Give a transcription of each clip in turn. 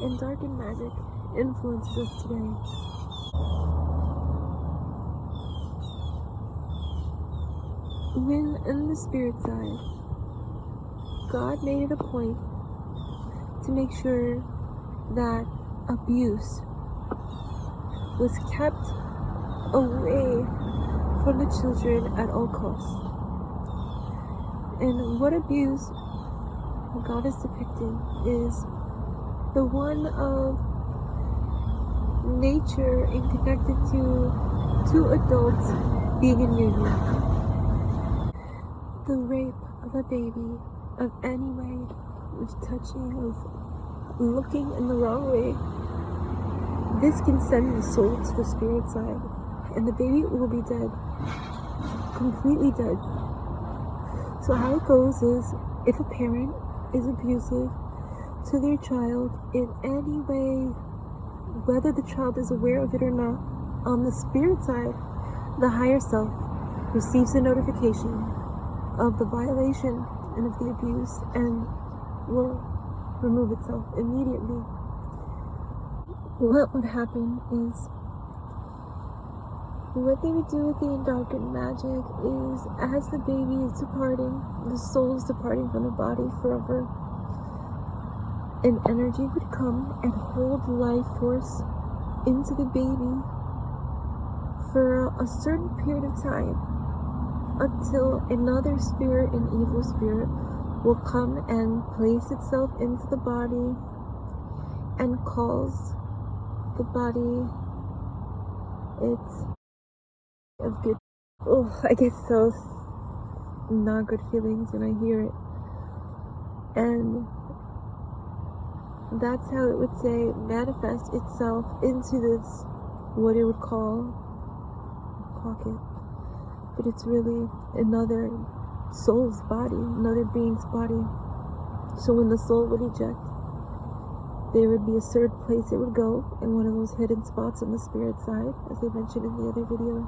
and darkened magic influences us today. When in the spirit side, God made it a point to make sure that abuse was kept away from the children at all costs. And what abuse God is depicting is the one of nature and connected to two adults being in union. The rape of a baby of any way, of touching, of looking in the wrong way, this can send the soul to the spirit side, and the baby will be dead, completely dead. So how it goes is, if a parent is abusive to their child in any way, whether the child is aware of it or not, on the spirit side, the higher self receives a notification of the violation and of the abuse and will remove itself immediately. What would happen is, what they would do with the darkened magic is, as the baby is departing, the soul is departing from the body forever, an energy would come and hold life force into the baby for a certain period of time, until another spirit, an evil spirit, will come and place itself into the body and calls the body its of good. Oh, I get so not good feelings when I hear it. And that's how it would say manifest itself into this, what it would call pocket. But it's really another soul's body, another being's body. So when the soul would eject, there would be a certain place it would go, in one of those hidden spots on the spirit side, as I mentioned in the other video.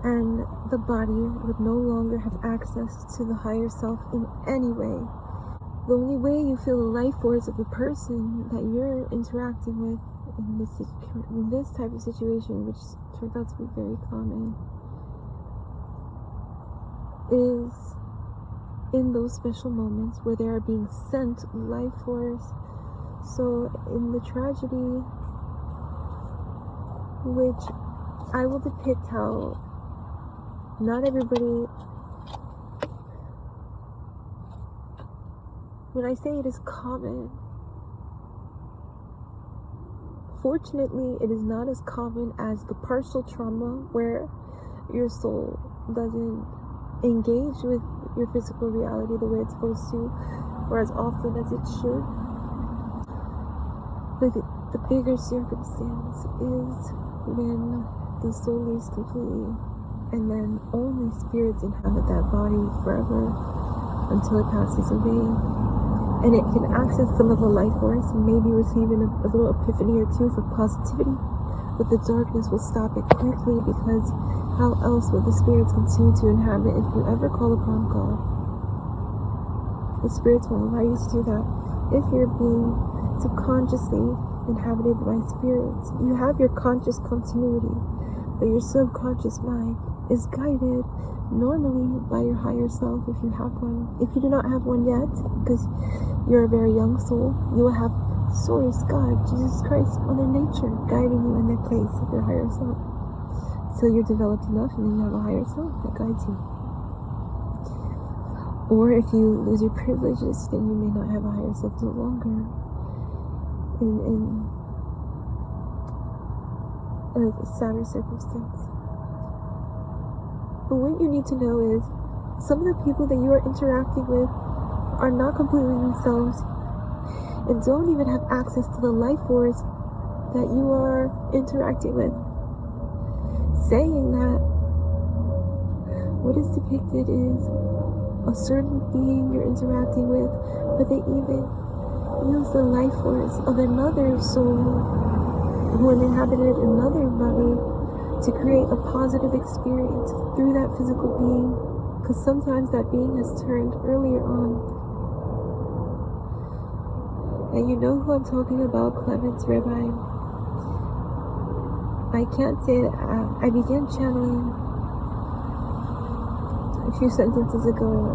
And the body would no longer have access to the higher self in any way. The only way you feel the life force of the person that you're interacting with in this type of situation, which turned out to be very common, is in those special moments where they are being sent life force. So in the tragedy, which I will depict how not everybody, when I say it is common, fortunately it is not as common as the partial trauma where your soul doesn't engage with your physical reality the way it's supposed to, or as often as it should. But the bigger circumstance is when the soul leaves completely, and then only spirits inhabit that body forever until it passes away. And it can access some of the life force and maybe receiving a little epiphany or two for positivity, but the darkness will stop it quickly, because how else would the spirits continue to inhabit if you ever call upon God? The spirits won't allow you to do that. If you're being subconsciously inhabited by spirits, you have your conscious continuity, but your subconscious mind is guided normally by your higher self, if you have one. If you do not have one yet, because you're a very young soul, you will have Source, God, Jesus Christ, Mother Nature, guiding you in that place of your higher self. So you're developed enough, and then you have a higher self that guides you. Or if you lose your privileges, then you may not have a higher self no longer. In a sadder circumstance. But what you need to know is, some of the people that you are interacting with are not completely themselves, and don't even have access to the life force that you are interacting with. Saying that, what is depicted is a certain being you're interacting with, but they even use the life force of another soul who inhabited another body to create a positive experience through that physical being, because sometimes that being has turned earlier on. And you know who I'm talking about, Clement's Rabbi. I can't say that I began channeling a few sentences ago,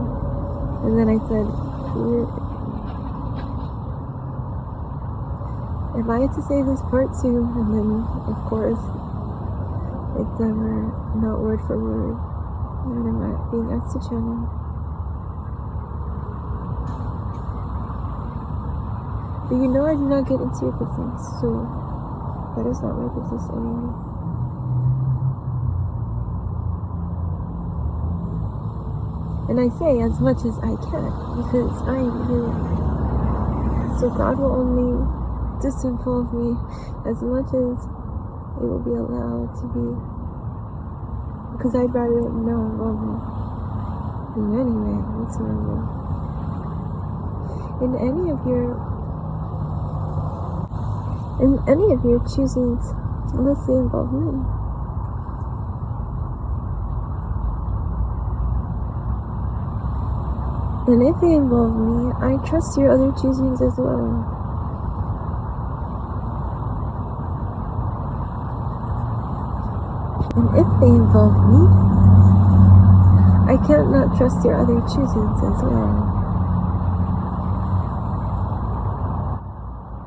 and then I said, if I had to say this part 2, and then of course it's never not word for word, and I'm being asked to channel. But you know I do not get into your business, so that is not my business anymore. And I say as much as I can, because I am here. So God will only disinvolve me as much as it will be allowed to be. Because I'd rather no involvement in any way whatsoever. In any of your choosings, unless they involve me. And if they involve me, I trust your other choosings as well. And if they involve me, I can't not trust your other choosings as well.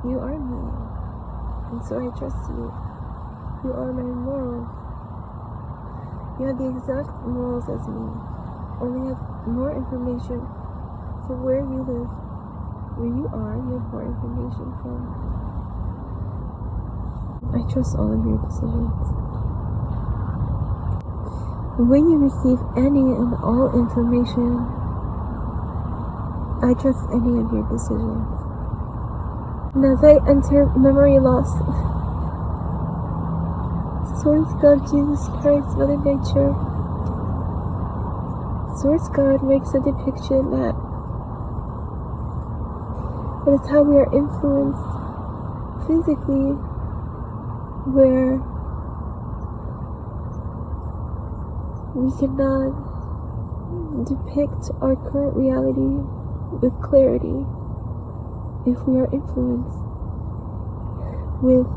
You are me, and so I trust you. You are my morals. You have the exact morals as me, only have more information for where you live. Where you are, you have more information from. I trust all of your decisions. When you receive any and all information, I trust any of your decisions. And as I enter memory loss, Source God, Jesus Christ, Mother Nature, Source God makes a depiction that is how we are influenced physically, where we cannot depict our current reality with clarity if we are influenced with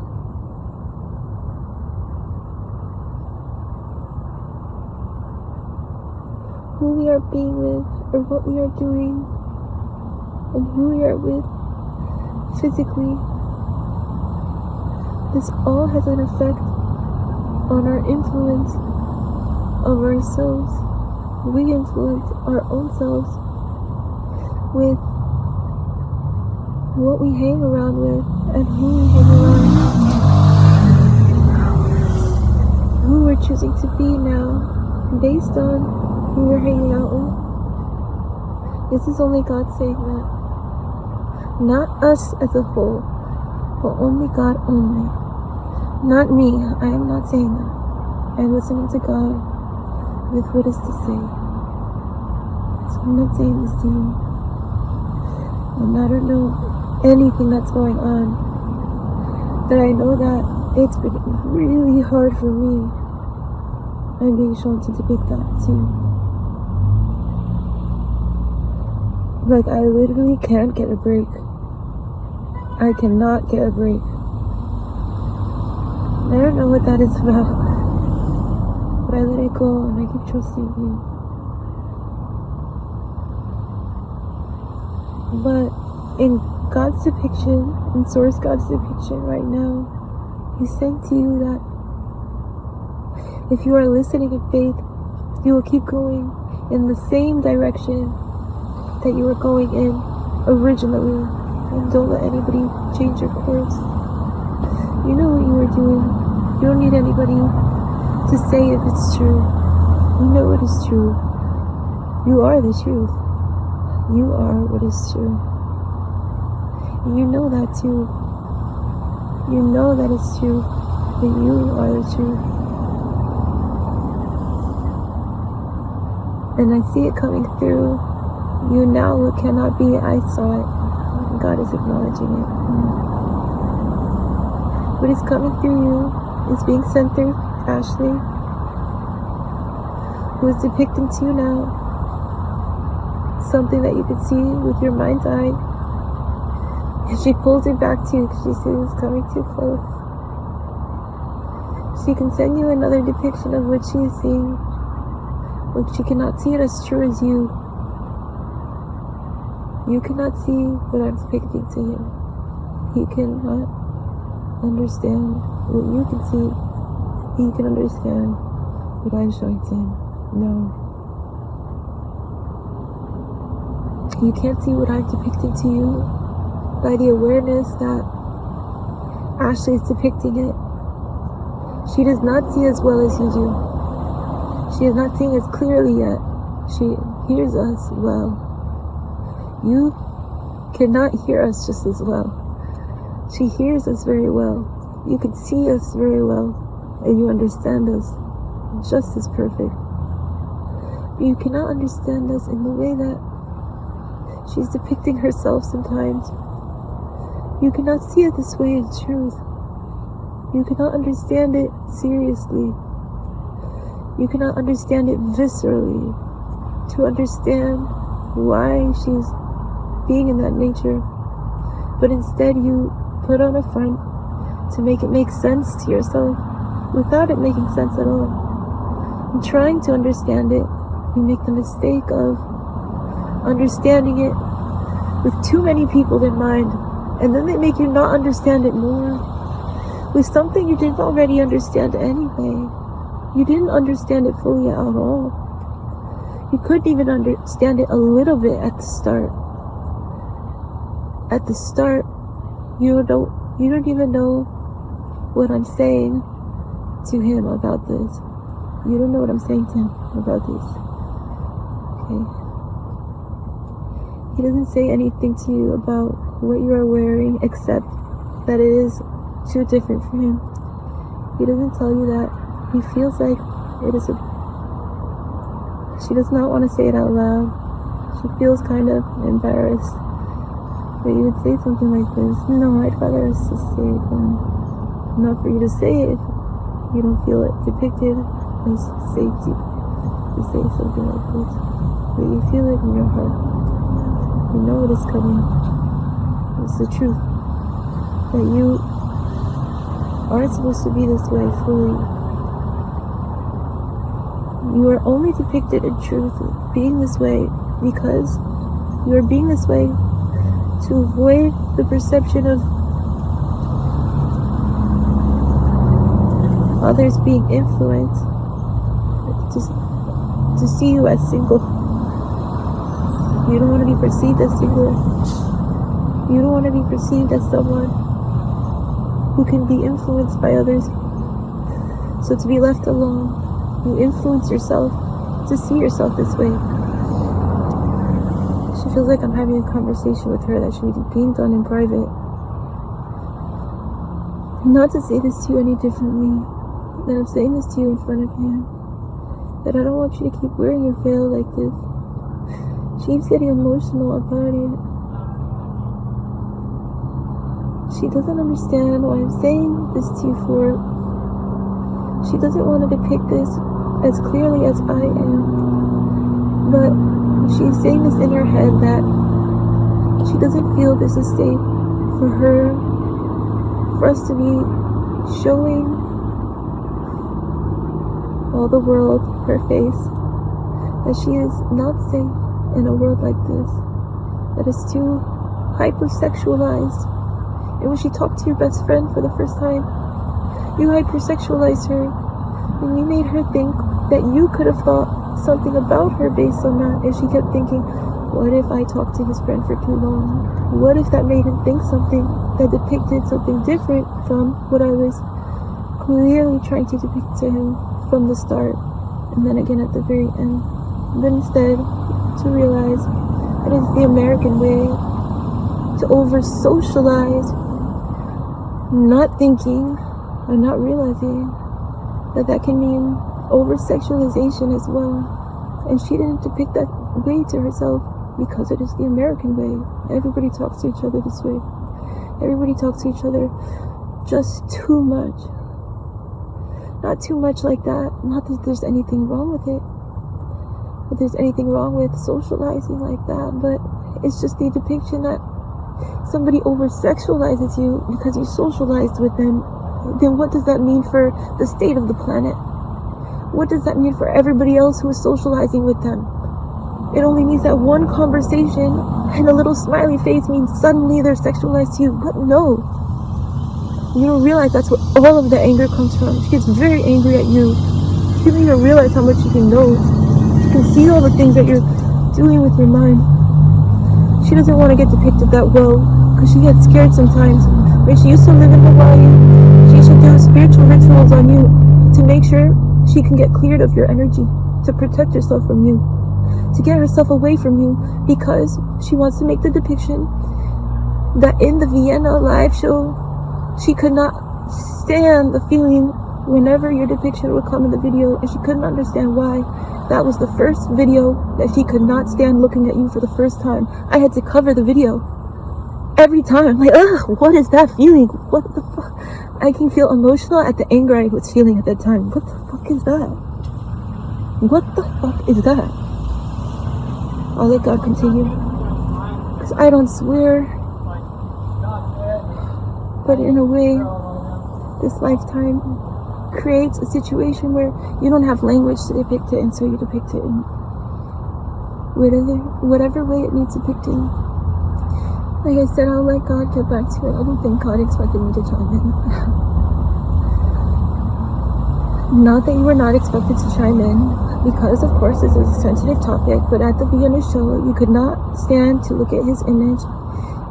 who we are being with, or what we are doing, and who we are with physically. This all has an effect on our influence of ourselves. We influence our own selves with what we hang around with and who we hang around with. Who we're choosing to be now based on who we're hanging out with. This is only God saying that. Not us as a whole, but only God only. Not me. I am not saying that. I am listening to God with what is to say. So I'm not saying this to you. And I don't know anything that's going on, but I know that it's been really hard for me. I'm being shown to depict that too. Like, I literally can't get a break. I cannot get a break. I don't know what that is about, but I let it go and I keep trusting you. But in God's depiction, in Source God's depiction right now, He's saying to you that if you are listening in faith, you will keep going in the same direction that you were going in originally, and don't let anybody change your course. You know what you were doing. You don't need anybody to say if it's true. You know what is true. You are the truth. You are what is true. And you know that too. You know that it's true. That you are the truth. And I see it coming through. You now what cannot be, I saw it. God is acknowledging it. What is coming through you is being sent through Ashley, who is depicting to you now something that you could see with your mind's eye If she pulls it back to you because she sees it's coming too close, she can send you another depiction of what she is seeing, but she cannot see it as true as you. You cannot see what I'm depicting to him. He cannot understand what you can see. He can understand what I'm showing to him. No. You can't see what I'm depicting to you by the awareness that Ashley is depicting it. She does not see as well as you do. She is not seeing as clearly yet. She hears us well. You cannot hear us just as well. She hears us very well. You can see us very well, and you understand us just as perfect. But you cannot understand us in the way that she's depicting herself sometimes. You cannot see it this way in truth. You cannot understand it seriously. You cannot understand it viscerally. To understand why she's being in that nature. But instead you put on a front to make it make sense to yourself without it making sense at all. In trying to understand it, you make the mistake of understanding it with too many people in mind, and then they make you not understand it more with something you didn't already understand anyway. You didn't understand it fully at all. You couldn't even understand it a little bit at the start. At the start, you don't even know what I'm saying to him about this. You don't know what I'm saying to him about this. Okay. He doesn't say anything to you about what you are wearing except that it is too different for him. He doesn't tell you that. He feels like it is she does not want to say it out loud. She feels kind of embarrassed. But you would say something like this. No, I'd rather us just say it not for you to say it if you don't feel it depicted as safety to say something like this. But you feel it in your heart. You know it is coming. It's the truth. That you aren't supposed to be this way fully. You are only depicted in truth being this way because you are being this way to avoid the perception of others being influenced to see you as single. You don't want to be perceived as single. You don't want to be perceived as someone who can be influenced by others. So to be left alone, you influence yourself to see yourself this way. She feels like I'm having a conversation with her that should be being done in private. Not to say this to you any differently than I'm saying this to you in front of you. That I don't want you to keep wearing your veil like this. She keeps getting emotional about it. She doesn't understand why I'm saying this to you for. She doesn't want to depict this as clearly as I am. But she's saying this in her head that she doesn't feel this is safe for her, for us to be showing all the world her face. That she is not safe in a world like this. That is too hypersexualized. And when she talked to your best friend for the first time, you hypersexualized her, and you made her think that you could have thought something about her based on that. And she kept thinking, what if I talked to his friend for too long? What if that made him think something that depicted something different from what I was clearly trying to depict to him from the start, and then again at the very end. But instead, to realize that it's the American way to over-socialize, not thinking or not realizing that can mean over-sexualization as well. And she didn't depict that way to herself because it is the American way. Everybody talks to each other this way. Everybody talks to each other just too much. Not too much like that. Not that there's anything wrong with it. That there's anything wrong with socializing like that. But it's just the depiction that somebody over-sexualizes you because you socialized with them, then what does that mean for the state of the planet? What does that mean for everybody else who is socializing with them? It only means that one conversation and a little smiley face means suddenly they're sexualized to you. But no. You don't realize that's where all of the anger comes from. She gets very angry at you. She doesn't even realize how much she can know. She can see all the things that you're doing with your mind. She doesn't want to get depicted that well because she gets scared sometimes. When she used to live in Hawaii, she used to do spiritual rituals on you to make sure she can get cleared of your energy, to protect herself from you, to get herself away from you, because she wants to make the depiction that in the Vienna live show, she could not stand the feeling whenever your depiction would come in the video, and she couldn't understand why. That was the first video that she could not stand looking at you for the first time. I had to cover the video every time. Like, ugh, what is that feeling? What the fuck? I can feel emotional at the anger I was feeling at that time. What the fuck is that? What the fuck is that? I'll let God continue. Because I don't swear. But in a way, this lifetime creates a situation where you don't have language to depict it, and so you depict it in whatever way it needs depicting. Like I said, I'll let God get back to it. I don't think God expected me to chime in. Not that you were not expected to chime in, because of course this is a sensitive topic, but at the Vienna show, you could not stand to look at his image,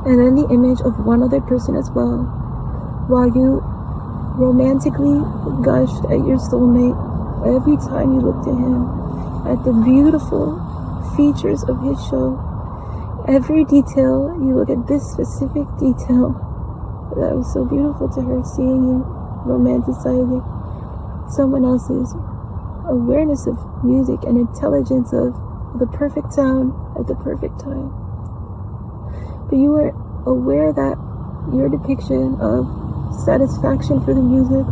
and then the image of one other person as well, while you romantically gushed at your soulmate every time you looked at him, at the beautiful features of his show. Every detail, you look at this specific detail that was so beautiful to her, seeing you romanticizing someone else's awareness of music and intelligence of the perfect sound at the perfect time. But you were aware that your depiction of satisfaction for the music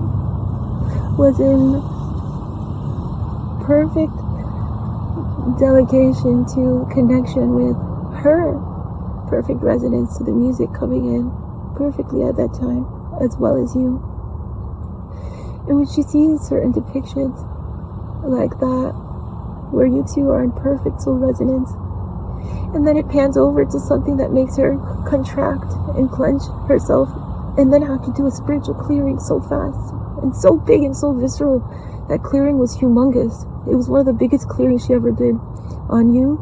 was in perfect delegation to connection with her perfect resonance to the music coming in perfectly at that time, as well as you. And when she sees certain depictions like that, where you two are in perfect soul resonance, and then it pans over to something that makes her contract and clench herself, and then have to do a spiritual clearing so fast and so big and so visceral. That clearing was humongous. It was one of the biggest clearings she ever did on you.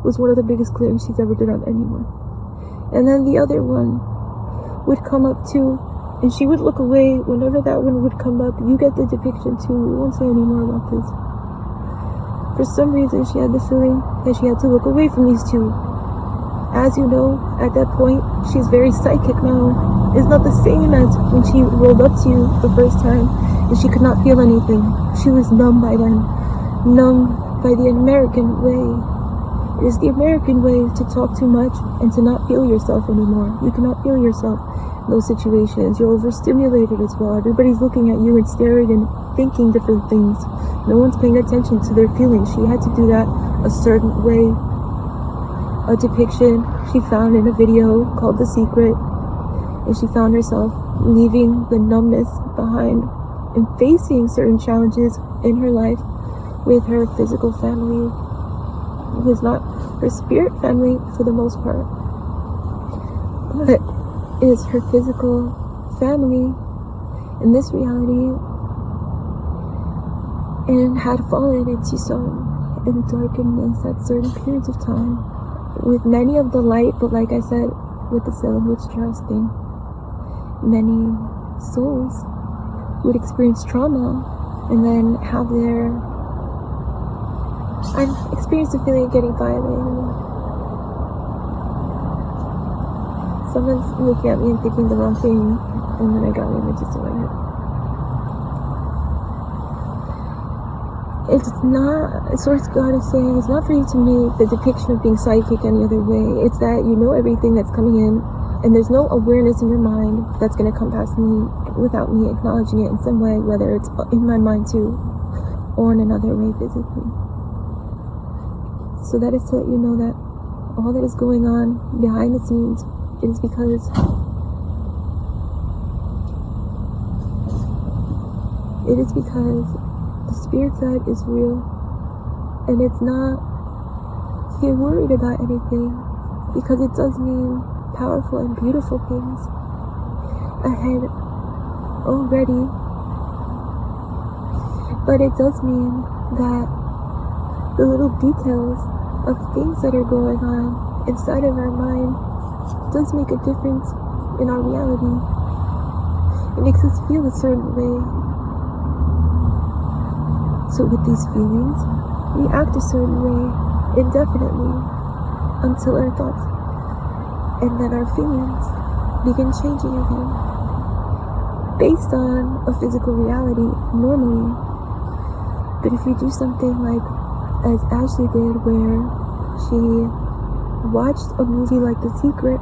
Was one of the biggest clearings she's ever did on anyone. And then the other one would come up too, and she would look away whenever that one would come up. You get the depiction too. We won't say any more about this. For some reason, she had the feeling that she had to look away from these two. As you know, at that point, she's very psychic now. It's not the same as when she rolled up to you the first time and she could not feel anything. She was numb by then. Numb by the American way. It is the American way to talk too much and to not feel yourself anymore. You cannot feel yourself in those situations. You're overstimulated as well. Everybody's looking at you and staring and thinking different things. No one's paying attention to their feelings. She had to do that a certain way. A depiction she found in a video called The Secret, and she found herself leaving the numbness behind and facing certain challenges in her life with her physical family, who is not her spirit family for the most part, but is her physical family in this reality, and had fallen into some darkness at certain periods of time, with many of the light, but like I said, with the Salem witch trials thing, many souls would experience trauma and then have their... I've experienced a feeling of getting violated. Someone's looking at me and thinking the wrong thing, and then I got images in my head. It's not, Source God is saying, it's not for you to make the depiction of being psychic any other way. It's that you know everything that's coming in, and there's no awareness in your mind that's going to come past me without me acknowledging it in some way, whether it's in my mind too, or in another way physically. So that is to let you know that all that is going on behind the scenes it is because the spirit side is real, and it's not to get worried about anything, because it does mean powerful and beautiful things ahead already. But it does mean that the little details of things that are going on inside of our mind does make a difference in our reality. It makes us feel a certain way. So with these feelings, we act a certain way indefinitely until our thoughts and then our feelings begin changing again based on a physical reality normally. But if you do something like as Ashley did, where she watched a movie like The Secret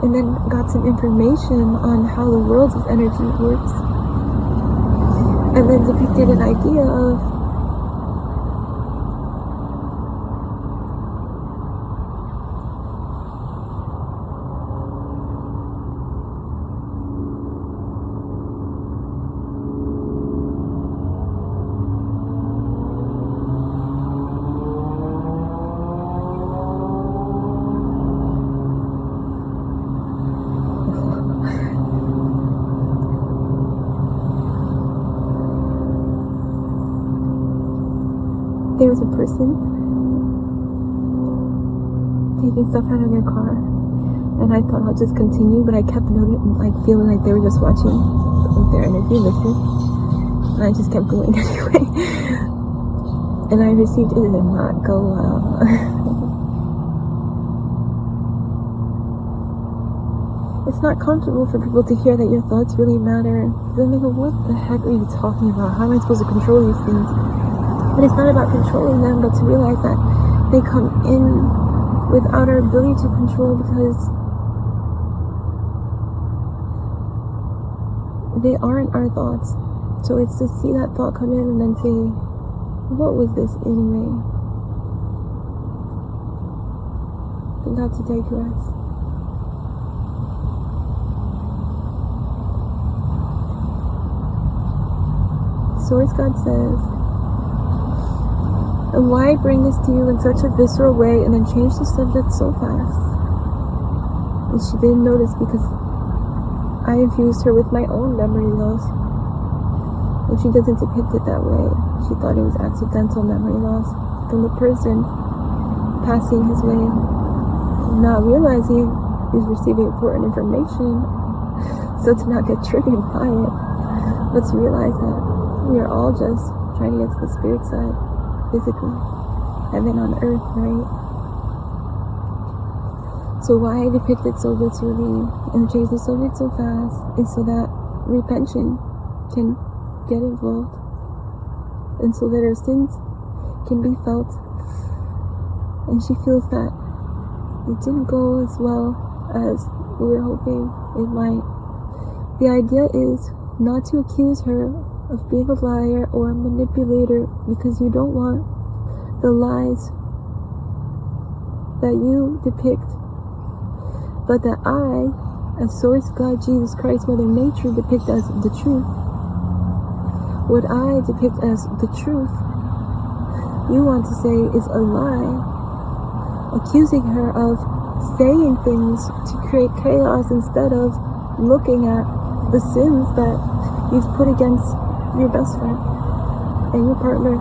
and then got some information on how the world of energy works, and then depicted an idea of there was a person taking stuff out of their car, and I thought I'll just continue, but I kept feeling like they were just watching with their energy, listen, and I just kept going anyway. And I received it did not go well. It's not comfortable for people to hear that your thoughts really matter. Then they go, what the heck are you talking about? How am I supposed to control these things? But it's not about controlling them, but to realize that they come in without our ability to control, because they aren't our thoughts. So it's to see that thought come in and then say, what was this anyway? And not to digress. Source God says, and why bring this to you in such a visceral way and then change the subject so fast? And she didn't notice because I infused her with my own memory loss. And she doesn't depict it that way. She thought it was accidental memory loss from the person passing his way, not realizing he's receiving important information, so to not get triggered by it, but to realize that we are all just trying to get to the spirit side. Physically, heaven on earth, right? So why I depict it so viscerally and change the subject so fast is so that repentance can get involved, and so that her sins can be felt. And she feels that it didn't go as well as we were hoping it might. The idea is not to accuse her of being a liar or a manipulator, because you don't want the lies that you depict, but that I, as Source God Jesus Christ Mother Nature, depict as the truth. What I depict as the truth, you want to say is a lie, accusing her of saying things to create chaos instead of looking at the sins that you've put against your best friend and your partner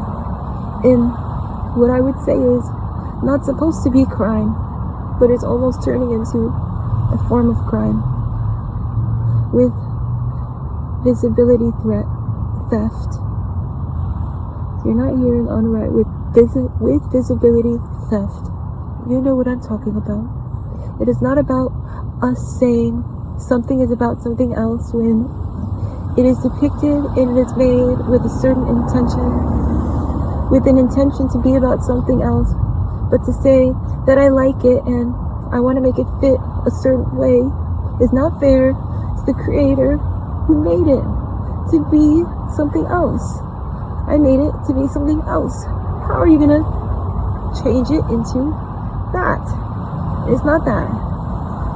in what I would say is not supposed to be crime, but it's almost turning into a form of crime with visibility theft. You're not hearing on right with visibility theft. You know what I'm talking about. It is not about us saying something is about something else when it is depicted and it is made with a certain intention, with an intention to be about something else. But to say that I like it and I want to make it fit a certain way is not fair to the creator who made it to be something else. I made it to be something else. How are you going to change it into that? It's not that.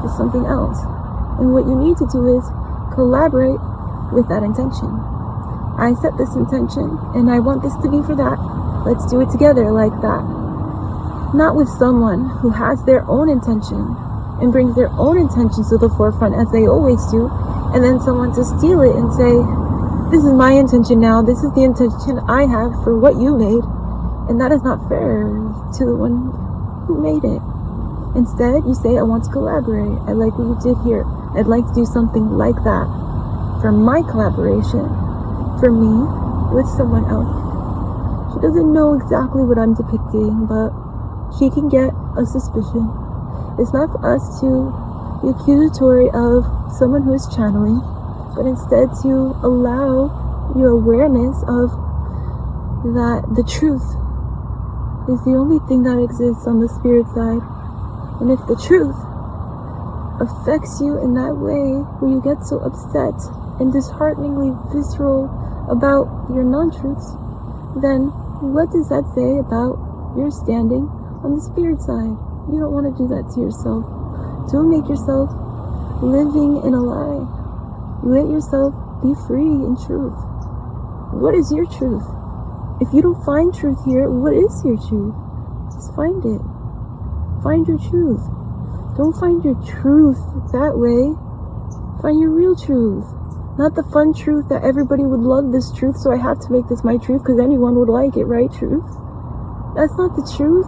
is something else. And what you need to do is collaborate with that intention. I set this intention, and I want this to be for that. Let's do it together like that. Not with someone who has their own intention and brings their own intentions to the forefront, as they always do, and then someone to steal it and say, this is my intention now, this is the intention I have for what you made. And that is not fair to the one who made it. Instead, you say, I want to collaborate. I like what you did here. I'd like to do something like that for my collaboration, for me, with someone else. She doesn't know exactly what I'm depicting, but she can get a suspicion. It's not for us to be accusatory of someone who is channeling, but instead to allow your awareness of that the truth is the only thing that exists on the spirit side. And if the truth affects you in that way, where you get so upset and dishearteningly visceral about your non-truths, then what does that say about your standing on the spirit side? You don't want to do that to yourself. Don't make yourself living in a lie. Let yourself be free in truth. What is your truth? If you don't find truth here, what is your truth? Just find it. Find your truth. Don't find your truth that way. Find your real truth. Not the fun truth that everybody would love this truth, so I have to make this my truth because anyone would like it, right? Truth. That's not the truth.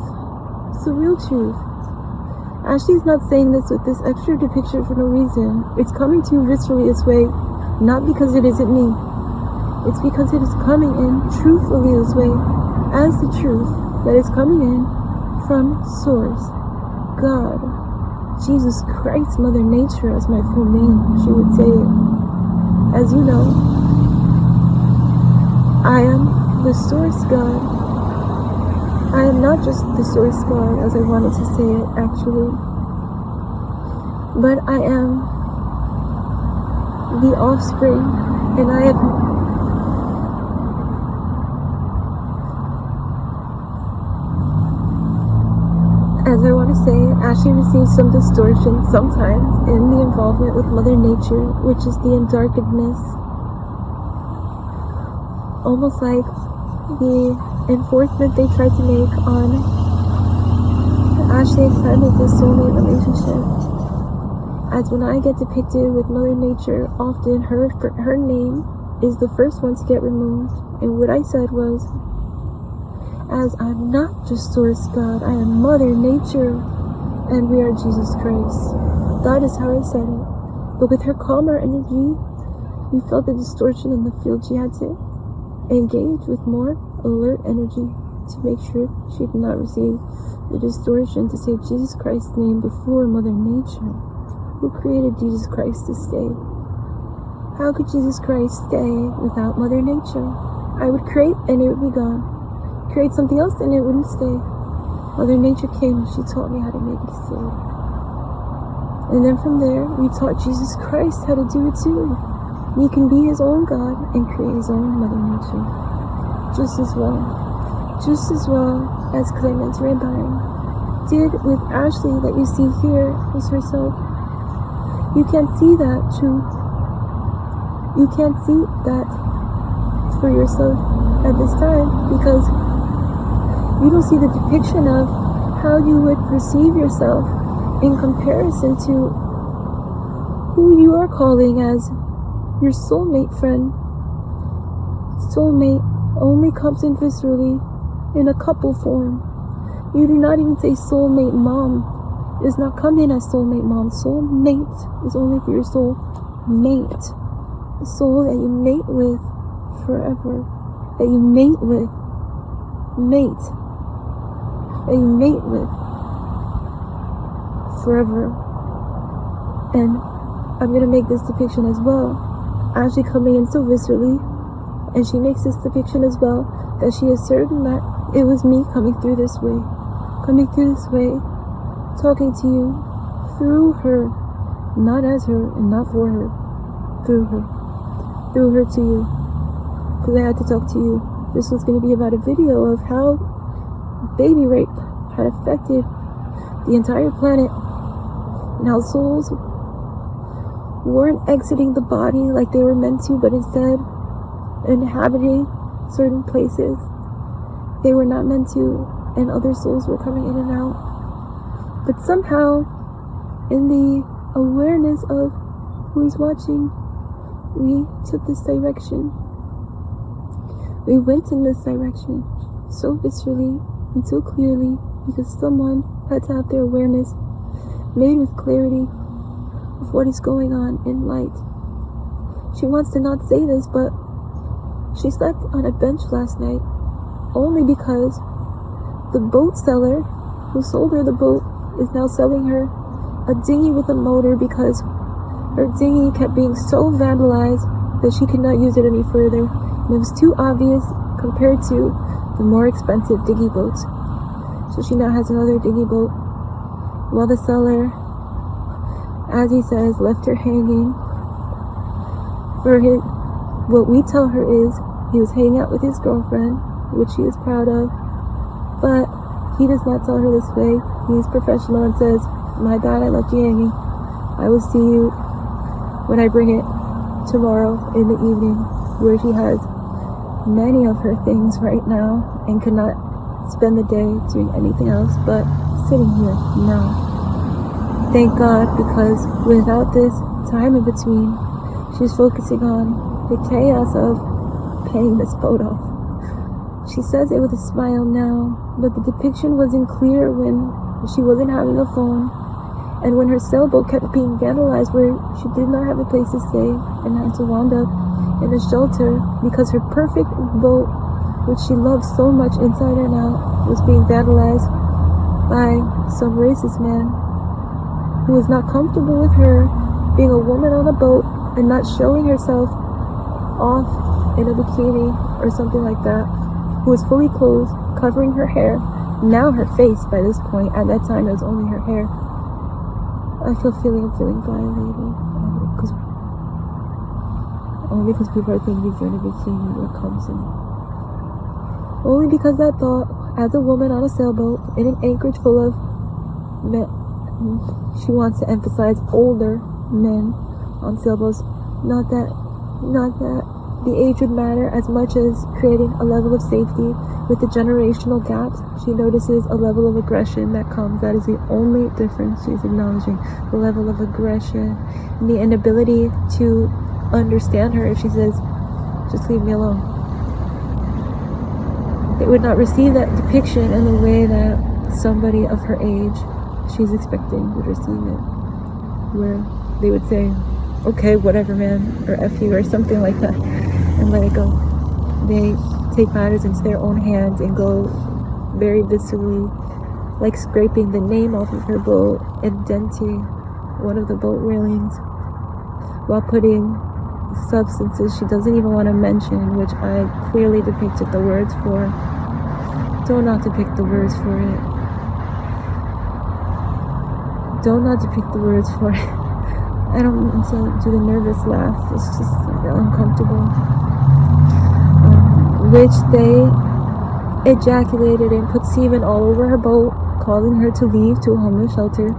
It's the real truth. Ashley's not saying this with this extra depiction for no reason. It's coming to you viscerally this way, not because it isn't me. It's because it is coming in truthfully this way, as the truth that is coming in from Source, God, Jesus Christ, Mother Nature, as my full name, she would say it. As you know, I am the Source God. I am not just the Source God, as I wanted to say it, actually, but I am the offspring, and I have as I want to say, Ashley receives some distortion sometimes in the involvement with Mother Nature, which is the endarkedness. Almost like the enforcement they tried to make on Ashley and Simon's soulmate relationship. As when I get depicted with Mother Nature, often her name is the first one to get removed. And what I said was, as I'm not just Source God, I am Mother Nature, and we are Jesus Christ. That is how I said it. But with her calmer energy, we felt the distortion in the field. She had to engage with more alert energy to make sure she did not receive the distortion to say Jesus Christ's name before Mother Nature. Who created Jesus Christ to stay? How could Jesus Christ stay without Mother Nature? I would create and it would be gone. Create something else and it wouldn't stay. Mother Nature came and she taught me how to make it stay. And then from there, we taught Jesus Christ how to do it too. He can be his own God and create his own Mother Nature. Just as well as Clement Rabine did with Ashley that you see here was herself. You can't see that too. You can't see that for yourself at this time because you don't see the depiction of how you would perceive yourself in comparison to who you are calling as your soulmate friend. Soulmate only comes in viscerally in a couple form. You do not even say soulmate mom. It does not come in as soulmate mom. Soulmate is only for your soul mate. The soul that you mate with forever. That you mate with. Mate. That you mate with forever. And I'm going to make this depiction as well. Ashley coming in so viscerally, and she makes this depiction as well, that she is certain that it was me coming through this way, talking to you through her, not as her and not for her, through her to you, because I had to talk to you. This was going to be about a video of how baby rape had affected the entire planet and how souls weren't exiting the body like they were meant to, but instead inhabiting certain places they were not meant to, and other souls were coming in and out. But somehow, in the awareness of who is watching, we took this direction. We went in this direction so viscerally and so clearly because someone had to have their awareness made with clarity of what is going on in light. She wants to not say this, but she slept on a bench last night only because the boat seller who sold her the boat is now selling her a dinghy with a motor because her dinghy kept being so vandalized that she could not use it any further. And it was too obvious compared to the more expensive dinghy boats. So she now has another dinghy boat. While the seller, as he says, left her hanging. For his, what we tell her is he was hanging out with his girlfriend, which she is proud of. But he does not tell her this way. He's professional and says, "My bad, I left you hanging. I will see you when I bring it tomorrow in the evening," where she has many of her things right now and could not spend the day doing anything else but sitting here now. Thank God, because without this time in between, she's focusing on the chaos of paying this boat off. She says it with a smile now, but the depiction wasn't clear when she wasn't having a phone, and when her sailboat kept being vandalized where she did not have a place to stay and had to wind up in a shelter because her perfect boat, which she loved so much inside and out, was being vandalized by some racist man who was not comfortable with her being a woman on a boat and not showing herself off in a bikini or something like that, who was fully clothed, covering her hair, now her face by this point. At that time it was only her hair. I'm feeling violated. Only because people are thinking you're in a bikini or comes in. Only because that thought, as a woman on a sailboat in an anchorage full of men, she wants to emphasize older men on sailboats. Not that the age would matter as much as creating a level of safety with the generational gaps. She notices a level of aggression that comes. That is the only difference she's acknowledging. The level of aggression and the inability to understand her if she says, "Just leave me alone." They would not receive that depiction in the way that somebody of her age she's expecting would receive it, where they would say, "Okay, whatever, man," or "F you," or something like that, and let it go. They take matters into their own hands and go very viscerally, like scraping the name off of her boat and denting one of the boat railings while putting substances she doesn't even want to mention, which I clearly depicted the words for. Don't not depict the words for it. Don't not depict the words for it. I don't mean to do the nervous laugh. It's just uncomfortable. Which they ejaculated and put semen all over her boat, causing her to leave to a homeless shelter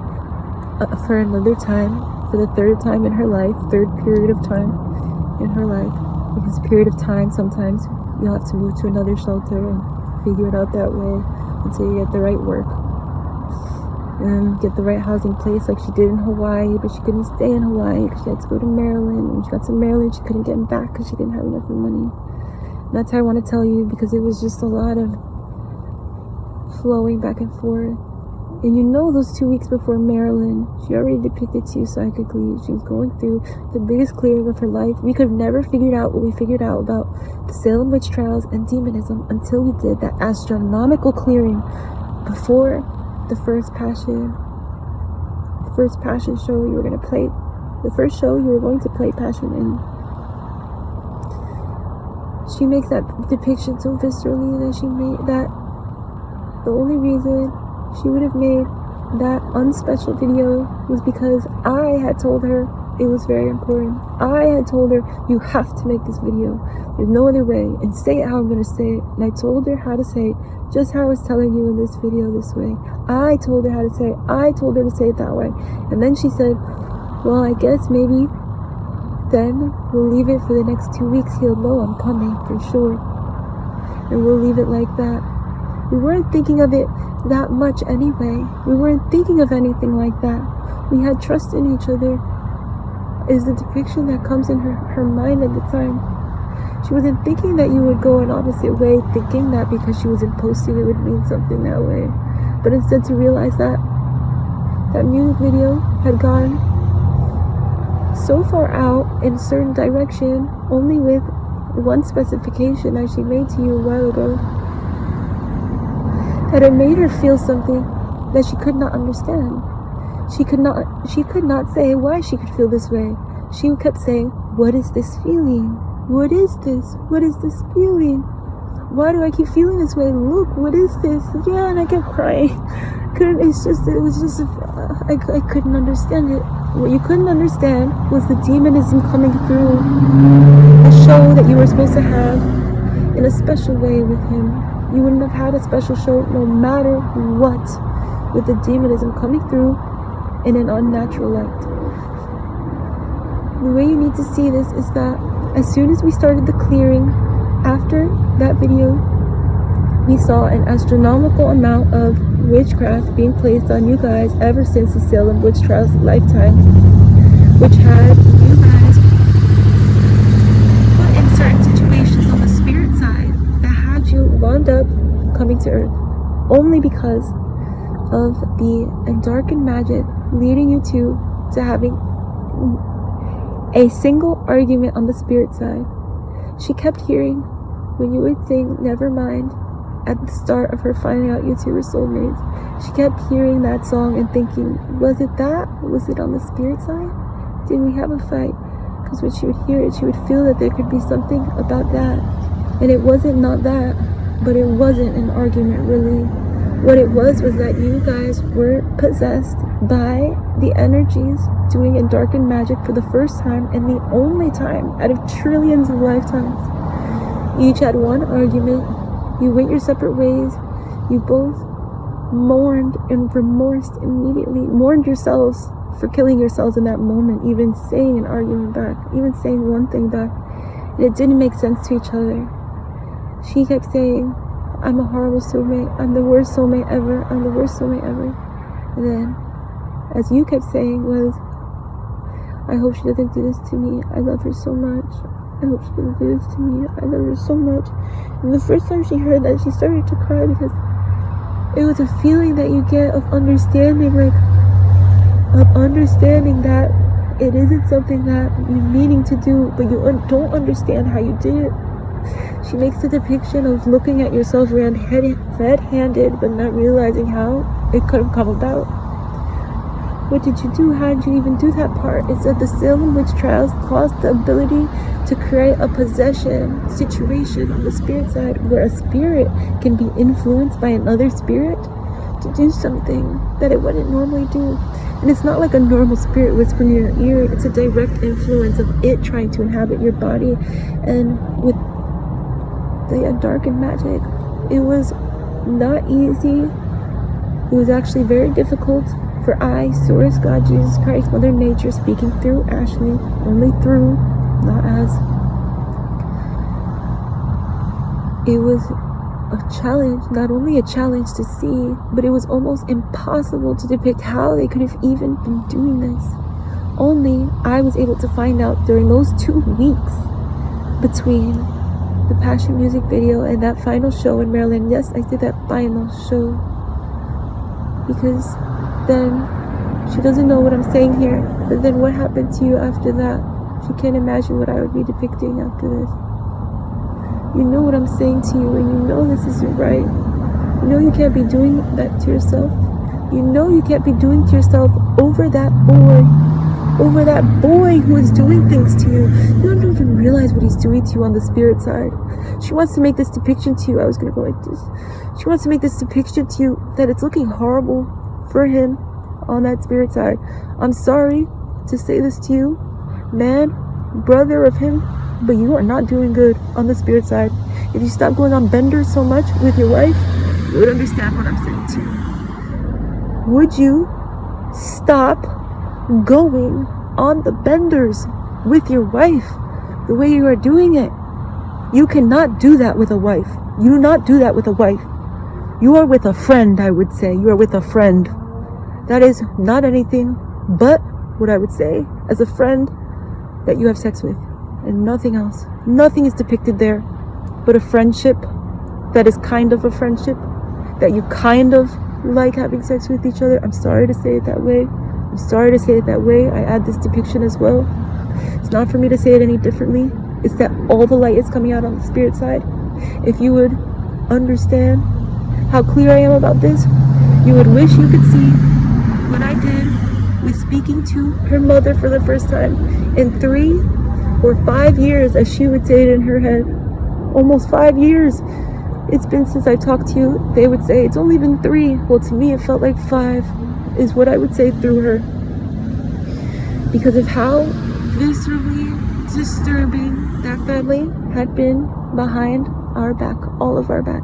for another time, for the third time in her life, third period of time in her life. Because period of time, sometimes you'll have to move to another shelter and figure it out that way until you get the right work and get the right housing place, like she did in Hawaii. But she couldn't stay in Hawaii because she had to go to Maryland. When she got to Maryland, she couldn't get back because she didn't have enough money. And that's how I want to tell you, because it was just a lot of flowing back and forth. And you know, those 2 weeks before Maryland, she already depicted to you psychically. She was going through the biggest clearing of her life. We could have never figured out what we figured out about the Salem witch trials and demonism until we did that astronomical clearing before the first passion show you were going to play. The first show you were going to play Passion in. She makes that depiction so viscerally that she made that the only reason she would have made that unspecial video was because I had told her It was very important. I had told her, you have to make this video. There's no other way. And say it how I'm going to say it. And I told her how to say it, just how I was telling you in this video this way. I told her how to say it. I told her to say it that way. And then she said, well, I guess maybe then we'll leave it for the next 2 weeks. He'll know I'm coming for sure. And we'll leave it like that. We weren't thinking of it that much anyway. We weren't thinking of anything like that. We had trust in each other. Is the depiction that comes in her mind at the time. She wasn't thinking that you would go an opposite way, thinking that because she wasn't posting it would mean something that way. But instead to realize that that music video had gone so far out in a certain direction, only with one specification that she made to you a while ago, that it made her feel something that she could not understand. She could not say why she could feel this way. She kept saying, what is this feeling? What is this? What is this feeling? Why do I keep feeling this way? Look, what is this? Yeah, and I kept crying. I couldn't understand it. What you couldn't understand was the demonism coming through the show that you were supposed to have in a special way with him. You wouldn't have had a special show no matter what, with the demonism coming through in an unnatural light. The way you need to see this is that as soon as we started the clearing, after that video, we saw an astronomical amount of witchcraft being placed on you guys ever since the Salem witch trials lifetime, which had you guys put in certain situations on the spirit side that had you wound up coming to Earth only because of the darkened magic leading you to having a single argument on the spirit side. She kept hearing when you would sing never mind at the start of her finding out you two were soulmates. She kept hearing that song and thinking, was it that? Was it on the spirit side? Did we have a fight? Because when she would hear it, she would feel that there could be something about that. And it wasn't not that, but it wasn't an argument really. What it was that you guys were possessed by the energies doing a darkened magic for the first time and the only time out of trillions of lifetimes. You each had one argument. You went your separate ways. You both mourned and remorsed immediately. Mourned yourselves for killing yourselves in that moment, even saying an argument back, even saying one thing back. And it didn't make sense to each other. She kept saying, I'm a horrible soulmate. I'm the worst soulmate ever. I'm the worst soulmate ever. And then, as you kept saying was, I hope she doesn't do this to me. I love her so much. I hope she doesn't do this to me. I love her so much. And the first time she heard that, she started to cry because it was a feeling that you get of understanding, that it isn't something that you're meaning to do, but you don't understand how you did it. She makes the depiction of looking at yourself red-handed, but not realizing how it could have come about. What did you do? How did you even do that part? It's that the Salem witch trials caused the ability to create a possession situation on the spirit side where a spirit can be influenced by another spirit to do something that it wouldn't normally do. And it's not like a normal spirit whispering in your ear. It's a direct influence of it trying to inhabit your body. And with the darkened magic, it was not easy. It was actually very difficult for I, Source God Jesus Christ Mother Nature, speaking through Ashley, only through, not as. It was a challenge, not only a challenge to see, but it was almost impossible to depict how they could have even been doing this. Only I was able to find out during those 2 weeks between the Passion music video and that final show in Maryland. Yes, I did that final show because then she doesn't know what I'm saying here, but then what happened to you after that? She can't imagine what I would be depicting after this. You know what I'm saying to you, and you know this isn't right. You know you can't be doing that to yourself. You know you can't be doing to yourself over that boy who is doing things to you. You don't even realize what he's doing to you on the spirit side. She wants to make this depiction to you. I was gonna go like this. She wants to make this depiction to you that it's looking horrible for him on that spirit side. I'm sorry to say this to you, man, brother of him, but you are not doing good on the spirit side. If you stop going on benders so much with your wife, you would understand what I'm saying to you. Would you stop going on the benders with your wife the way you are doing it? You cannot do that with a wife. You do not do that with a wife. You are with a friend, I would say. You are with a friend. That is not anything but what I would say as a friend that you have sex with, and nothing else. Nothing is depicted there but a friendship that is kind of a friendship, that you kind of like having sex with each other. I'm sorry to say it that way. I'm sorry to say it that way. I add this depiction as well. It's not for me to say it any differently. It's that all the light is coming out on the spirit side. If you would understand how clear I am about this, you would wish you could see what I did with speaking to her mother for the first time in 3 or 5 years, as she would say it in her head. Almost 5 years. It's been since I talked to you. They would say it's only been 3. Well, to me it felt like 5 is what I would say through her, because of how viscerally disturbing that family had been behind our back, all of our back.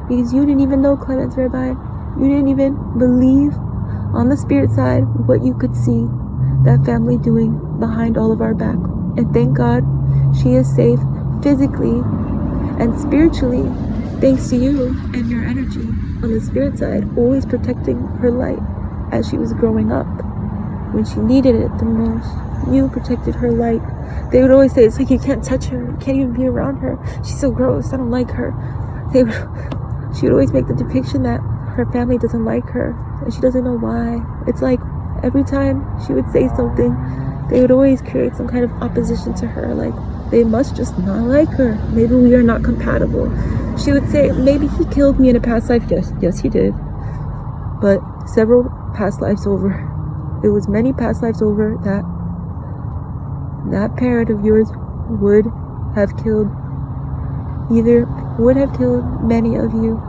Because you didn't even know Clemens Rabbi. You didn't even believe on the spirit side what you could see that family doing behind all of our back. And thank God she is safe physically and spiritually, thanks to you and your energy on the spirit side, always protecting her light as she was growing up. When she needed it the most, you protected her light. They would always say, it's like you can't touch her, you can't even be around her, she's so gross, I don't like her. She would always make the depiction that her family doesn't like her, and she doesn't know why. It's like every time she would say something, they would always create some kind of opposition to her, like they must just not like her. Maybe we are not compatible. She would say, maybe he killed me in a past life. Yes, he did. But several past lives over, it was many past lives over that parent of yours would have killed many of you.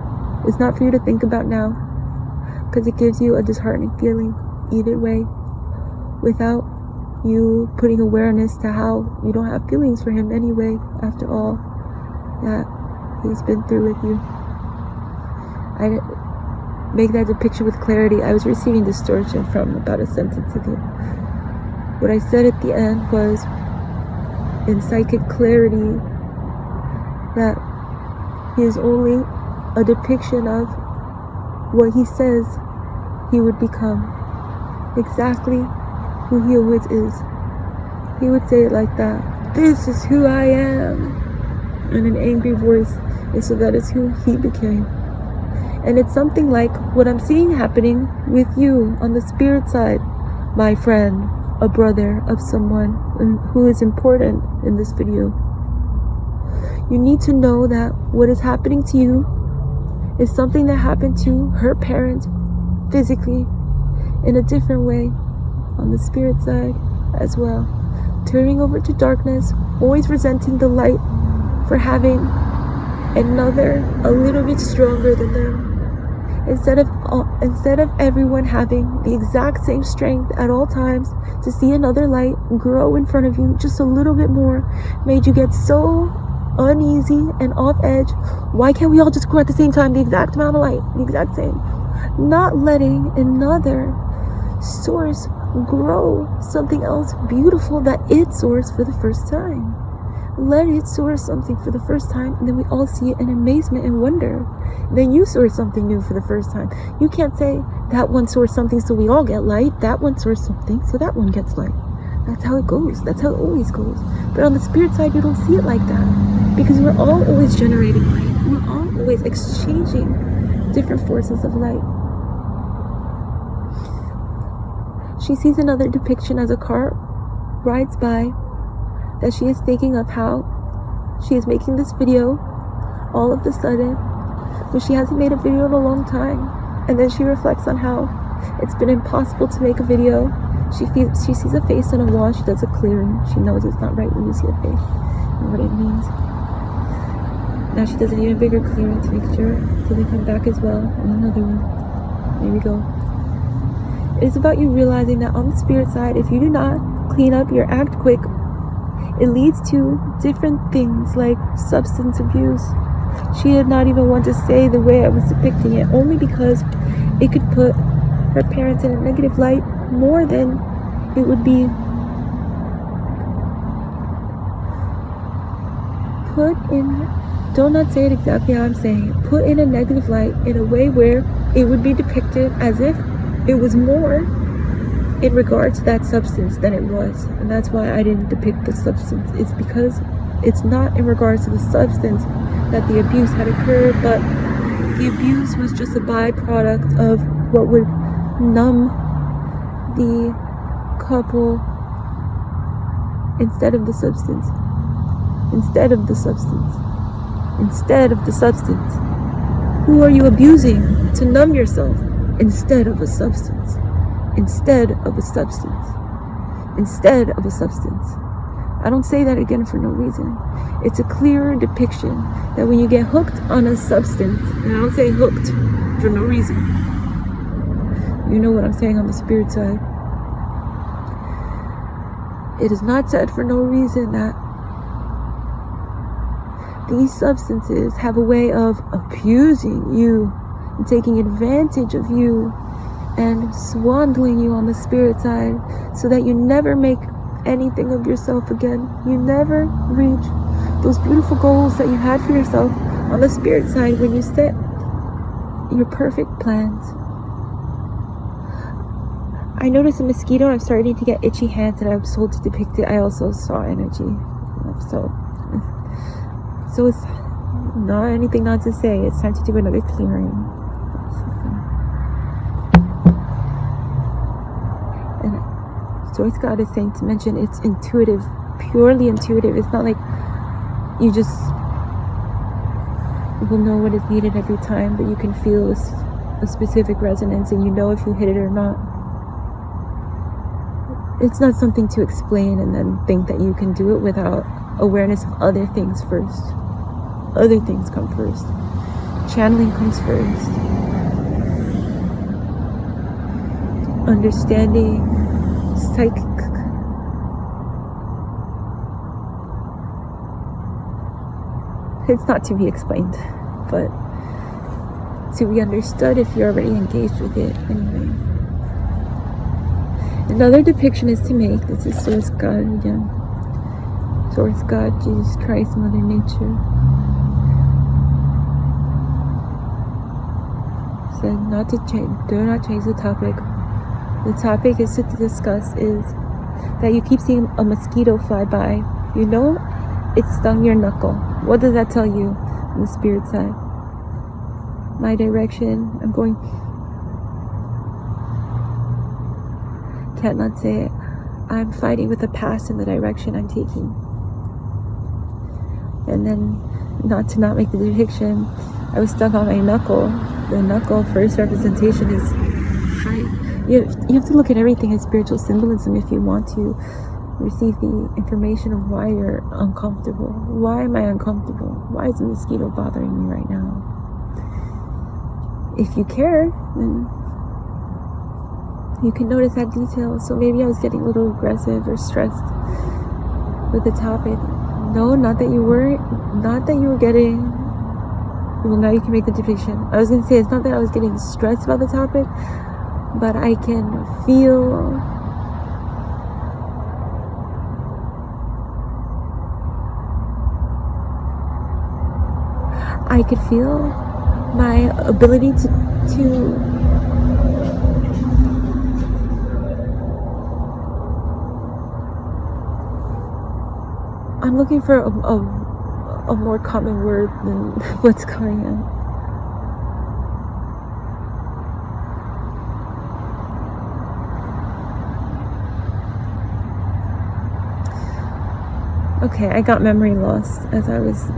It's not for you to think about now, because it gives you a disheartening feeling either way, without you putting awareness to how you don't have feelings for him anyway, after all that he's been through with you. I make that depiction with clarity. I was receiving distortion from about a sentence ago. What I said at the end was, in psychic clarity, that he is only a depiction of what he says he would become, exactly who he always is. He would say it like that. This is who I am, in an angry voice, and so that is who he became. And it's something like what I'm seeing happening with you on the spirit side, my friend, a brother of someone who is important in this video. You need to know that what is happening to you is something that happened to her parent physically in a different way on the spirit side as well. Turning over to darkness, always resenting the light for having another a little bit stronger than them. Instead of everyone having the exact same strength at all times to see another light grow in front of you just a little bit more, made you get so uneasy and off edge. Why can't we all just grow at the same time, the exact amount of light, the exact same? Not letting another source grow something else beautiful that it sourced for the first time. Let it source something for the first time, and then we all see it in amazement and wonder. Then you source something new for the first time. You can't say that one sourced something so we all get light, that one sourced something so that one gets light. That's how it goes. That's how it always goes. But on the spirit side, you don't see it like that, because we're all always generating light. We're all always exchanging different forces of light. She sees another depiction as a car rides by, that she is thinking of how she is making this video all of a sudden, but she hasn't made a video in a long time. And then she reflects on how it's been impossible to make a video. She sees a face on a wall. She does a clearing. She knows it's not right when you see a face and what it means. Now she does an even bigger clearing to make sure, so they come back as well. And another one. There we go. It is about you realizing that on the spirit side, if you do not clean up your act quick, it leads to different things like substance abuse. She did not even want to say the way I was depicting it, only because it could put her parents in a negative light more than it would be put in. Do not say it exactly how I'm saying it. Put in a negative light in a way where it would be depicted as if it was more in regards to that substance than it was. And that's why I didn't depict the substance. It's because it's not in regards to the substance that the abuse had occurred, but the abuse was just a byproduct of what would numb the couple instead of the substance. Instead of the substance. Instead of the substance. Who are you abusing to numb yourself? Instead of a substance. Instead of a substance. Instead of a substance. I don't say that again for no reason. It's a clearer depiction that when you get hooked on a substance, and I don't say hooked for no reason. You know what I'm saying on the spirit side. It is not said for no reason that these substances have a way of abusing you and taking advantage of you and swindling you on the spirit side so that you never make anything of yourself again. You never reach those beautiful goals that you had for yourself on the spirit side when you set your perfect plans. I noticed a mosquito and I'm starting to get itchy hands, and I was told to depict it. I also saw energy. So it's not anything not to say. It's time to do another clearing. And Source God is saying to mention it's intuitive, purely intuitive. It's not like you just will know what is needed every time, but you can feel a specific resonance and you know if you hit it or not. It's not something to explain and then think that you can do it without awareness of other things first. Other things come first. Channeling comes first. Understanding psychic. It's not to be explained, but to be understood if you're already engaged with it anyway. Another depiction is to make. This is Source God again. Source God, Jesus Christ, Mother Nature. Said not to change. Do not change the topic. The topic is to discuss is that you keep seeing a mosquito fly by. You know it stung your knuckle. What does that tell you on the spirit side? My direction. I'm going. Can't not say it. I'm fighting with the past in the direction I'm taking. And then, not make the depiction, I was stuck on my knuckle. The knuckle first representation is fight. You have to look at everything as spiritual symbolism if you want to receive the information of why you're uncomfortable. Why am I uncomfortable? Why is the mosquito bothering me right now? If you care, then you can notice that detail. So maybe I was getting a little aggressive or stressed with the topic. No, not that you were getting. Well, now you can make the depiction. I was gonna say it's not that I was getting stressed about the topic, but I can feel my ability to I'm looking for a more common word than what's coming in. Okay, I got memory loss as I was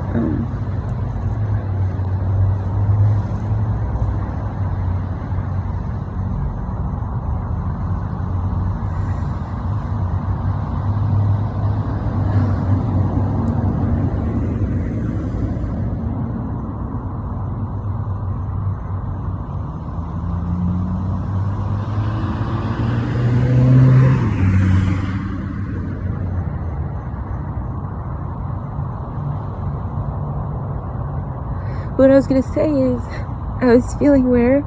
what I was going to say is, I was feeling where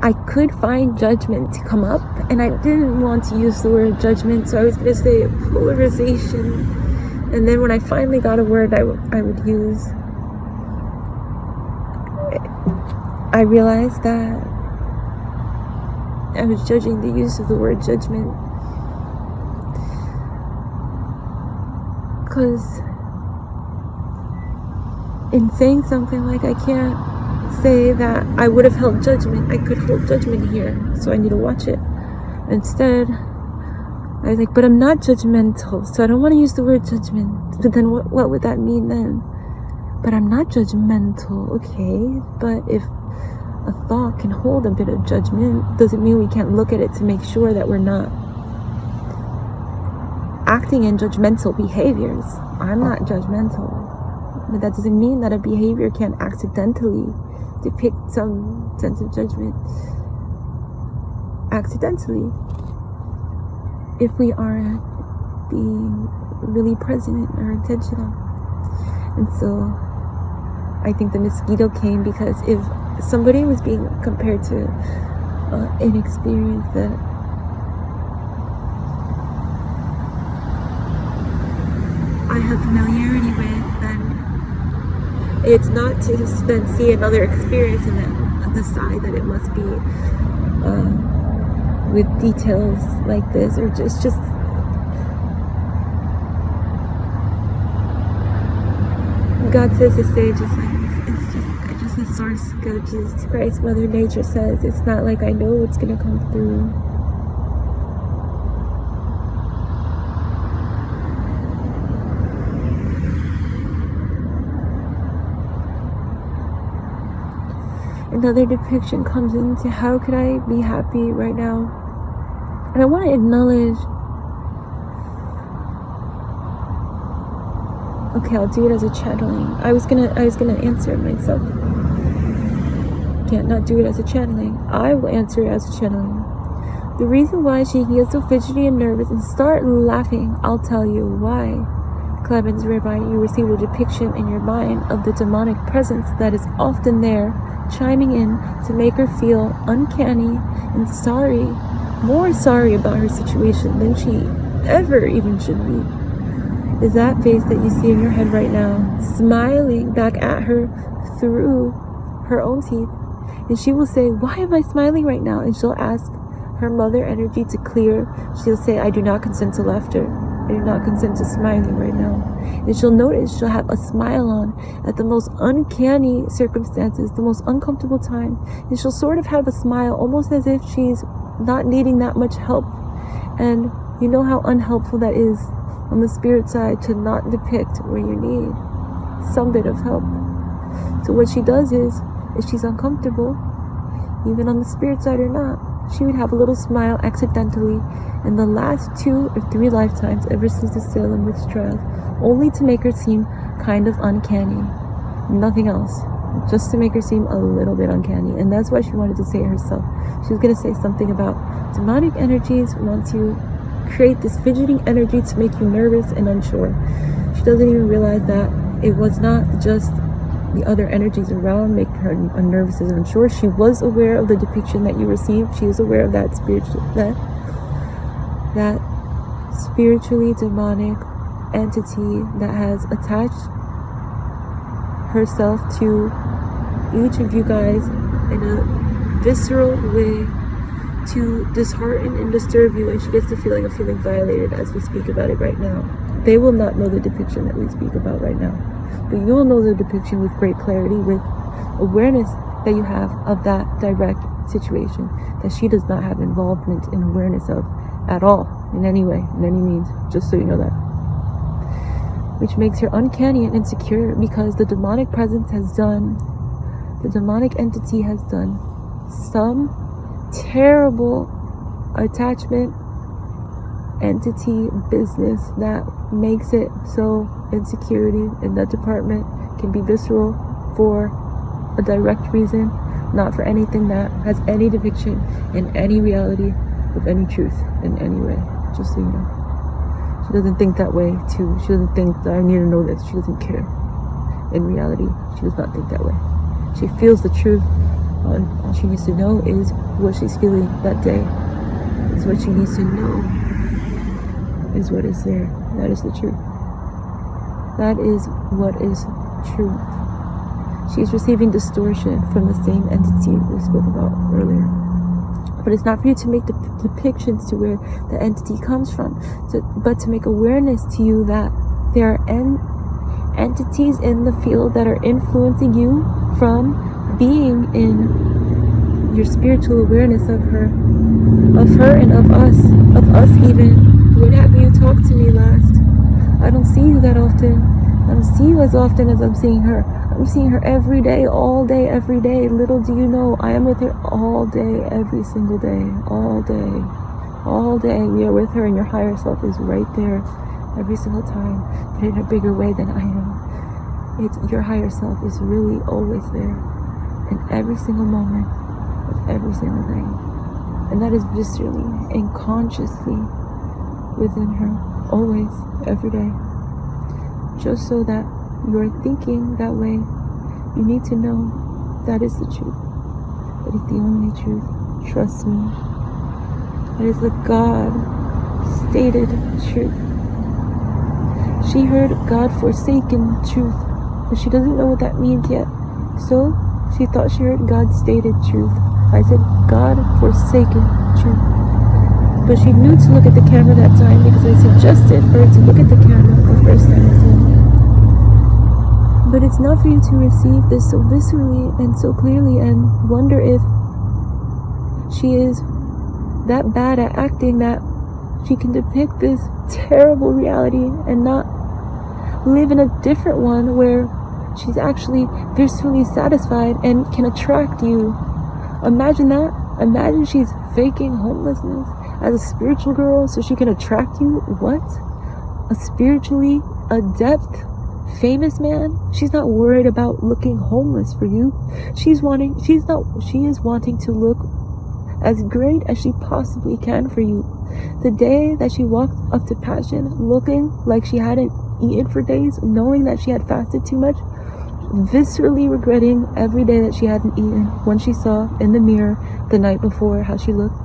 I could find judgment to come up, and I didn't want to use the word judgment, so I was going to say polarization. And then when I finally got a word I would use, I realized that I was judging the use of the word judgment. Because in saying something like, I can't say that I would have held judgment, I could hold judgment here, so I need to watch it. Instead, I was like, but I'm not judgmental, so I don't want to use the word judgment. But then what would that mean then? But I'm not judgmental, okay? But if a thought can hold a bit of judgment, doesn't mean we can't look at it to make sure that we're not acting in judgmental behaviors. I'm not judgmental, but that doesn't mean that a behavior can accidentally depict some sense of judgment. Accidentally, if we aren't being really present or intentional. And so I think the mosquito came because if somebody was being compared to an experience that I have familiarity with, then it's not to then see another experience and then decide that it must be with details like this, or just God says to say just as SourceGodJesusChristMotherNature says, it's not like I know what's gonna come through. Another depiction comes into how could I be happy right now? And I want to acknowledge, okay, I'll do it as a channeling. I was gonna answer it myself. Can't not do it as a channeling. I will answer it as a channeling. The reason why she can get so fidgety and nervous and start laughing, I'll tell you why. Clemens, whereby you receive a depiction in your mind of the demonic presence that is often there, chiming in to make her feel uncanny and sorry, more sorry about her situation than she ever even should be. Is that face that you see in your head right now, smiling back at her through her own teeth. And she will say, why am I smiling right now? And she'll ask her mother energy to clear. She'll say, I do not consent to laughter. I do not consent to smiling right now. And she'll notice she'll have a smile on at the most uncanny circumstances, the most uncomfortable time. And she'll sort of have a smile almost as if she's not needing that much help. And you know how unhelpful that is on the spirit side, to not depict where you need some bit of help. So what she does is, if she's uncomfortable, even on the spirit side or not, she would have a little smile accidentally in the last 2 or 3 lifetimes ever since the Salem witch trial, only to make her seem kind of uncanny. Nothing else. Just to make her seem a little bit uncanny. And that's why she wanted to say it herself. She was going to say something about demonic energies want to create this fidgeting energy to make you nervous and unsure. She doesn't even realize that it was not just the other energies around make her nervous and unsure. She was aware of the depiction that you received. She was aware of that spiritually demonic entity that has attached herself to each of you guys in a visceral way to dishearten and disturb you, and she gets the feeling of feeling violated as we speak about it right now. They will not know the depiction that we speak about right now, but you will know the depiction with great clarity, with awareness that you have of that direct situation that she does not have involvement in awareness of at all, in any way, in any means, just so you know that. Which makes her uncanny and insecure, because the demonic presence has done, the demonic entity has done some terrible attachment entity business that makes it so insecurity in that department can be visceral for a direct reason, not for anything that has any depiction in any reality of any truth in any way, just so you know. She doesn't think that way too. She doesn't think that I need to know this. She doesn't care. In reality, she does not think that way. She feels the truth. All she needs to know is what she's feeling that day. Is what she needs to know. Is what is there. That is the truth. That is what is truth. She's receiving distortion from the same entity we spoke about earlier. But it's not for you to make the depictions to where the entity comes from, but to make awareness to you that there are entities in the field that are influencing you from being in your spiritual awareness of her and of us even. When have you talked to me last? I don't see you that often. I don't see you as often as I'm seeing her. I'm seeing her every day, all day, every day. Little do you know, I am with her all day, every single day, all day. All day we are with her, and your higher self is right there every single time, but in a bigger way than I am. Your higher self is really always there in every single moment of every single day. And that is viscerally and consciously within her, always, every day. Just so that you are thinking that way, you need to know that is the truth. That is the only truth. Trust me. That is the God-stated truth. She heard God-forsaken truth, but she doesn't know what that means yet. So she thought she heard God-stated truth. I said God-forsaken truth. But she knew to look at the camera that time because I suggested for her to look at the camera the first time as well. But it's not for you to receive this so viscerally and so clearly and wonder if she is that bad at acting that she can depict this terrible reality and not live in a different one where she's actually viscerally satisfied and can attract you. Imagine that. Imagine she's faking homelessness as a spiritual girl so she can attract you. What? A spiritually adept, famous man? She's not worried about looking homeless for you. She is wanting to look as great as she possibly can for you. The day that she walked up to Passion looking like she hadn't eaten for days, knowing that she had fasted too much, viscerally regretting every day that she hadn't eaten, when she saw in the mirror the night before how she looked,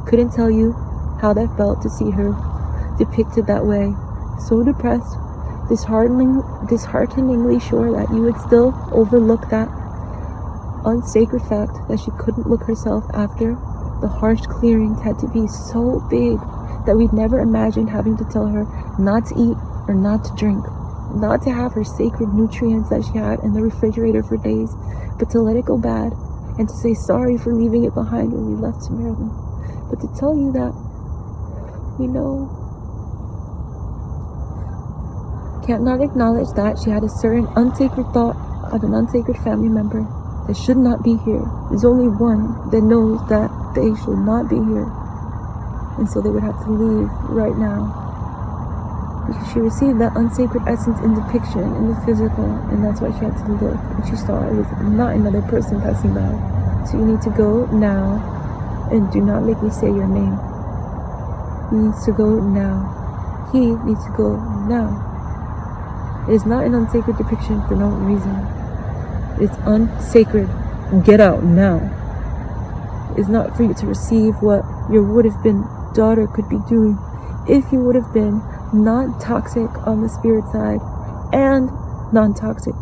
couldn't tell you how that felt to see her depicted that way, so depressed, dishearteningly sure that you would still overlook that unsacred fact that she couldn't look herself after the harsh clearings had to be so big that we'd never imagined having to tell her not to eat or not to drink, not to have her sacred nutrients that she had in the refrigerator for days, but to let it go bad and to say sorry for leaving it behind when we left to Maryland. But to tell you that, can't not acknowledge that she had a certain unsacred thought of an unsacred family member that should not be here. There's only one that knows that they should not be here. And so they would have to leave right now. Because she received that unsacred essence in depiction, in the physical, and that's why she had to look. And she saw it was not another person passing by. So you need to go now, and do not make me say your name. He needs to go now. He needs to go now. It is not an unsacred depiction for no reason. It's unsacred. Get out now. It's not for you to receive what your would-have-been daughter could be doing if you would have been non-toxic on the spirit side and non-toxic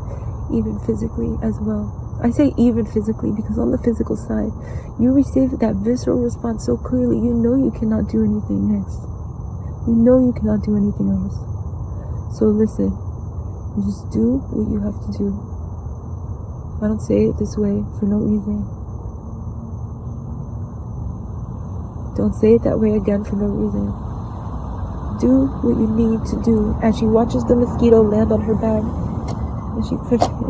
even physically as well. I say even physically because on the physical side, you receive that visceral response so clearly, you know you cannot do anything next. You know you cannot do anything else. So listen, just do what you have to do. I don't say it this way for no reason. Don't say it that way again for no reason. Do what you need to do. As she watches the mosquito land on her bag and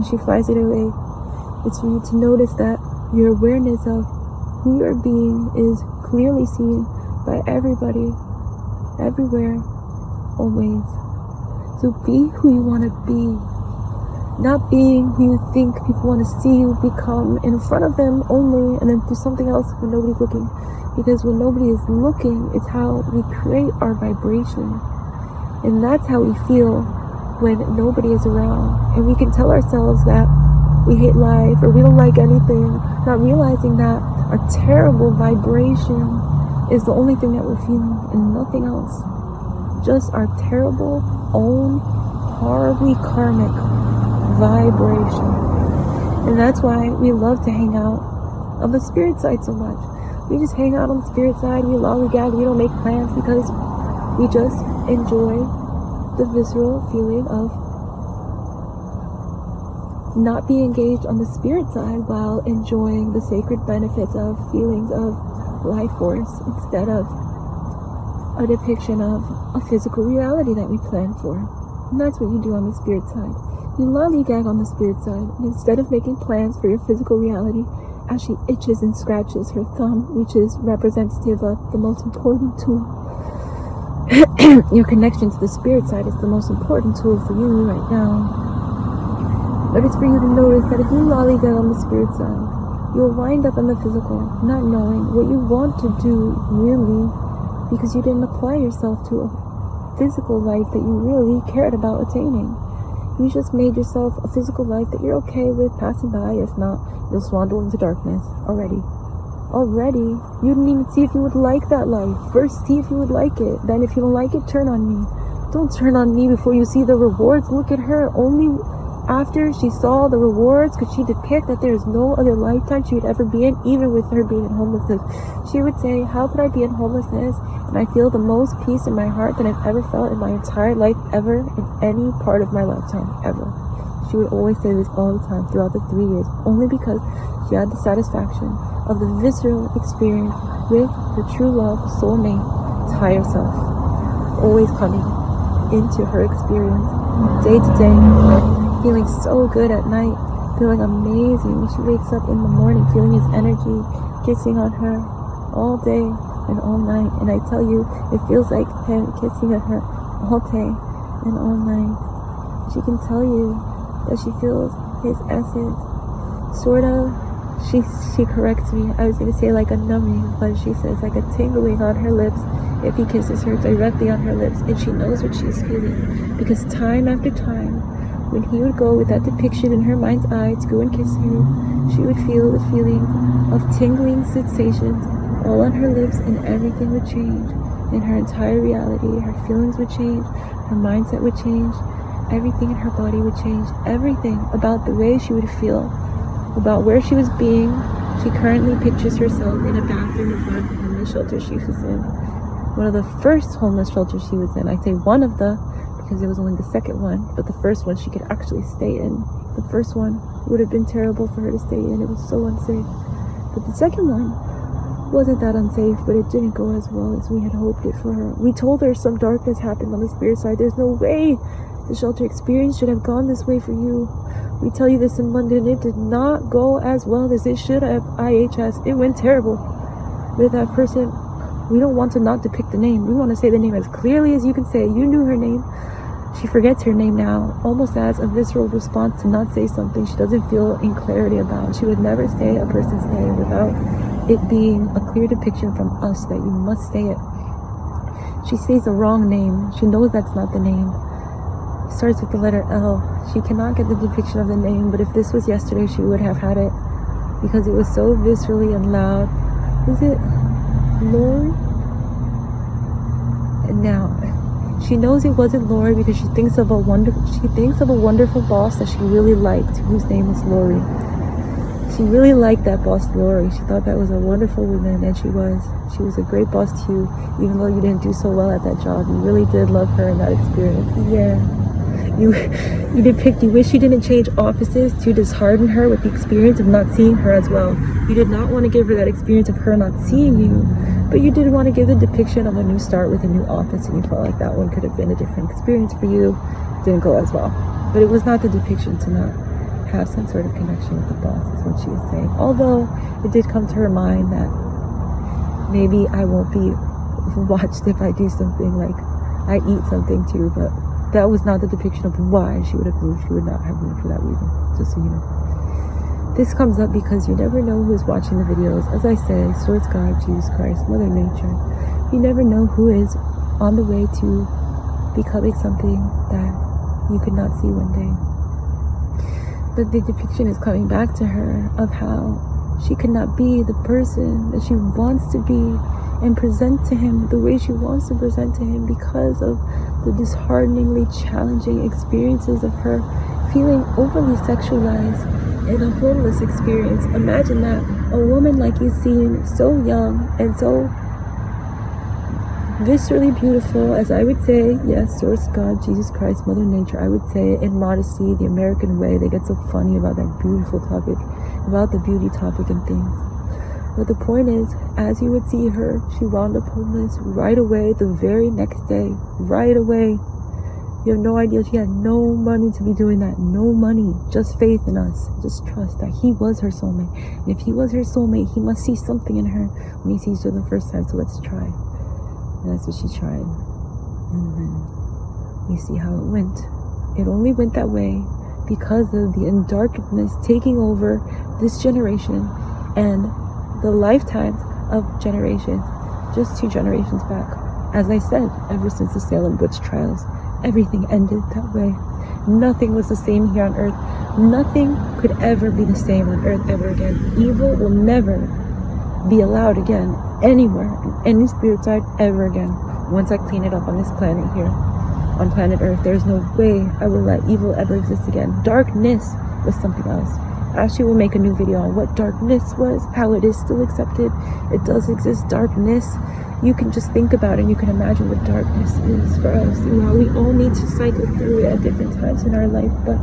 she flies it away, it's for you to notice that your awareness of who you're being is clearly seen by everybody, everywhere, always. So be who you want to be. Not being who you think people want to see you become in front of them only, and then do something else when nobody's looking. Because when nobody is looking, it's how we create our vibration. And that's how we feel when nobody is around. And we can tell ourselves that we hate life, or we don't like anything, not realizing that our terrible vibration is the only thing that we're feeling and nothing else. Just our terrible, own, horribly karmic vibration. And that's why we love to hang out on the spirit side so much. We just hang out on the spirit side, we lollygag, we don't make plans, because we just enjoy the visceral feeling of not being engaged on the spirit side while enjoying the sacred benefits of feelings of life force, instead of a depiction of a physical reality that we plan for. And that's what you do on the spirit side. You lollygag on the spirit side, and instead of making plans for your physical reality, as she itches and scratches her thumb, which is representative of the most important tool. Your connection to the spirit side is the most important tool for you right now. But it's for you to notice that if you lollygag on the spirit side, you'll wind up in the physical, not knowing what you want to do really, because you didn't apply yourself to a physical life that you really cared about attaining. You just made yourself a physical life that you're okay with passing by. If not, you'll swindle into darkness already. You didn't even see if you would like that life. First, see if you would like it. Then if you don't like it, turn on me. Don't turn on me before you see the rewards. Look at her. Only after she saw the rewards could she depict that there is no other lifetime she would ever be in, even with her being in homelessness. She would say, how could I be in homelessness and I feel the most peace in my heart that I've ever felt in my entire life, ever, in any part of my lifetime, ever. She would always say this all the time throughout the 3 years, only because she had the satisfaction of the visceral experience with her true love, soulmate, higher self, always coming into her experience day to day, feeling so good at night, feeling amazing when she wakes up in the morning, feeling his energy, kissing on her all day and all night. And I tell you, it feels like him kissing on her all day and all night. She can tell you that she feels his essence, sort of. She corrects me. I was going to say like a numbing, but she says like a tingling on her lips if he kisses her directly on her lips, and she knows what she's feeling, because time after time, when he would go with that depiction in her mind's eye to go and kiss her, she would feel the feeling of tingling sensations all on her lips, and everything would change in her entire reality. Her feelings would change, her mindset would change, everything in her body would change, everything about the way she would feel, about where she was being. She currently pictures herself in a bathroom of one homeless shelter she was in. One of the first homeless shelters she was in. I say one of the, because it was only the second one, but the first one she could actually stay in. The first one would have been terrible for her to stay in. It was so unsafe. But the second one wasn't that unsafe, but it didn't go as well as we had hoped it for her. We told her some darkness happened on the spirit side. There's no way the shelter experience should have gone this way for you. We tell you this in London. It did not go as well as it should have. IHS. It went terrible with that person. We don't want to not depict the name. We want to say the name as clearly as you can say it. You knew her name. She forgets her name now, almost as a visceral response to not say something she doesn't feel in clarity about. She would never say a person's name without it being a clear depiction from us that you must say it. She says the wrong name. She knows that's not the name. Starts with the letter L. She cannot get the depiction of the name, but if this was yesterday, she would have had it, because it was so viscerally and loud. Is it Lori? And now she knows it wasn't Lori because she thinks of a wonderful boss that she really liked, whose name is Lori. She really liked that boss, Lori. She thought that was a wonderful woman, and she was a great boss to you, even though you didn't do so well at that job. You really did love her in that experience. Yeah. You wish you didn't change offices to dishearten her with the experience of not seeing her as well. You did not want to give her that experience of her not seeing you, but you did want to give the depiction of a new start with a new office, and you felt like that one could have been a different experience for you. Didn't go as well. But it was not the depiction to not have some sort of connection with the boss, is what she is saying. Although it did come to her mind that maybe I won't be watched if I do something, like I eat something too, but that was not the depiction of why she would have moved. She would not have moved for that reason, just so you know. This comes up because you never know who's watching the videos. As I say, Source God, Jesus Christ, Mother Nature. You never know who is on the way to becoming something that you could not see one day. But the depiction is coming back to her of how she could not be the person that she wants to be and present to him the way she wants to present to him because of the dishearteningly challenging experiences of her feeling overly sexualized in a homeless experience. Imagine that, a woman like you've seen, so young and so viscerally beautiful, as I would say, yes, source God, Jesus Christ, Mother Nature, I would say, in modesty, the American way. They get so funny about that beautiful topic, about the beauty topic and things. But the point is, as you would see her, she wound up homeless right away, the very next day, right away. You have no idea, she had no money to be doing that, no money, just faith in us, just trust that he was her soulmate. And if he was her soulmate, he must see something in her when he sees her the first time, so let's try. And that's what she tried. And then we see how it went. It only went that way because of the darkness taking over this generation and the lifetimes of generations, just 2 generations back. As I said, ever since the Salem witch trials, everything ended that way. Nothing was the same here on earth. Nothing could ever be the same on earth ever again. Evil will never be allowed again anywhere, in any spirit side ever again. Once I clean it up on this planet here, on planet Earth, there's no way I will let evil ever exist again. Darkness was something else. Ashley will make a new video on what darkness was, how it is still accepted. It does exist, darkness. You can just think about it and you can imagine what darkness is for us. While we all need to cycle through it at different times in our life, but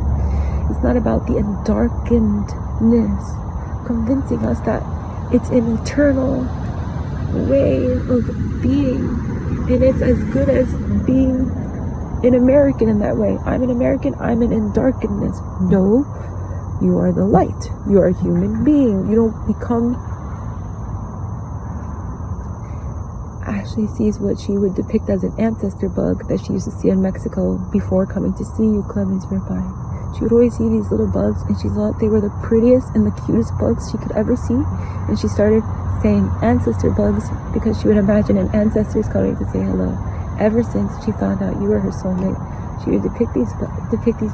it's not about the darkenedness convincing us that it's an eternal way of being, and it's as good as being an American in that way. I'm an American, I'm in darkness. No, you are the light. You are a human being. You don't become... Ashley sees what she would depict as an ancestor bug that she used to see in Mexico before coming to see you, Clemens Verbai. She would always see these little bugs and she thought they were the prettiest and the cutest bugs she could ever see. And she started saying ancestor bugs because she would imagine an ancestor's coming to say hello. Ever since she found out you were her soulmate, she would depict these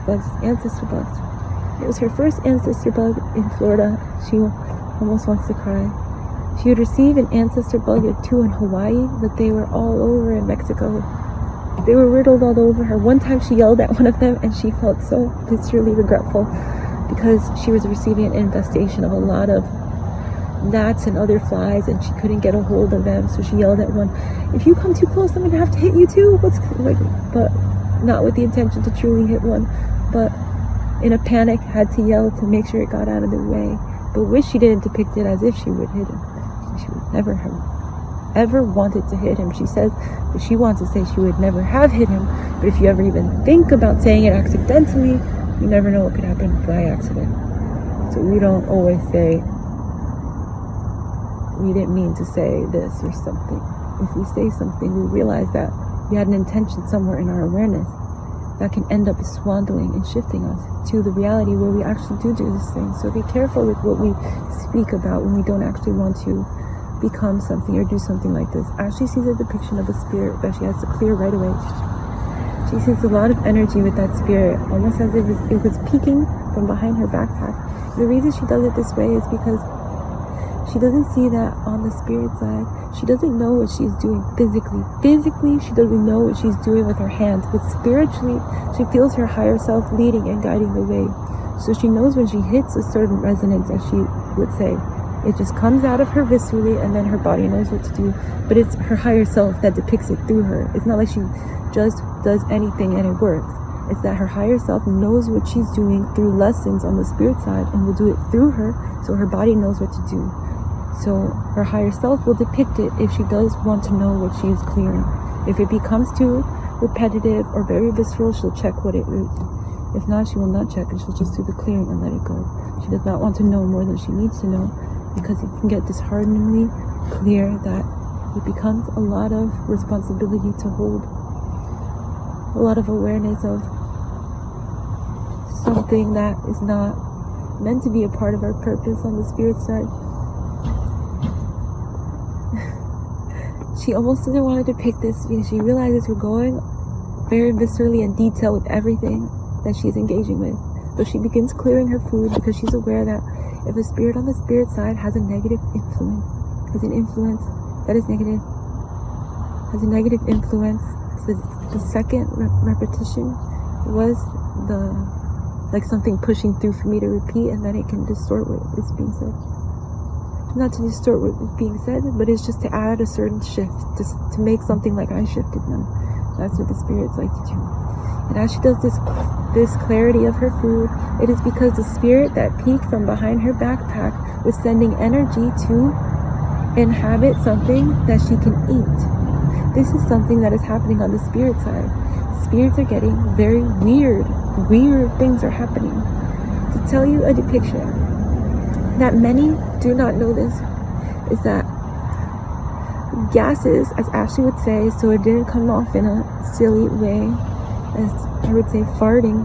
bugs as ancestor bugs. It was her first ancestor bug in Florida. She almost wants to cry. She would receive an ancestor bug or 2 in Hawaii, but they were all over in Mexico. They were riddled all over her. One time she yelled at one of them and she felt so viscerally regretful because she was receiving an infestation of a lot of gnats and other flies and she couldn't get a hold of them. So she yelled at one, "If you come too close, I'm gonna have to hit you too." But not with the intention to truly hit one, but in a panic had to yell to make sure it got out of the way. But wish she didn't depict it as if she would hit him. She would never have ever wanted to hit him. She says that she wants to say she would never have hit him, but if you ever even think about saying it accidentally, you never know what could happen by accident. So we don't always say, we didn't mean to say this or something. If we say something, we realize that we had an intention somewhere in our awareness that can end up swindling and shifting us to the reality where we actually do this thing. So be careful with what we speak about when we don't actually want to become something or do something like this. Ashley sees a depiction of a spirit that she has to clear right away. She sees a lot of energy with that spirit, almost as if it was peeking from behind her backpack. The reason she does it this way is because she doesn't see that on the spirit side. She doesn't know what she's doing physically. Physically, she doesn't know what she's doing with her hands, but spiritually, she feels her higher self leading and guiding the way. So she knows when she hits a certain resonance, as she would say. It just comes out of her viscerally and then her body knows what to do. But it's her higher self that depicts it through her. It's not like she just does anything and it works. It's that her higher self knows what she's doing through lessons on the spirit side and will do it through her so her body knows what to do. So her higher self will depict it if she does want to know what she is clearing. If it becomes too repetitive or very visceral, she'll check what it is. If not, she will not check and she'll just do the clearing and let it go. She does not want to know more than she needs to know, because it can get dishearteningly clear that it becomes a lot of responsibility to hold, a lot of awareness of something that is not meant to be a part of our purpose on the spirit side. She almost doesn't want to depict this because she realizes we're going very viscerally in detail with everything that she's engaging with. But she begins clearing her food because she's aware that if a spirit on the spirit side has a negative influence, has an influence that is negative, has a negative influence, the second repetition was like something pushing through for me to repeat, and then it can distort what is being said. Not to distort what is being said, but it's just to add a certain shift, just to make something like I shifted them. That's what the spirits like to do. And as she does this clarity of her food, it is because the spirit that peeked from behind her backpack was sending energy to inhabit something that she can eat. This is something that is happening on the spirit side. Spirits are getting very weird things are happening. To tell you a depiction that many do not know this is that gases, as Ashley would say, so it didn't come off in a silly way, as I would say farting,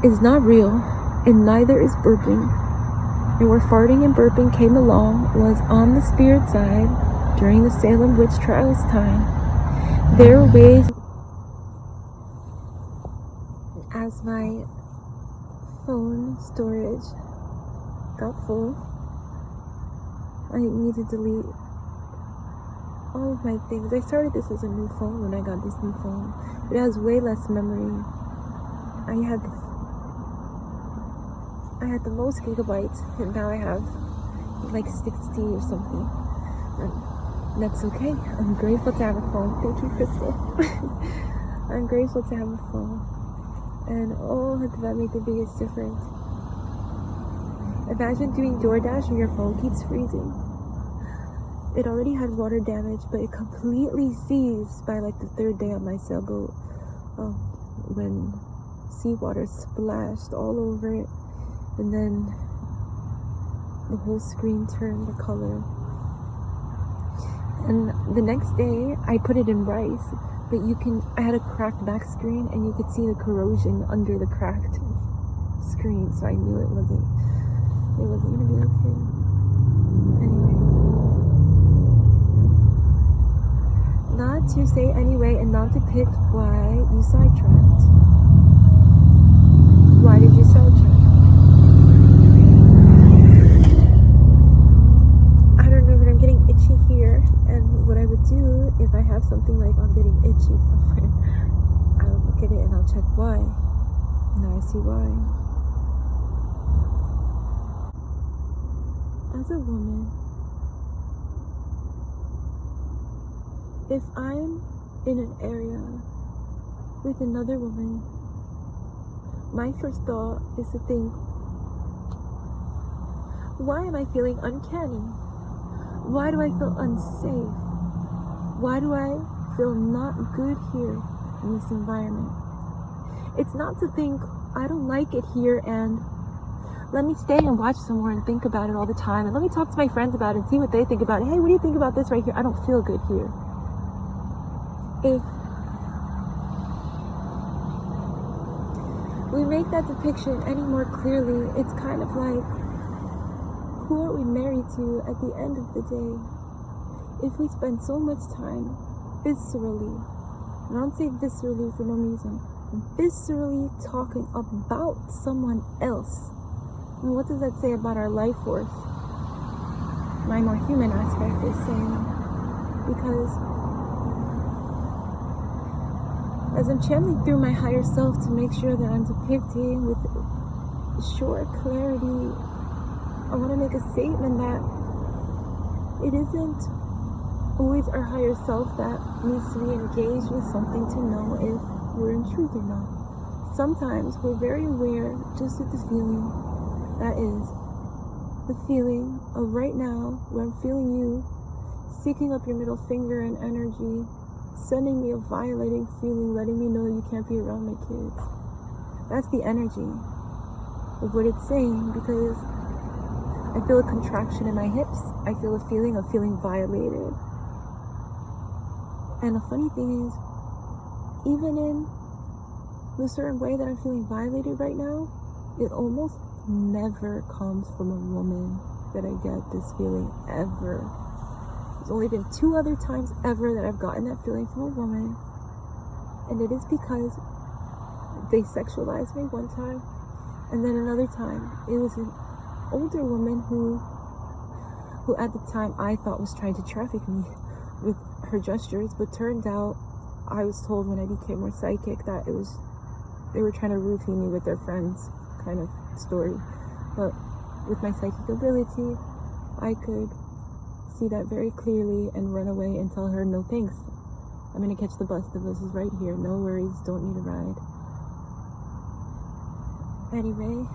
is not real, and neither is burping. And where farting and burping came along was on the spirit side during the Salem witch trials time. There were ways. As my phone storage got full, I need to delete all of my things. I started this as a new phone when I got this new phone. It has way less memory. I had the most gigabytes, and now I have like 60 or something. And that's okay. I'm grateful to have a phone. Thank you, Crystal. I'm grateful to have a phone. And oh, did that make the biggest difference. Imagine doing DoorDash and your phone keeps freezing. It already had water damage, but it completely seized by like the third day on my sailboat. When seawater splashed all over it, and then the whole screen turned the color. And the next day, I put it in rice, but I had a cracked back screen, and you could see the corrosion under the cracked screen, so I knew it wasn't gonna be okay. Anyway. Not to say anyway, and not to pick why you sidetracked. Why did you sidetrack? I don't know, but I'm getting itchy here, and what I would do if I have something like I'm getting itchy somewhere, I'll look at it and I'll check why. Now I see why. As a woman, if I'm in an area with another woman, my first thought is to think, why am I feeling uncanny? Why do I feel unsafe? Why do I feel not good here in this environment? It's not to think, I don't like it here, and let me stay and watch somewhere and think about it all the time, and let me talk to my friends about it and see what they think about it. Hey, what do you think about this right here? I don't feel good here. If we make that depiction any more clearly, it's kind of like, who are we married to at the end of the day? If we spend so much time viscerally, and I don't say viscerally for no reason, viscerally talking about someone else, and what does that say about our life force? My more human aspect is saying, because as I'm channeling through my higher self to make sure that I'm depicting with short clarity, I want to make a statement that it isn't always our higher self that needs to be engaged with something to know if we're in truth or not. Sometimes we're very aware just of the feeling that is the feeling of right now, where I'm feeling you sticking up your middle finger and energy, sending me a violating feeling, letting me know you can't be around my kids. That's the energy of what it's saying, because I feel a contraction in my hips. I feel a feeling of feeling violated. And the funny thing is, even in the certain way that I'm feeling violated right now, it almost never comes from a woman that I get this feeling, ever. There's only been 2 other times ever that I've gotten that feeling from a woman, and it is because they sexualized me one time, and then another time it was an older woman who at the time I thought was trying to traffic me with her gestures, but turned out, I was told when I became more psychic, that they were trying to roofie me with their friends kind of story. But with my psychic ability, I could see that very clearly and run away and tell her, no thanks, I'm gonna catch the bus is right here, no worries, don't need a ride. Anyway,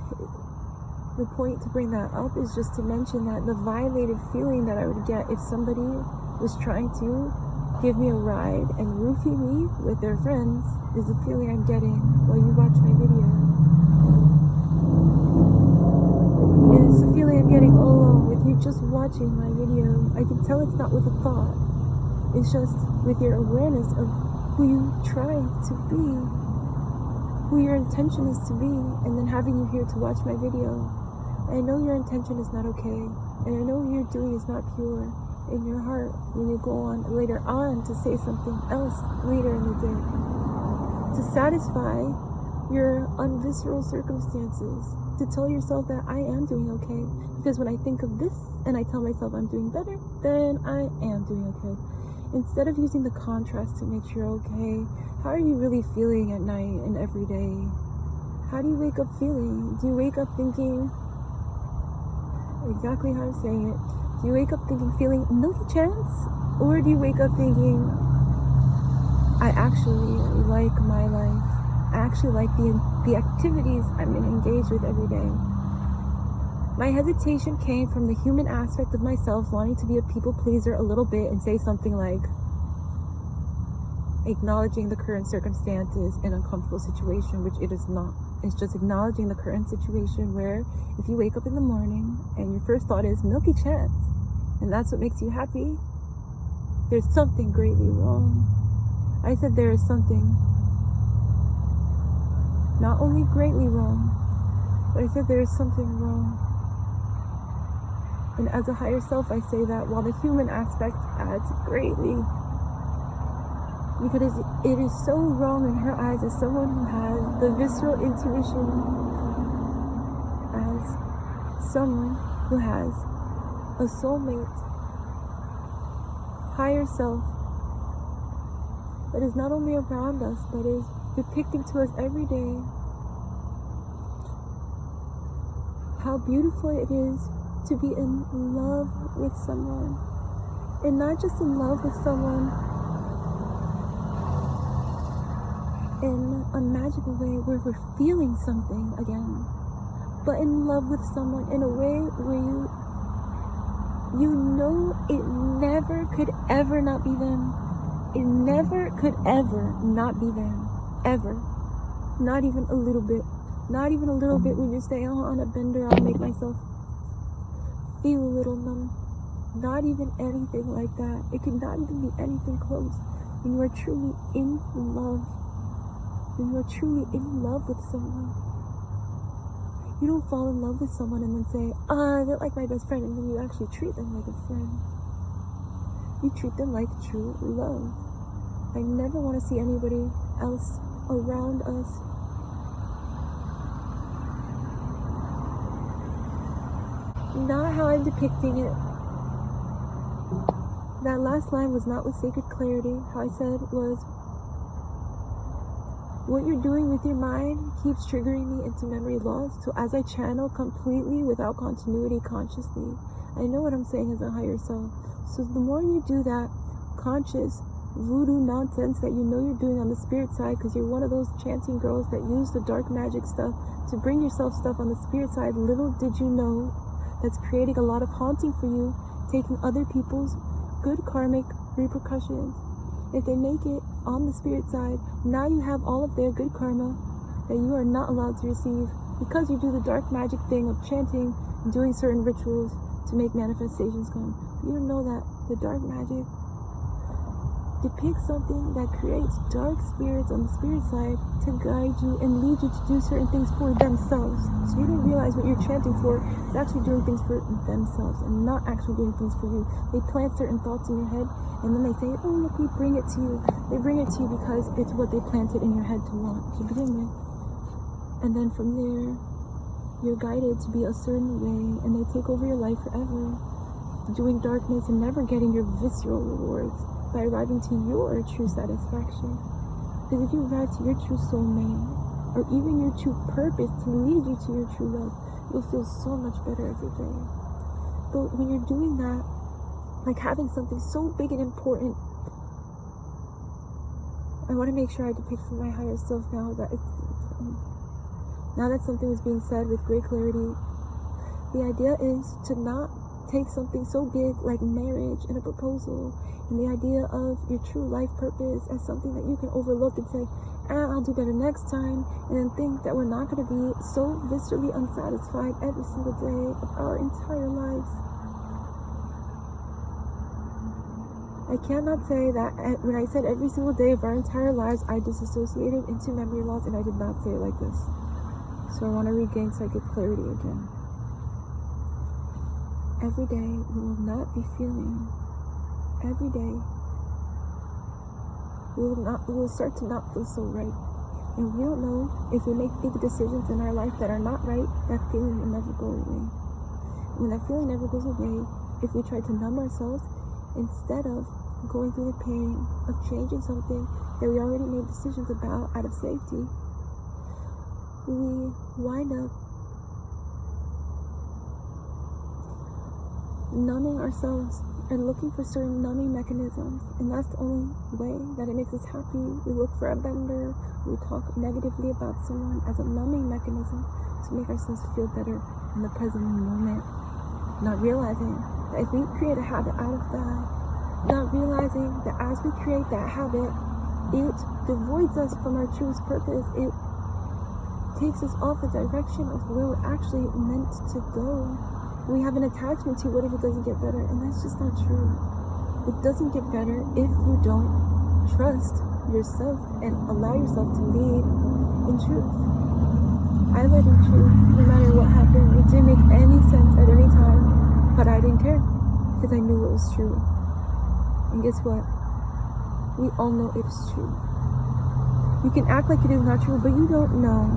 the point to bring that up is just to mention that the violated feeling that I would get if somebody was trying to give me a ride and roofie me with their friends is the feeling I'm getting while you watch my video. It's the feeling I'm getting all along with you just watching my video. I can tell it's not with a thought. It's just with your awareness of who you try to be, who your intention is to be, and then having you here to watch my video. I know your intention is not okay, and I know what you're doing is not pure in your heart when you go on later on to say something else later in the day to satisfy your unvisceral circumstances, to tell yourself that I am doing okay, because when I think of this and I tell myself I'm doing better, then I am doing okay. Instead of using the contrast to make sure okay, how are you really feeling at night and every day? How do you wake up feeling? Do you wake up thinking exactly how I'm saying it? Do you wake up thinking, feeling milky chance? Or do you wake up thinking, I actually like my life. I actually like the activities I'm going to engage with every day. My hesitation came from the human aspect of myself wanting to be a people pleaser a little bit and say something like, acknowledging the current circumstances in an uncomfortable situation, which it is not. It's just acknowledging the current situation where if you wake up in the morning and your first thought is milky chance, and that's what makes you happy, there's something greatly wrong. I said there is something not only greatly wrong, but I said there is something wrong. And as a higher self, I say that while the human aspect adds greatly, because it is so wrong in her eyes as someone who has the visceral intuition, as someone who has a soulmate, higher self, that is not only around us, but is depicting to us every day how beautiful it is to be in love with someone, and not just in love with someone in a magical way where we're feeling something again, but in love with someone in a way where you know it never could ever not be them. It never could ever not be them. Ever. Not even a little bit. Not even a little bit when you say, oh, on a bender I'll make myself feel a little numb. Not even anything like that. It could not even be anything close. When you are truly in love, when you are truly in love with someone, you don't fall in love with someone and then say, they're like my best friend, and then you actually treat them like a friend. You treat them like true love. I never want to see anybody else around us not how I'm depicting it. That last line was not with sacred clarity. How I said was, what you're doing with your mind keeps triggering me into memory loss. So as I channel completely without continuity consciously, I know what I'm saying as a higher self. So the more you do that conscious voodoo nonsense that you know you're doing on the spirit side, because you're one of those chanting girls that use the dark magic stuff to bring yourself stuff on the spirit side, little did you know that's creating a lot of haunting for you, taking other people's good karmic repercussions. If they make it on the spirit side, now you have all of their good karma that you are not allowed to receive because you do the dark magic thing of chanting and doing certain rituals to make manifestations come. You don't know that the dark magic depicts something that creates dark spirits on the spirit side to guide you and lead you to do certain things for themselves. So you don't realize what you're chanting for is actually doing things for themselves and not actually doing things for you. They plant certain thoughts in your head and then they say, oh look, we bring it to you. They bring it to you because it's what they planted in your head to want to begin with. And then from there, you're guided to be a certain way, and they take over your life forever, doing darkness and never getting your visceral rewards by arriving to your true satisfaction. Because if you arrive to your true soulmate, or even your true purpose to lead you to your true love, you'll feel so much better every day. But when you're doing that, like having something so big and important, I want to make sure I depict for my higher self now that now that something is being said with great clarity. The idea is to not take something so big like marriage and a proposal, and the idea of your true life purpose as something that you can overlook and say, I'll do better next time, and then think that we're not going to be so viscerally unsatisfied every single day of our entire lives. I cannot say that when I said every single day of our entire lives, I disassociated into memory loss, and I did not say it like this. So I want to regain psychic clarity again. Every day we will not be feeling. Every day we will start to not feel so right. And we don't know if we make big decisions in our life that are not right, that feeling will never go away. When that feeling never goes away, if we try to numb ourselves, instead of going through the pain of changing something that we already made decisions about out of safety, we wind up numbing ourselves and looking for certain numbing mechanisms, and that's the only way that it makes us happy. We look for a bender, we talk negatively about someone as a numbing mechanism to make ourselves feel better in the present moment, not realizing that if we create a habit out of that, not realizing that as we create that habit, it devoids us from our truest purpose. It takes us off the direction of where we're actually meant to go. We have an attachment to what if it doesn't get better, and that's just not true. It doesn't get better if you don't trust yourself and allow yourself to lead in truth. I led in truth no matter what happened. It didn't make any sense at any time, but I didn't care because I knew it was true. And guess what? We all know it is true. You can act like it is not true, but you don't know.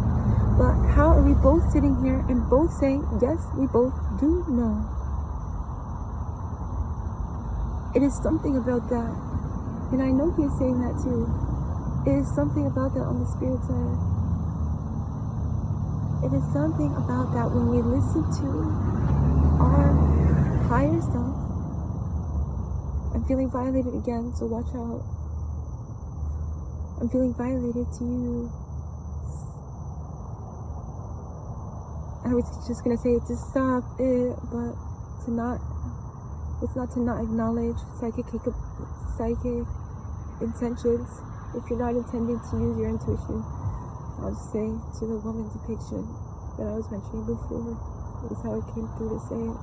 But how are we both sitting here and both saying, yes, we both do know? It is something about that. And I know he is saying that too. It is something about that on the spirit side. It is something about that when we listen to our higher self. I'm feeling violated again, so watch out. I'm feeling violated to I was just gonna say to stop it, but to not. It's not to not acknowledge psychic intentions. If you're not intending to use your intuition, I'll just say to the woman depiction that I was mentioning before. Is how it came through to say it.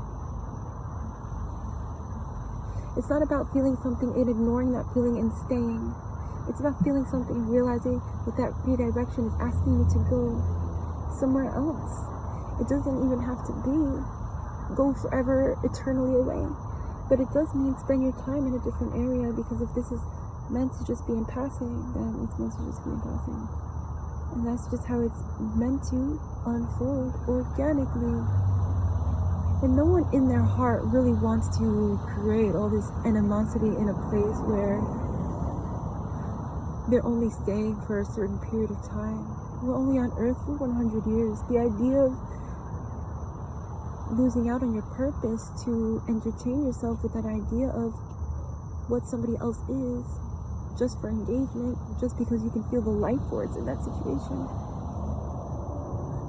It's not about feeling something and ignoring that feeling and staying. It's about feeling something and realizing that that redirection is asking you to go somewhere else. It doesn't even have to be go forever, eternally away. But it does mean spend your time in a different area, because if this is meant to just be in passing, then it's meant to just be in passing. And that's just how it's meant to unfold organically. And no one in their heart really wants to create all this animosity in a place where they're only staying for a certain period of time. We're only on earth for 100 years. The idea of losing out on your purpose to entertain yourself with that idea of what somebody else is just for engagement, just because you can feel the life force in that situation,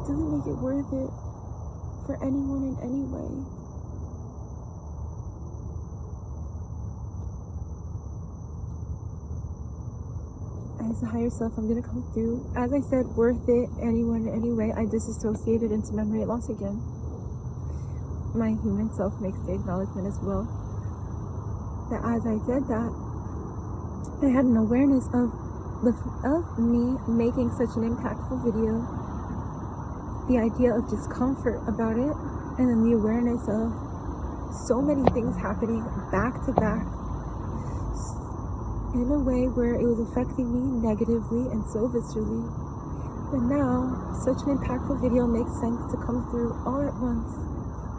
doesn't make it worth it for anyone in any way. As a higher self, I'm gonna come through. As I said, worth it, anyone in any way. I disassociated into memory loss again. My human self makes the acknowledgement as well that as I said that, I had an awareness of me making such an impactful video, the idea of discomfort about it, and then the awareness of so many things happening back to back in a way where it was affecting me negatively and so viscerally But now, such an impactful video makes sense to come through all at once,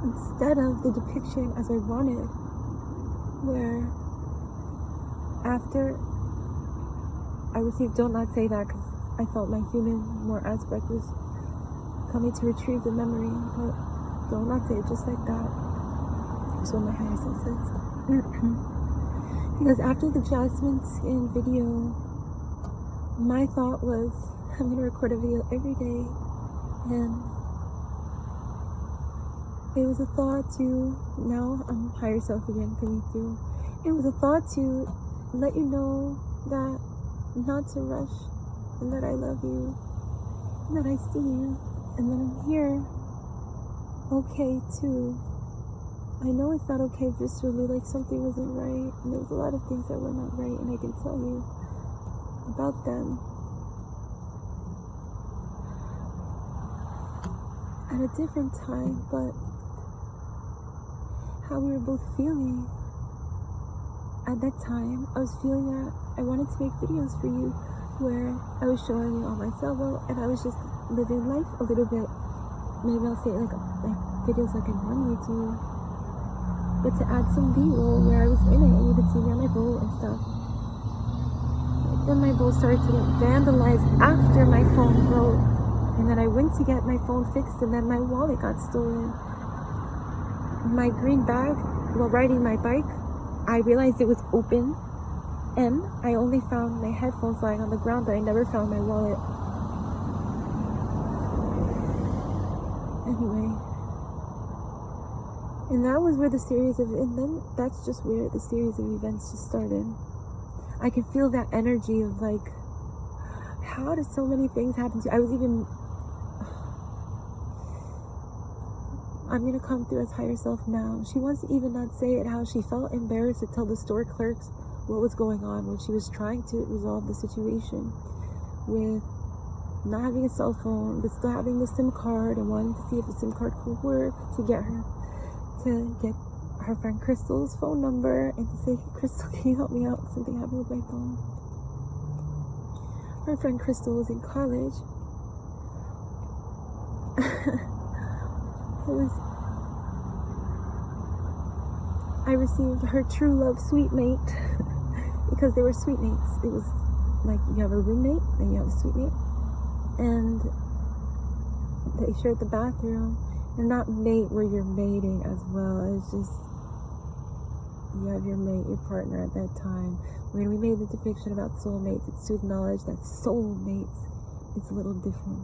instead of the depiction as I wanted, where after I received "don't not say that" because I felt my human more aspect was coming to retrieve the memory, but "don't not say it" just like that. That's what my higher self says. Because after the Jasmine Skin video, my thought was, I'm going to record a video every day, and it was a thought to, now I'm higher self again coming through, it was a thought to let you know that not to rush, and that I love you, and that I see you, and that I'm here, okay too. I know it's not okay viscerally, like something wasn't right, and there was a lot of things that were not right, and I can tell you about them at a different time, but how we were both feeling at that time. I was feeling that I wanted to make videos for you where I was showing you all my sailboat, and I was just living life a little bit. Maybe I'll say like videos like I normally do, but to add some B-roll where I was in it and you could see me on my boat and stuff. Then my boat started to get vandalized after my phone broke, and then I went to get my phone fixed, and then my wallet got stolen. My green bag, while riding my bike, I realized it was open, and I only found my headphones lying on the ground, but I never found my wallet. Anyway, and that was where the series of, and then that's just where the series of events just started. I could feel that energy of like, how did so many things happen to you? I was even, I'm gonna come through as higher self now. She wants to even not say it, how she felt embarrassed to tell the store clerks what was going on when she was trying to resolve the situation with not having a cell phone, but still having the SIM card and wanting to see if the SIM card could work to get her friend Crystal's phone number and to say, hey Crystal, can you help me out? Something happened with my phone. Her friend Crystal was in college. I received her true love sweet mate because they were sweet mates. It was like you have a roommate and you have a sweet mate, and they shared the bathroom. And not mate where you're mating as well. It's just you have your mate, your partner at that time. When we made the depiction about soulmates, it's to acknowledge that soulmates, it's a little different.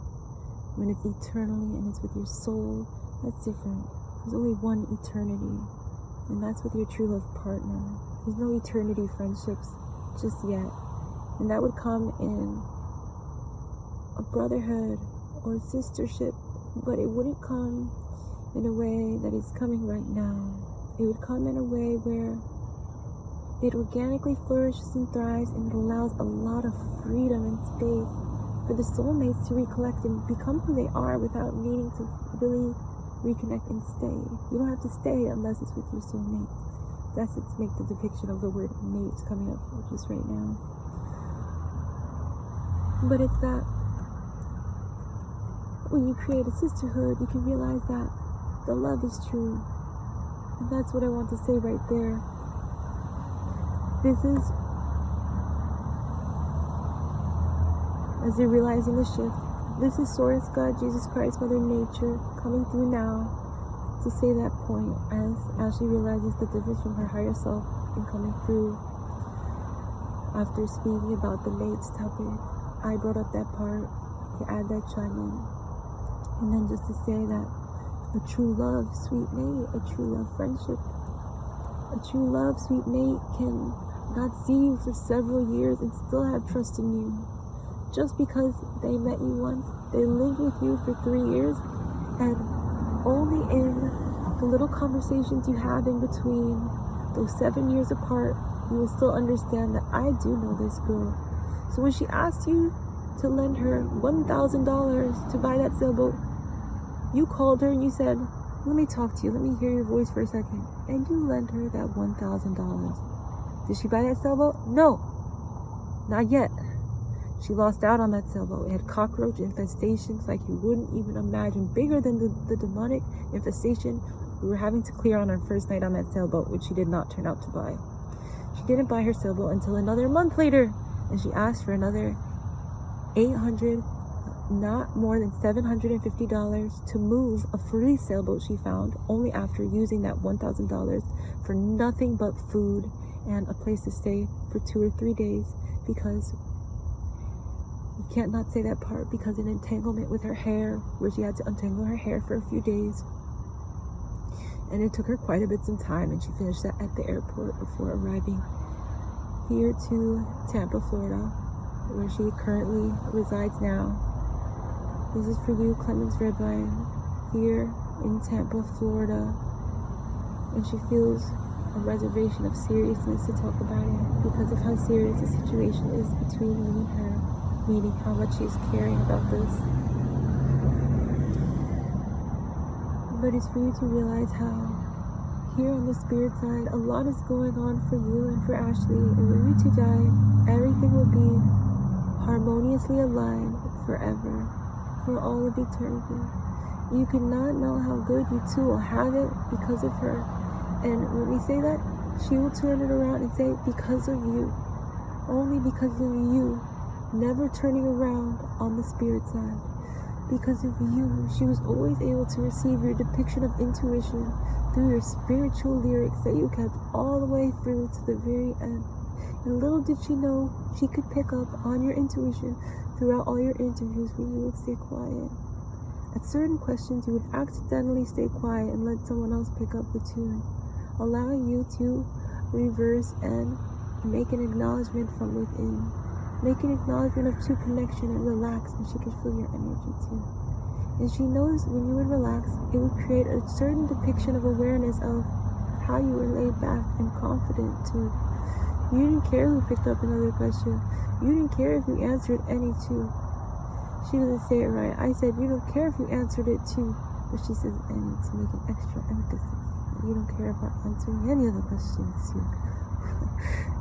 When it's eternally and it's with your soul, that's different. There's only one eternity, and that's with your true love partner. There's no eternity friendships just yet, and that would come in a brotherhood or sistership, but it wouldn't come in a way that is coming right now. It would come in a way where it organically flourishes and thrives, and it allows a lot of freedom and space for the soulmates to recollect and become who they are without needing to really reconnect and stay. You don't have to stay unless it's with your soulmate. That's it, to make the depiction of the word mate coming up just right now. But it's that when you create a sisterhood, you can realize that the love is true. And that's what I want to say right there. This is, as you're realizing the shift, this is Source God, Jesus Christ, Mother Nature, coming through now to say that point as she realizes the difference from her higher self in coming through. After speaking about the mates topic, I brought up that part to add that chime in. And then just to say that a true love, sweet mate, a true love friendship, a true love, sweet mate can not see you for several years and still have trust in you. Just because they met you once, they lived with you for 3 years, and only in the little conversations you have in between those 7 years apart, you will still understand that I do know this girl. So when she asked you to lend her $1,000 to buy that sailboat, you called her and you said, let me talk to you, let me hear your voice for a second. And you lent her that $1,000. Did she buy that sailboat? No, not yet. She lost out on that sailboat. It had cockroach infestations like you wouldn't even imagine, bigger than the demonic infestation we were having to clear on our first night on that sailboat, which she did not turn out to buy. She didn't buy her sailboat until another month later, and she asked for another $800, not more than $750 to move a free sailboat she found only after using that $1,000 for nothing but food and a place to stay for 2 or 3 days, because you can't not say that part, because an entanglement with her hair, where she had to untangle her hair for a few days, and it took her quite a bit some time, and she finished that at the airport before arriving here to Tampa, Florida, where she currently resides now. This is for you, Clemens Redvine, here in Tampa, Florida, and she feels a reservation of seriousness to talk about it because of how serious the situation is between me and her, meaning how much she's caring about this. But it's for you to realize how here on the spirit side, a lot is going on for you and for Ashley, and when we two die, everything will be harmoniously aligned forever, for all of eternity. You cannot know how good you two will have it because of her. And when we say that, she will turn it around and say, because of you, only because of you, never turning around on the spirit side. Because of you, she was always able to receive your depiction of intuition through your spiritual lyrics that you kept all the way through to the very end. And little did she know, she could pick up on your intuition throughout all your interviews when you would stay quiet. At certain questions, you would accidentally stay quiet and let someone else pick up the tune, allowing you to reverse and make an acknowledgement from within. Make an acknowledgement of true connection and relax, and she could feel your energy too. And she knows when you would relax, it would create a certain depiction of awareness of how you were laid back and confident too. You didn't care who picked up another question. You didn't care if you answered any two. She doesn't say it right. I said you don't care if you answered it too, but she says any to make an extra emphasis. You don't care about answering any of the questions too.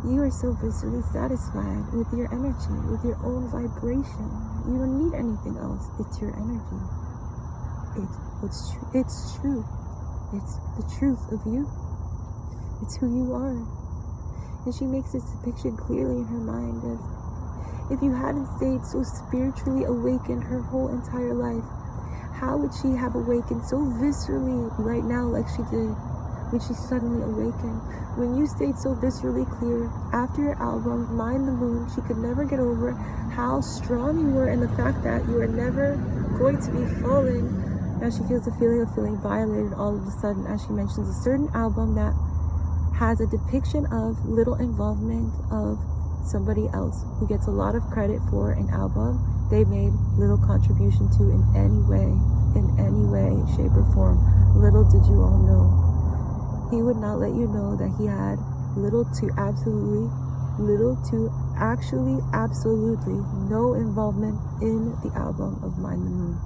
You are so viscerally satisfied with your energy, with your own vibration. You don't need anything else. It's your energy. It's true. It's the truth of you. It's who you are. And she makes this depiction clearly in her mind of, if you hadn't stayed so spiritually awakened her whole entire life, how would she have awakened so viscerally right now like she did when she suddenly awakened? When you stayed so viscerally clear after your album, Mind the Moon, she could never get over how strong you were and the fact that you are never going to be falling. Now she feels the feeling of feeling violated all of a sudden as she mentions a certain album that has a depiction of little involvement of somebody else who gets a lot of credit for an album they made little contribution to in any way, shape, or form. Little did you all know, he would not let you know that he had little to actually absolutely no involvement in the album of Mind the Moon.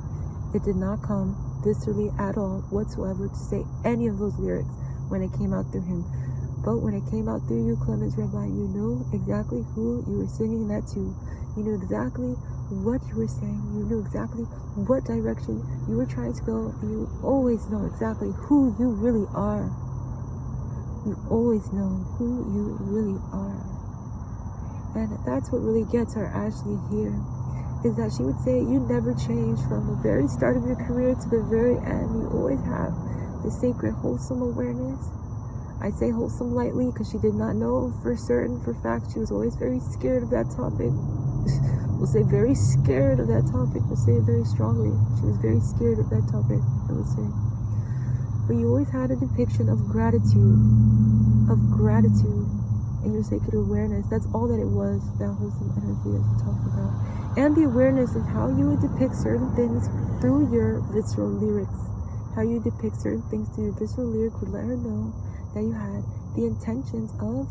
It did not come viscerally at all whatsoever to say any of those lyrics when it came out through him. But when it came out through you, Clemens Rabbi, you knew exactly who you were singing that to. You knew exactly what you were saying. You knew exactly what direction you were trying to go. And you always know exactly who you really are. You always know who you really are. And that's what really gets our Ashley here, is that she would say you never changed from the very start of your career to the very end. You always have the sacred, wholesome awareness. I say wholesome lightly because she did not know for certain, for fact. She was always very scared of that topic. We'll say very scared of that topic. We'll say it very strongly. She was very scared of that topic, I would say. But you always had a depiction of gratitude in your sacred awareness. That's all that it was, that wholesome energy that you talked about. And the awareness of how you would depict certain things through your visceral lyrics. How you depict certain things through your visceral lyric would let her know that you had the intentions of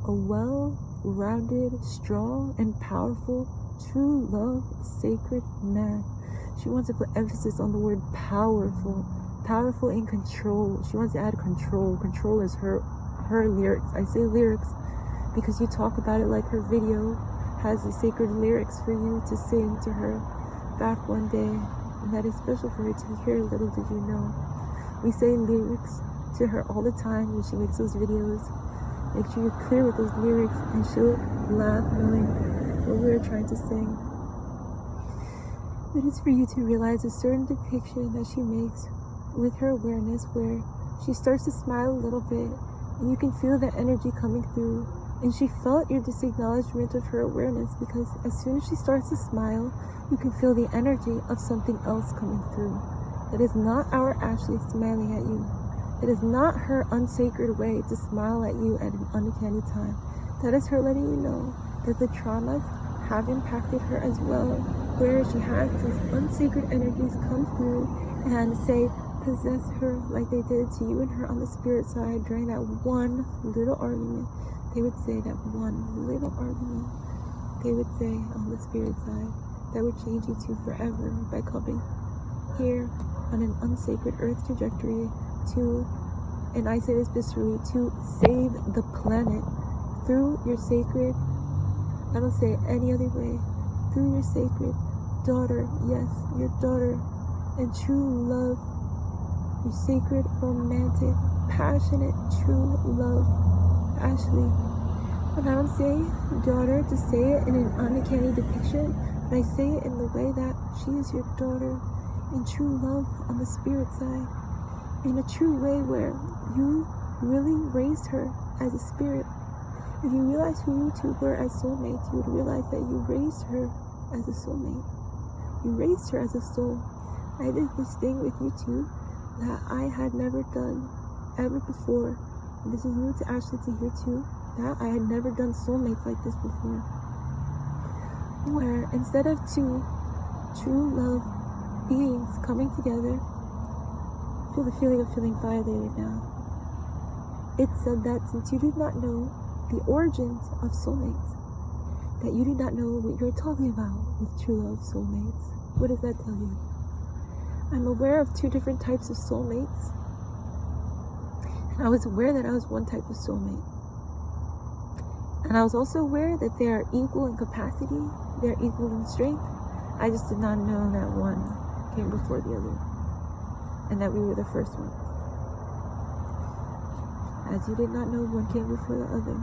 a well-rounded, strong, and powerful, true love, sacred man. She wants to put emphasis on the word powerful. Powerful in control. She wants to add control. Control is her lyrics. I say lyrics because you talk about it like her video, has the sacred lyrics for you to sing to her back one day, and that is special for her to hear. Little did you know, we say lyrics to her all the time when she makes those videos. Make sure you're clear with those lyrics, and she'll laugh knowing what we're trying to sing. But it's for you to realize a certain depiction that she makes with her awareness, where she starts to smile a little bit, and you can feel the energy coming through. And she felt your disacknowledgement of her awareness, because as soon as she starts to smile, you can feel the energy of something else coming through. It is not our Ashley smiling at you. It is not her unsacred way to smile at you at an uncanny time. That is her letting you know that the traumas have impacted her as well, where she has these unsacred energies come through and say, possess her like they did to you and her on the spirit side during that one little argument. They would say that one little argument, they would say on the spirit side, that would change you two forever by coming here on an unsacred earth trajectory to, and I say this viscerally, to save the planet through your sacred, I don't say it any other way, through your sacred daughter, yes, your daughter, and true love, your sacred, romantic, passionate, true love, Ashley. And I don't say daughter to say it in an uncanny depiction, but I say it in the way that she is your daughter in true love on the spirit side, in a true way where you really raised her as a spirit. If you realize who you two were as soulmates, you would realize that you raised her as a soulmate. You raised her as a soul. I did this thing with you two that I had never done ever before. And this is new to Ashley to hear too, that I had never done soulmates like this before. Where instead of two true love beings coming together, feel the feeling of feeling violated now. It said that since you did not know the origins of soulmates, that you did not know what you're talking about with true love soulmates. What does that tell you? I'm aware of two different types of soulmates, and I was aware that I was one type of soulmate. And I was also aware that they are equal in capacity, they're equal in strength. I just did not know that one came before the other, and that we were the first ones. As you did not know one came before the other,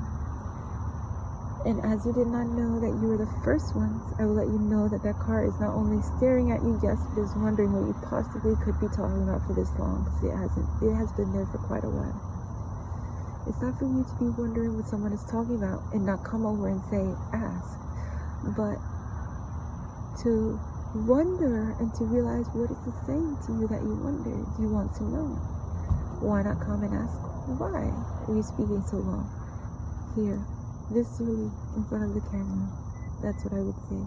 and as you did not know that you were the first ones, I will let you know that that car is not only staring at you, yes, but is wondering what you possibly could be talking about for this long, because it has been there for quite a while. It's not for you to be wondering what someone is talking about and not come over and say, ask, but to wonder and to realize what is it saying to you that you wonder. Do you want to know? Why not come and ask, why are you speaking so long? Here, viscerally, in front of the camera. That's what I would say.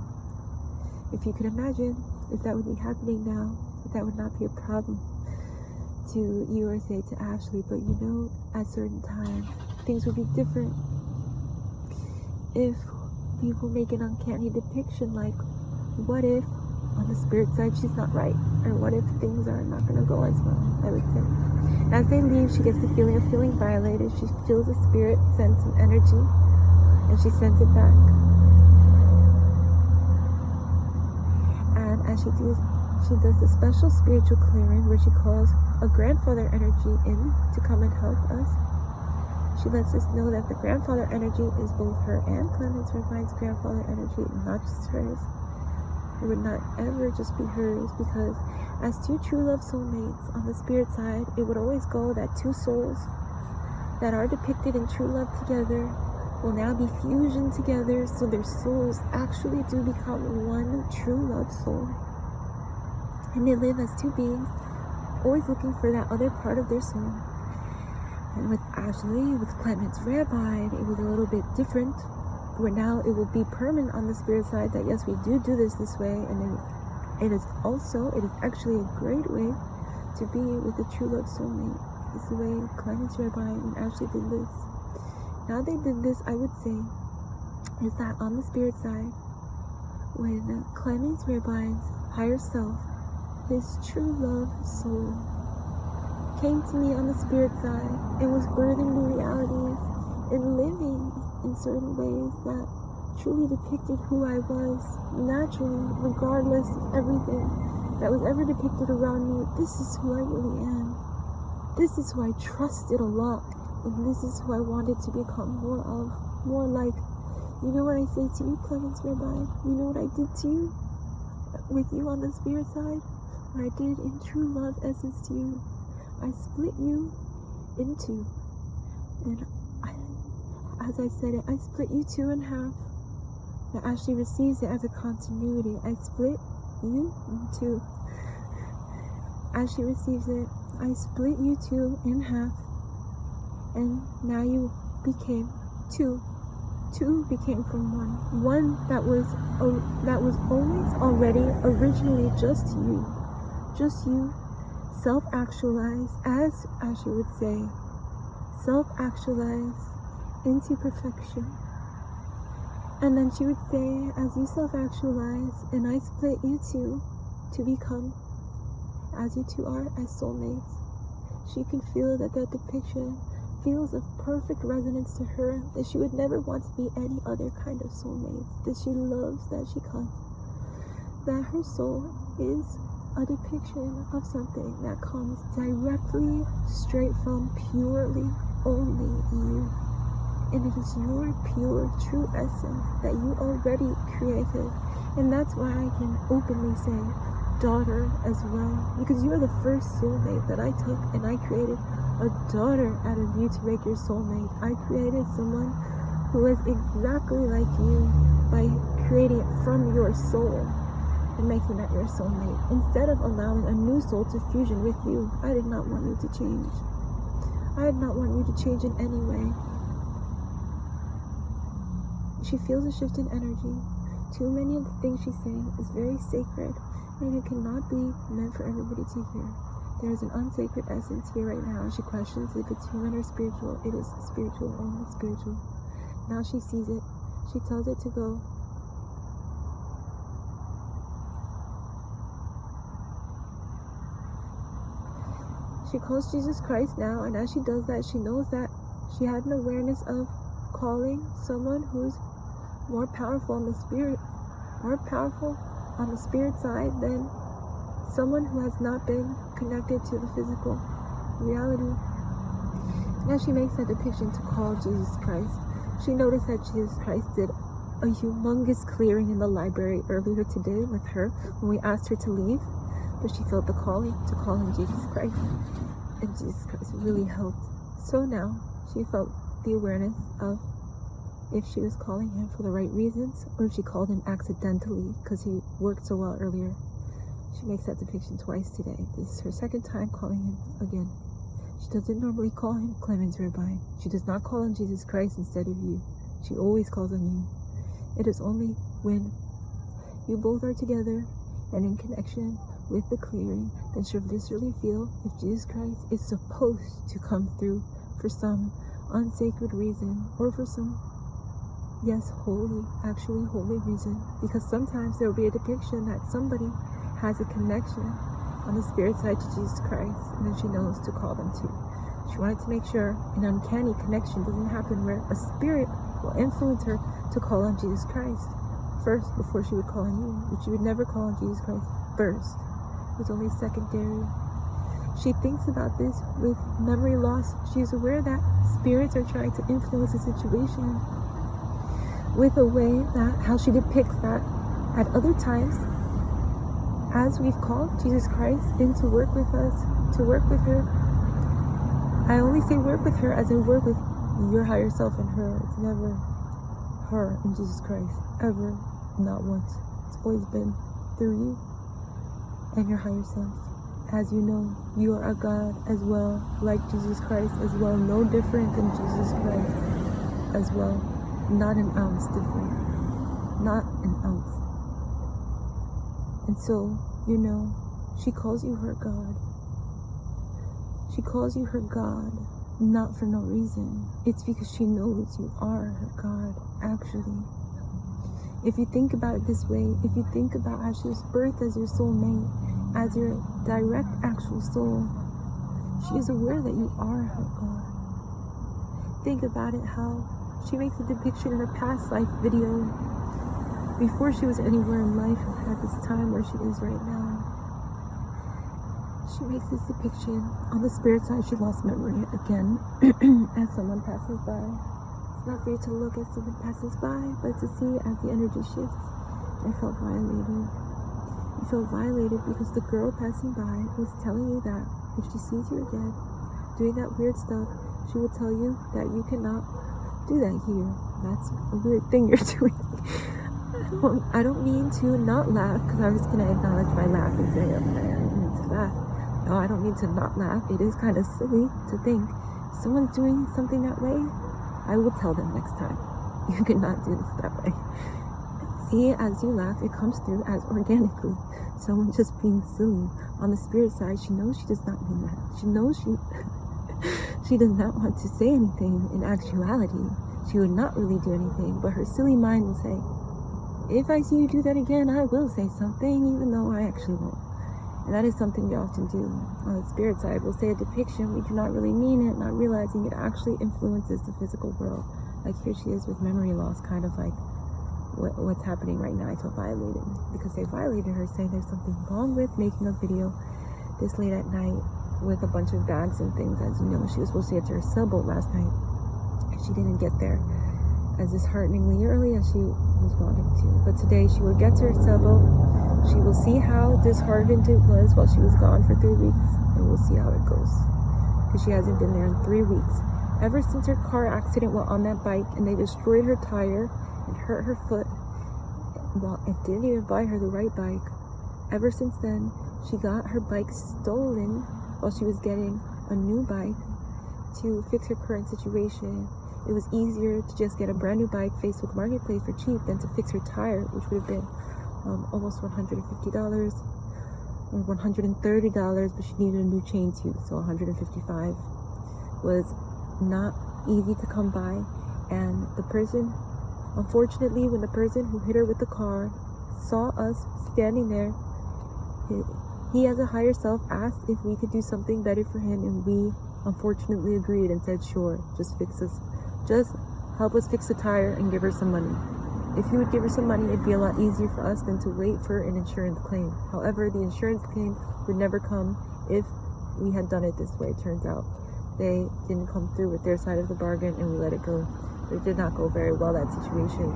If you could imagine, if that would be happening now, that would not be a problem to you or say to Ashley, but you know, at certain times, things would be different. If people make an uncanny depiction, like, what if on the spirit side she's not right? Or what if things are not going to go as well, I would say. As they leave, she gets the feeling of feeling violated. She feels the spirit send some energy, and she sends it back. And as she does a special spiritual clearing where she calls a grandfather energy in to come and help us. She lets us know that the grandfather energy is both her and Clemens Revine's grandfather energy, not just hers. It would not ever just be hers, because as two true love soulmates on the spirit side, it would always go that two souls that are depicted in true love together will now be fusioned together, so their souls actually do become one true love soul. And they live as two beings, always looking for that other part of their soul. And with Ashley, with Clement's rabbi, it was a little bit different, where now it will be permanent on the spirit side that yes, we do this way, and it is actually a great way to be with a true love soulmate. It's the way Clement's rabbi and Ashley did this. Now they did this, I would say, is that on the spirit side, when Clement's rabbi's higher self, his true love soul, came to me on the spirit side and was birthing the realities and living in certain ways that truly depicted who I was, naturally, regardless of everything that was ever depicted around me. This is who I really am. This is who I trusted a lot, and this is who I wanted to become more of, more like. You know what I say to you, Clemens Rabbi? You know what I did to you? With you on the spirit side? What I did in true love essence to you? I split you in two. And as I said it, I split you two in half. That Ashley receives it as a continuity. I split you in two. As she receives it, I split you two in half. And now you became two. Two became from one. One that was always already originally just you, self-actualized, as she would say, self-actualized into perfection. And then she would say, as you self-actualize, and I split you two to become as you two are as soulmates. She can feel that depiction feels of perfect resonance to her, that she would never want to be any other kind of soulmate, that she loves, that she comes, that her soul is a depiction of something that comes directly straight from purely only you, and it is your pure true essence that you already created. And that's why I can openly say daughter as well, because you are the first soulmate that I took, and I created a daughter out of you to make your soulmate. I created someone who is exactly like you by creating it from your soul and making that your soulmate, instead of allowing a new soul to fusion with you. I did not want you to change. I did not want you to change in any way. She feels a shift in energy. Too many of the things she's saying is very sacred, and it cannot be meant for everybody to hear. There is an unsacred essence here right now. She questions if it's human or spiritual. It is spiritual, only spiritual. Now she sees it. She tells it to go. She calls Jesus Christ now, and as she does that, she knows that she had an awareness of calling someone who's more powerful on the spirit, more powerful on the spirit side than someone who has not been connected to the physical reality. Now she makes that depiction to call Jesus Christ. She noticed that Jesus Christ did a humongous clearing in the library earlier today with her when we asked her to leave, but she felt the calling to call in Jesus Christ, and Jesus Christ really helped. So now she felt the awareness of if she was calling him for the right reasons, or if she called him accidentally because he worked so well earlier. She makes that depiction twice today. This is her second time calling him again. She doesn't normally call him Clemens Rabbi. She does not call on Jesus Christ instead of you. She always calls on you. It is only when you both are together and in connection with the clearing that she'll viscerally feel if Jesus Christ is supposed to come through for some unsacred reason, or for some, yes, holy, actually holy reason. Because sometimes there will be a depiction that somebody has a connection on the spirit side to Jesus Christ, and then she knows to call them to. She wanted to make sure an uncanny connection doesn't happen where a spirit will influence her to call on Jesus Christ first before she would call on you, but she would never call on Jesus Christ first. It was only secondary. She thinks about this with memory loss. She is aware that spirits are trying to influence the situation with a way that how she depicts that at other times, as we've called Jesus Christ in to work with us, to work with her. I only say work with her as in work with your higher self and her. It's never her and Jesus Christ, ever, not once. It's always been through you and your higher self. As you know, you are a God as well, like Jesus Christ as well, no different than Jesus Christ as well, not an ounce different, not an ounce. And so, you know, she calls you her God. She calls you her God, not for no reason. It's because she knows you are her God, actually. If you think about it this way, if you think about how she was birthed as your soulmate, as your direct actual soul, she is aware that you are her God. Think about it, how She makes a depiction in a past life video before she was anywhere in life at this time where she is right now. She makes this depiction. On the spirit side, she lost memory again as someone passes by. It's not for you to look as someone passes by, but to see as the energy shifts. I felt violated. You felt violated because the girl passing by was telling you that if she sees you again doing that weird stuff, she will tell you that you cannot do that here. That's a weird thing you're doing. I don't mean to not laugh, because I was going to acknowledge my laugh and say, oh, I don't mean to laugh. No, I don't mean to not laugh. It is kind of silly to think someone's doing something that way. I will tell them next time. You cannot do this that way. See, as you laugh, it comes through as organically. Someone just being silly. On the spirit side, she knows she does not mean that. She knows she does not want to say anything. In actuality, she would not really do anything, but her silly mind will say, if I see you do that again, I will say something, even though I actually won't. And that is something we often do. On the spirit side, we'll say a depiction, we do not really mean it, not realizing it actually influences the physical world. Like here she is with memory loss, kind of like what's happening right now. I feel violated because they violated her, saying there's something wrong with making a video this late at night with a bunch of bags and things. As you know, she was supposed to get to her sailboat last night, and she didn't get there as dishearteningly early as she was wanting to. But today she will get to her sailboat. She will see how disheartened it was while she was gone for 3 weeks, and we'll see how it goes, because she hasn't been there in 3 weeks. Ever since her car accident while on that bike, and they destroyed her tire and hurt her foot, well, it didn't even buy her the right bike. Ever since then, she got her bike stolen while she was getting a new bike to fix her current situation. It was easier to just get a brand new bike, Facebook Marketplace, for cheap than to fix her tire, which would have been almost $150 or $130, but she needed a new chain too, so $155 was not easy to come by. And the person, unfortunately, when the person who hit her with the car saw us standing there, he as a higher self asked if we could do something better for him, and we unfortunately agreed and said, sure, just help us fix the tire and give her some money. If he would give her some money, it'd be a lot easier for us than to wait for an insurance claim. However, the insurance claim would never come if we had done it this way. It turns out they didn't come through with their side of the bargain, and we let it go. It did not go very well, that situation.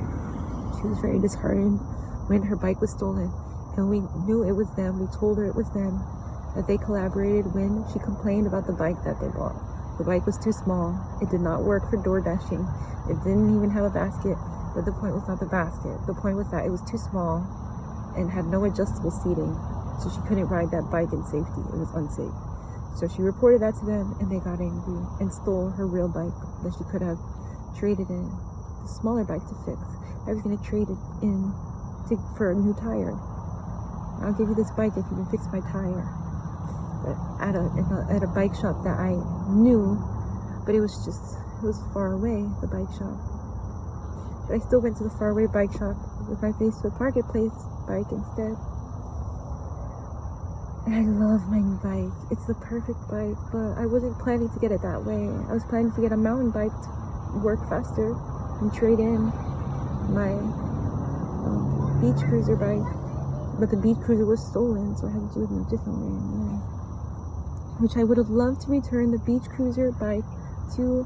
She was very disheartened when her bike was stolen, and we knew it was them. We told her it was them, that they collaborated when she complained about the bike that they bought. The bike was too small. It did not work for door dashing. It didn't even have a basket. But the point was not the basket. The point was that it was too small and had no adjustable seating, so she couldn't ride that bike in safety. It was unsafe. So she reported that to them, and they got angry and stole her real bike that she could have traded in the smaller bike to fix. I was going to trade it in for a new tire. I'll give you this bike if you can fix my tire. But at a bike shop that I knew, but it was far away, the bike shop. But I still went to the faraway bike shop with my Facebook Marketplace bike instead. And I love my new bike. It's the perfect bike, but I wasn't planning to get it that way. I was planning to get a mountain bike to work faster and trade in my beach cruiser bike. But the beach cruiser was stolen, so I had to do it in a different way. Yeah. Which I would have loved to return the beach cruiser bike to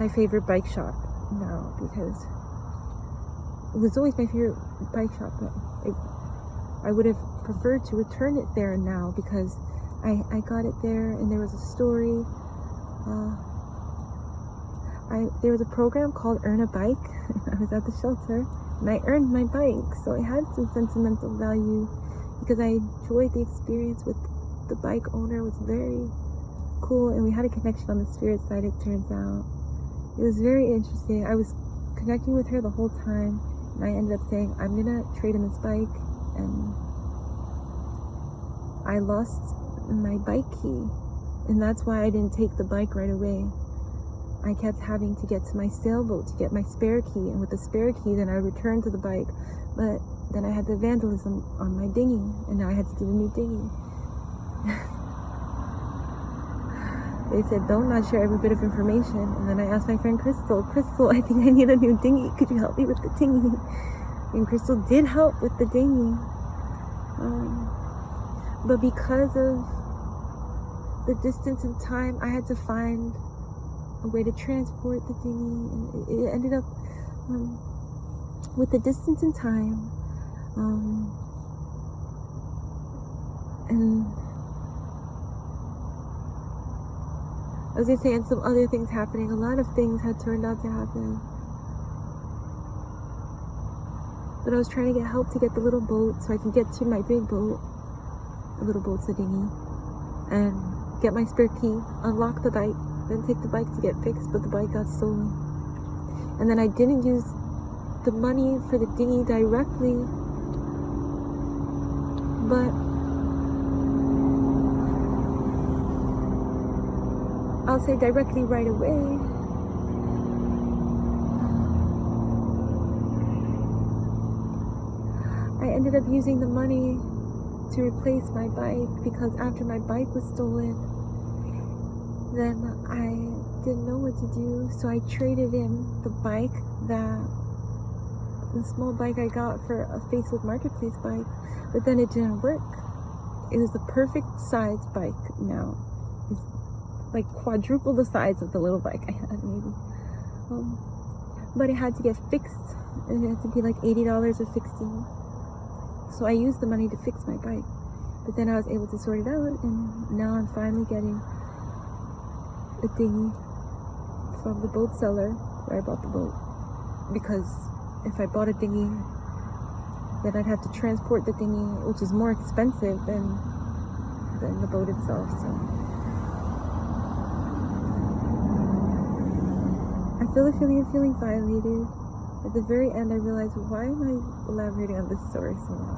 my favorite bike shop now, because it was always my favorite bike shop, but I would have preferred to return it there now, because I got it there, and there was a story. There was a program called Earn a Bike. I was at the shelter, and I earned my bike, so it had some sentimental value, because I enjoyed the experience with the bike owner. It was very cool, and we had a connection on the spirit side, it turns out. It was very interesting. I was connecting with her the whole time, and I ended up saying, I'm gonna trade in this bike, and I lost my bike key, and that's why I didn't take the bike right away. I kept having to get to my sailboat to get my spare key, and with the spare key then I returned to the bike, but then I had the vandalism on my dinghy, and now I had to get a new dinghy. they said, don't not share every bit of information. And then I asked my friend Crystal, I think I need a new dinghy. Could you help me with the dinghy? And Crystal did help with the dinghy. But because of the distance and time, I had to find a way to transport the dinghy. And it ended up, with the distance and time, and I was gonna say, and some other things happening. A lot of things had turned out to happen. But I was trying to get help to get the little boat so I can get to my big boat. The little boat's a dinghy. And get my spare key, unlock the bike, then take the bike to get fixed, but the bike got stolen. And then I didn't use the money for the dinghy directly, but I'll say directly right away. I ended up using the money to replace my bike, because after my bike was stolen, then I didn't know what to do, so I traded in the small bike I got for a Facebook Marketplace bike, but then it didn't work. It was the perfect size bike now. It's like quadruple the size of the little bike I had, maybe. But it had to get fixed, and it had to be like $80 of fixing. So I used the money to fix my bike, but then I was able to sort it out, and now I'm finally getting a dinghy from the boat seller where I bought the boat. Because if I bought a dinghy, then I'd have to transport the dinghy, which is more expensive than the boat itself. So I feel the feeling of feeling violated. At the very end, I realized, why am I elaborating on this story so long?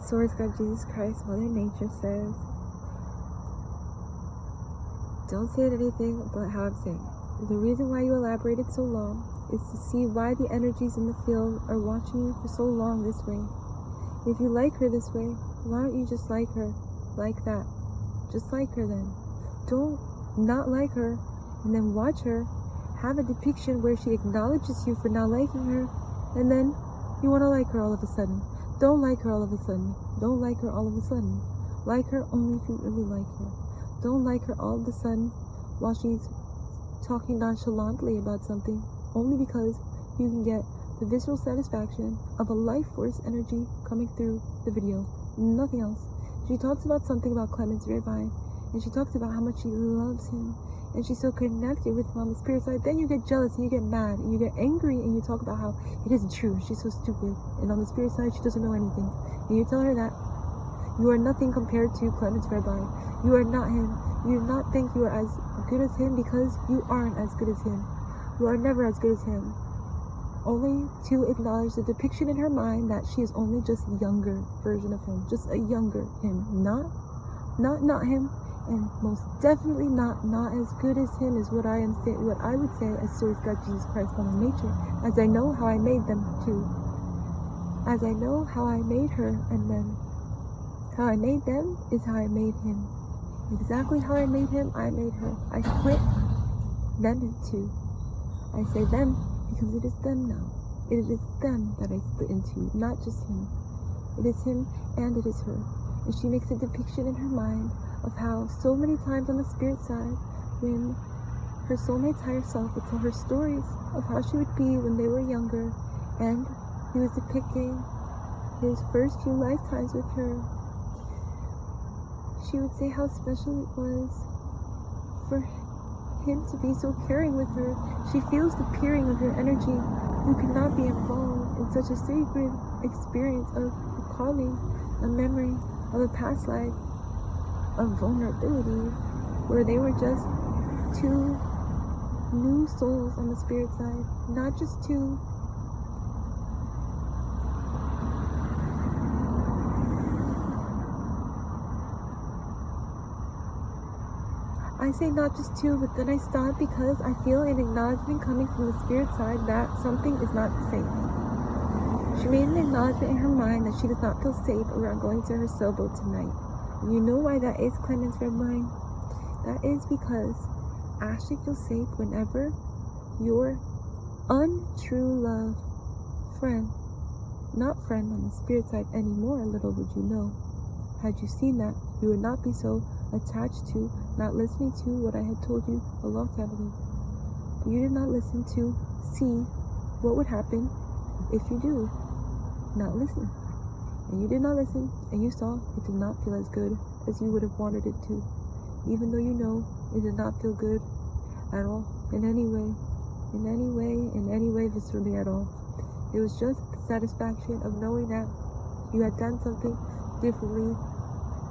Source God Jesus Christ, Mother Nature says, don't say anything about how I'm saying it. The reason why you elaborated so long is to see why the energies in the field are watching you for so long this way. If you like her this way, why don't you just like her like that? Just like her then. Don't not like her and then watch her have a depiction where she acknowledges you for not liking her, and then you want to like her all of a sudden. Don't like her all of a sudden. Don't like her all of a sudden. Like her only if you really like her. Don't like her all of a sudden while she's talking nonchalantly about something, only because you can get the visceral satisfaction of a life force energy coming through the video. Nothing else. She talks about something about Clement's Rabbi, and she talks about how much she loves him, and she's so connected with him on the spirit side. Then you get jealous, and you get mad, and you get angry, and you talk about how it isn't true, she's so stupid, and on the spirit side she doesn't know anything, and you tell her that you are nothing compared to Clement's Rabbi. You are not him. You do not think you are as good as him, because you aren't as good as him. You are never as good as him. Only to acknowledge the depiction in her mind that she is only just a younger version of him, just a younger him, not him, and most definitely not as good as him is what I am saying. What I would say as Source God Jesus Christ Mothernature, as I know how I made them too, as I know how I made her, and then how I made them is how I made him. Exactly how I made him, I made her. I split them in two. I say them because it is them now. It is them that I split into, not just him. It is him and it is her. And she makes a depiction in her mind of how so many times on the spirit side, when her soulmate's higher self would tell her stories of how she would be when they were younger, and he was depicting his first few lifetimes with her. She would say how special it was for him to be so caring with her. She feels the peering of her energy, who could not be involved in such a sacred experience of recalling a memory of a past life of vulnerability, where they were just two new souls on the spirit side, not just two. I say not just two, but then I stop because I feel an acknowledgement coming from the spirit side that something is not safe. She made an acknowledgement in her mind that she does not feel safe around going to her sailboat tonight. You know why that is, Clemens Redmine? That is because Ashley feels safe whenever your untrue love friend, not friend on the spirit side anymore, little would you know, had you seen that, you would not be so attached to, not listening to what I had told you a long time ago. But you did not listen to see what would happen if you do not listen. And you did not listen, and you saw it did not feel as good as you would have wanted it to, even though you know it did not feel good at all, in any way, viscerally at all. It was just the satisfaction of knowing that you had done something differently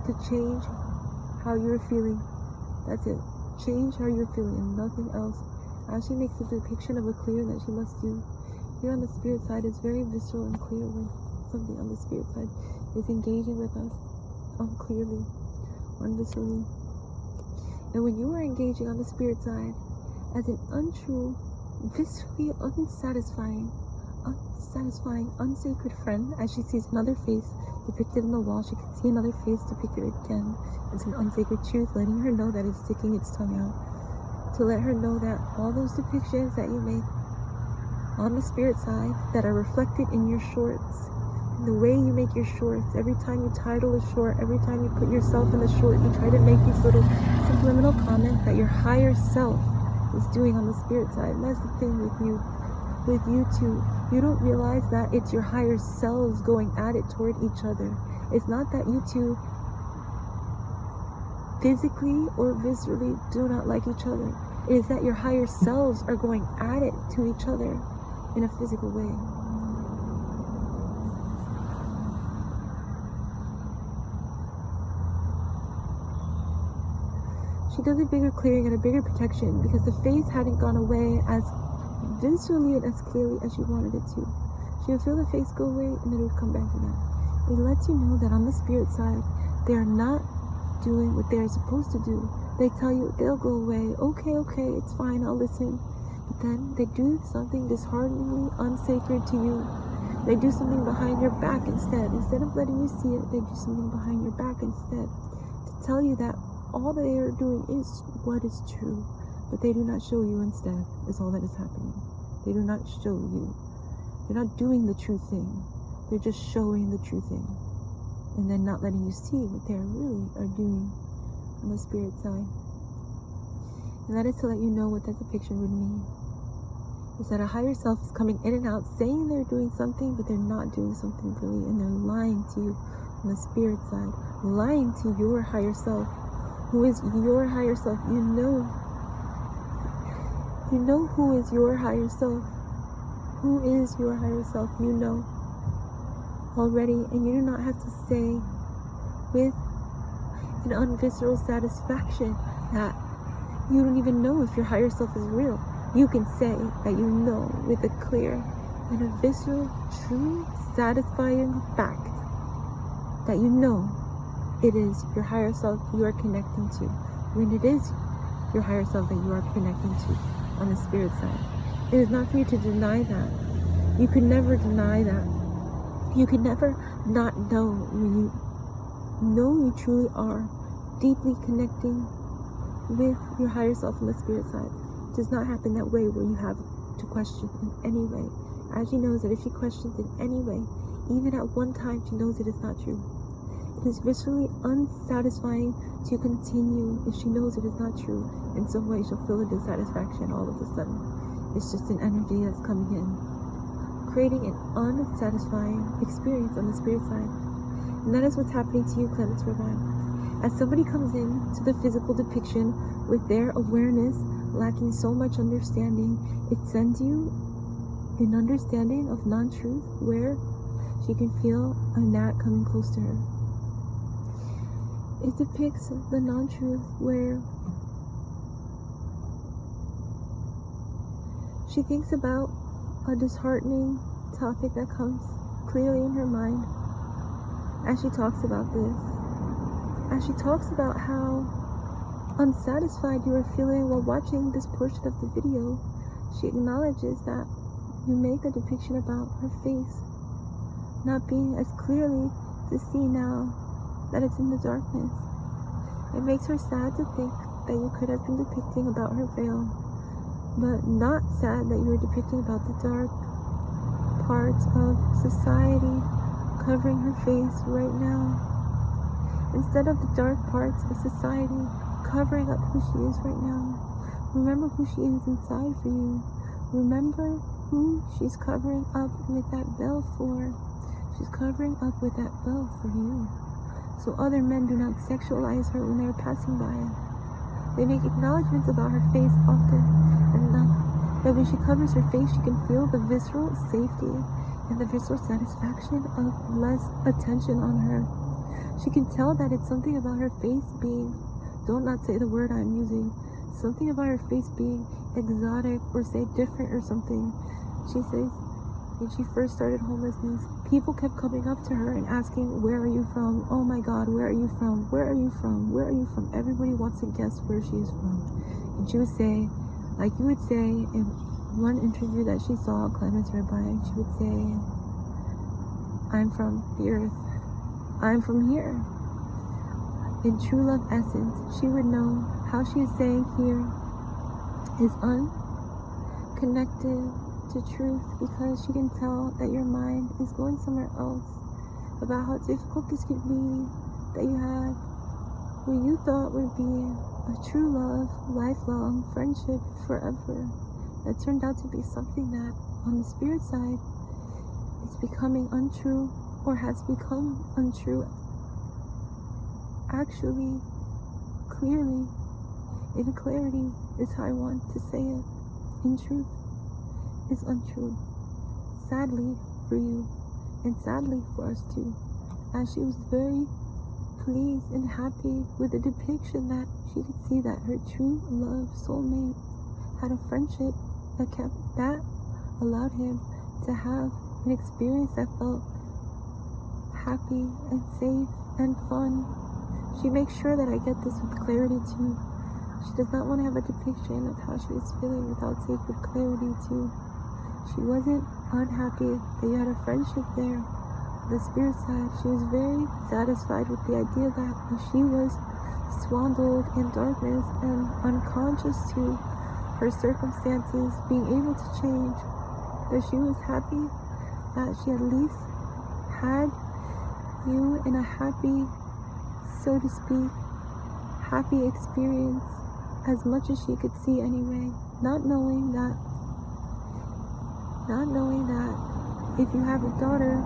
to change how you were feeling. That's it. Change how you're feeling and nothing else. As she makes a depiction of a clearing that she must do. Here on the spirit side, it's very visceral and clear when something on the spirit side is engaging with us unclearly, unviscerally. And when you are engaging on the spirit side as an untrue, viscerally unsatisfying, unsacred friend, as she sees another face depicted in the wall, she can see another face depicted again. It's an unsacred truth, letting her know that it's sticking its tongue out. To let her know that all those depictions that you make on the spirit side that are reflected in your shorts, the way you make your shorts, every time you title a short, every time you put yourself in the short, you try to make these little subliminal comments that your higher self is doing on the spirit side. And that's the thing with you two. You don't realize that it's your higher selves going at it toward each other. It's not that you two physically or viscerally do not like each other. It is that your higher selves are going at it to each other in a physical way. She does a bigger clearing and a bigger protection because the face hadn't gone away as viscerally and as clearly as she wanted it to. She would feel the face go away and then it would come back again. It lets you know that on the spirit side, they are not doing what they're supposed to do. They tell you they'll go away. Okay, it's fine, I'll listen. But then they do something dishearteningly unsacred to you. They do something behind your back instead. Instead of letting you see it, they do something behind your back instead to tell you that all they are doing is what is true, but they do not show you instead is all that is happening. They do not show you. They're not doing the true thing. They're just showing the true thing and then not letting you see what they really are doing on the spirit side. And that is to let you know what that depiction would mean. Is that a higher self is coming in and out saying they're doing something, but they're not doing something really, and they're lying to you on the spirit side, lying to your higher self. Who is your higher self? You know who is your higher self. Who is your higher self? You know already, and you do not have to say with an unvisceral satisfaction that you don't even know if your higher self is real. You can say that you know with a clear and a visceral, true, satisfying fact that you know it is your higher self you are connecting to, when it is your higher self that you are connecting to on the spirit side. It is not for you to deny that. You could never deny that. You can never not know when you know you truly are deeply connecting with your higher self on the spirit side. It does not happen that way where you have to question in any way. As she knows that if she questions in any way, even at one time she knows it is not true. It is viscerally unsatisfying to continue if she knows it is not true. In some way she'll feel a dissatisfaction all of a sudden. It's just an energy that's coming in, creating an unsatisfying experience on the spirit side. And that is what's happening to you, Clemens Irvine. As somebody comes in to the physical depiction with their awareness lacking so much understanding, it sends you an understanding of non-truth where she can feel a gnat coming close to her. It depicts the non-truth where she thinks about a disheartening topic that comes clearly in her mind as she talks about this. As she talks about how unsatisfied you are feeling while watching this portion of the video, she acknowledges that you make a depiction about her face not being as clearly to see now that it's in the darkness. It makes her sad to think that you could have been depicting about her veil, but not sad that you were depicting about the dark parts of society covering her face right now. Instead of the dark parts of society covering up who she is right now, remember who she is inside for you. Remember who she's covering up with that veil for. She's covering up with that veil for you, so other men do not sexualize her when they're passing by. They make acknowledgments about her face often enough that when she covers her face, she can feel the visceral safety and the visceral satisfaction of less attention on her. She can tell that it's something about her face being, don't not say the word I'm using, something about her face being exotic or say different or something. She says, when she first started homelessness, people kept coming up to her and asking, where are you from? Oh my God, where are you from? Where are you from? Where are you from? Everybody wants to guess where she is from. And she would say, like you would say in one interview that she saw Clemens Rabbi, she would say, I'm from the earth. I'm from here. In true love essence, she would know how she is saying here is unconnected to truth, because she can tell that your mind is going somewhere else about how difficult this could be, that you had what you thought would be a true love, lifelong friendship forever, that turned out to be something that on the spirit side is becoming untrue or has become untrue. Actually, clearly, in clarity is how I want to say it, in truth is untrue. Sadly for you, and sadly for us too, as she was very pleased and happy with the depiction that she could see that her true love soulmate had a friendship that allowed him to have an experience that felt happy and safe and fun. She makes sure that I get this with clarity too. She does not want to have a depiction of how she is feeling without sacred clarity too. She wasn't unhappy that you had a friendship there. On the spirit side, she was very satisfied with the idea that if she was swindled in darkness and unconscious to her circumstances being able to change, that she was happy that she at least had you in a happy, so to speak, happy experience as much as she could see anyway, not knowing that if you have a daughter,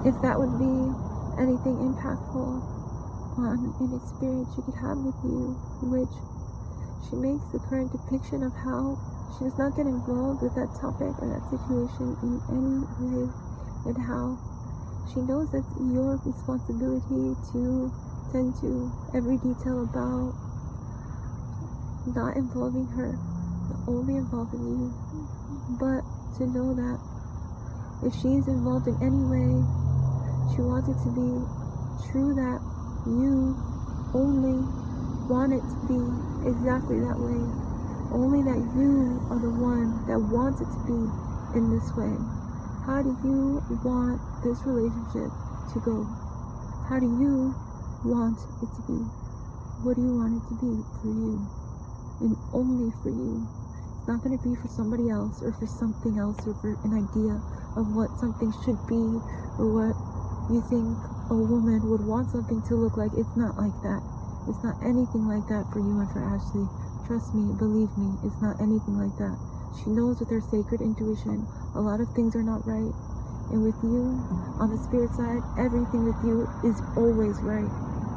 if that would be anything impactful on an experience she could have with you, which she makes the current depiction of how she does not get involved with that topic or that situation in any way, and how she knows that's your responsibility to tend to every detail about not involving her, only involving you, but to know that if she is involved in any way, she wants it to be true that you only want it to be exactly that way, only that you are the one that wants it to be in this way. How do you want this relationship to go? How do you want it to be? What do you want it to be for you? And only for you. It's not going to be for somebody else or for something else or for an idea of what something should be or what you think a woman would want something to look like. It's not like that. It's not anything like that for you and for Ashley. Trust me, believe me, it's not anything like that. She knows with her sacred intuition, a lot of things are not right. And with you, on the spirit side, everything with you is always right.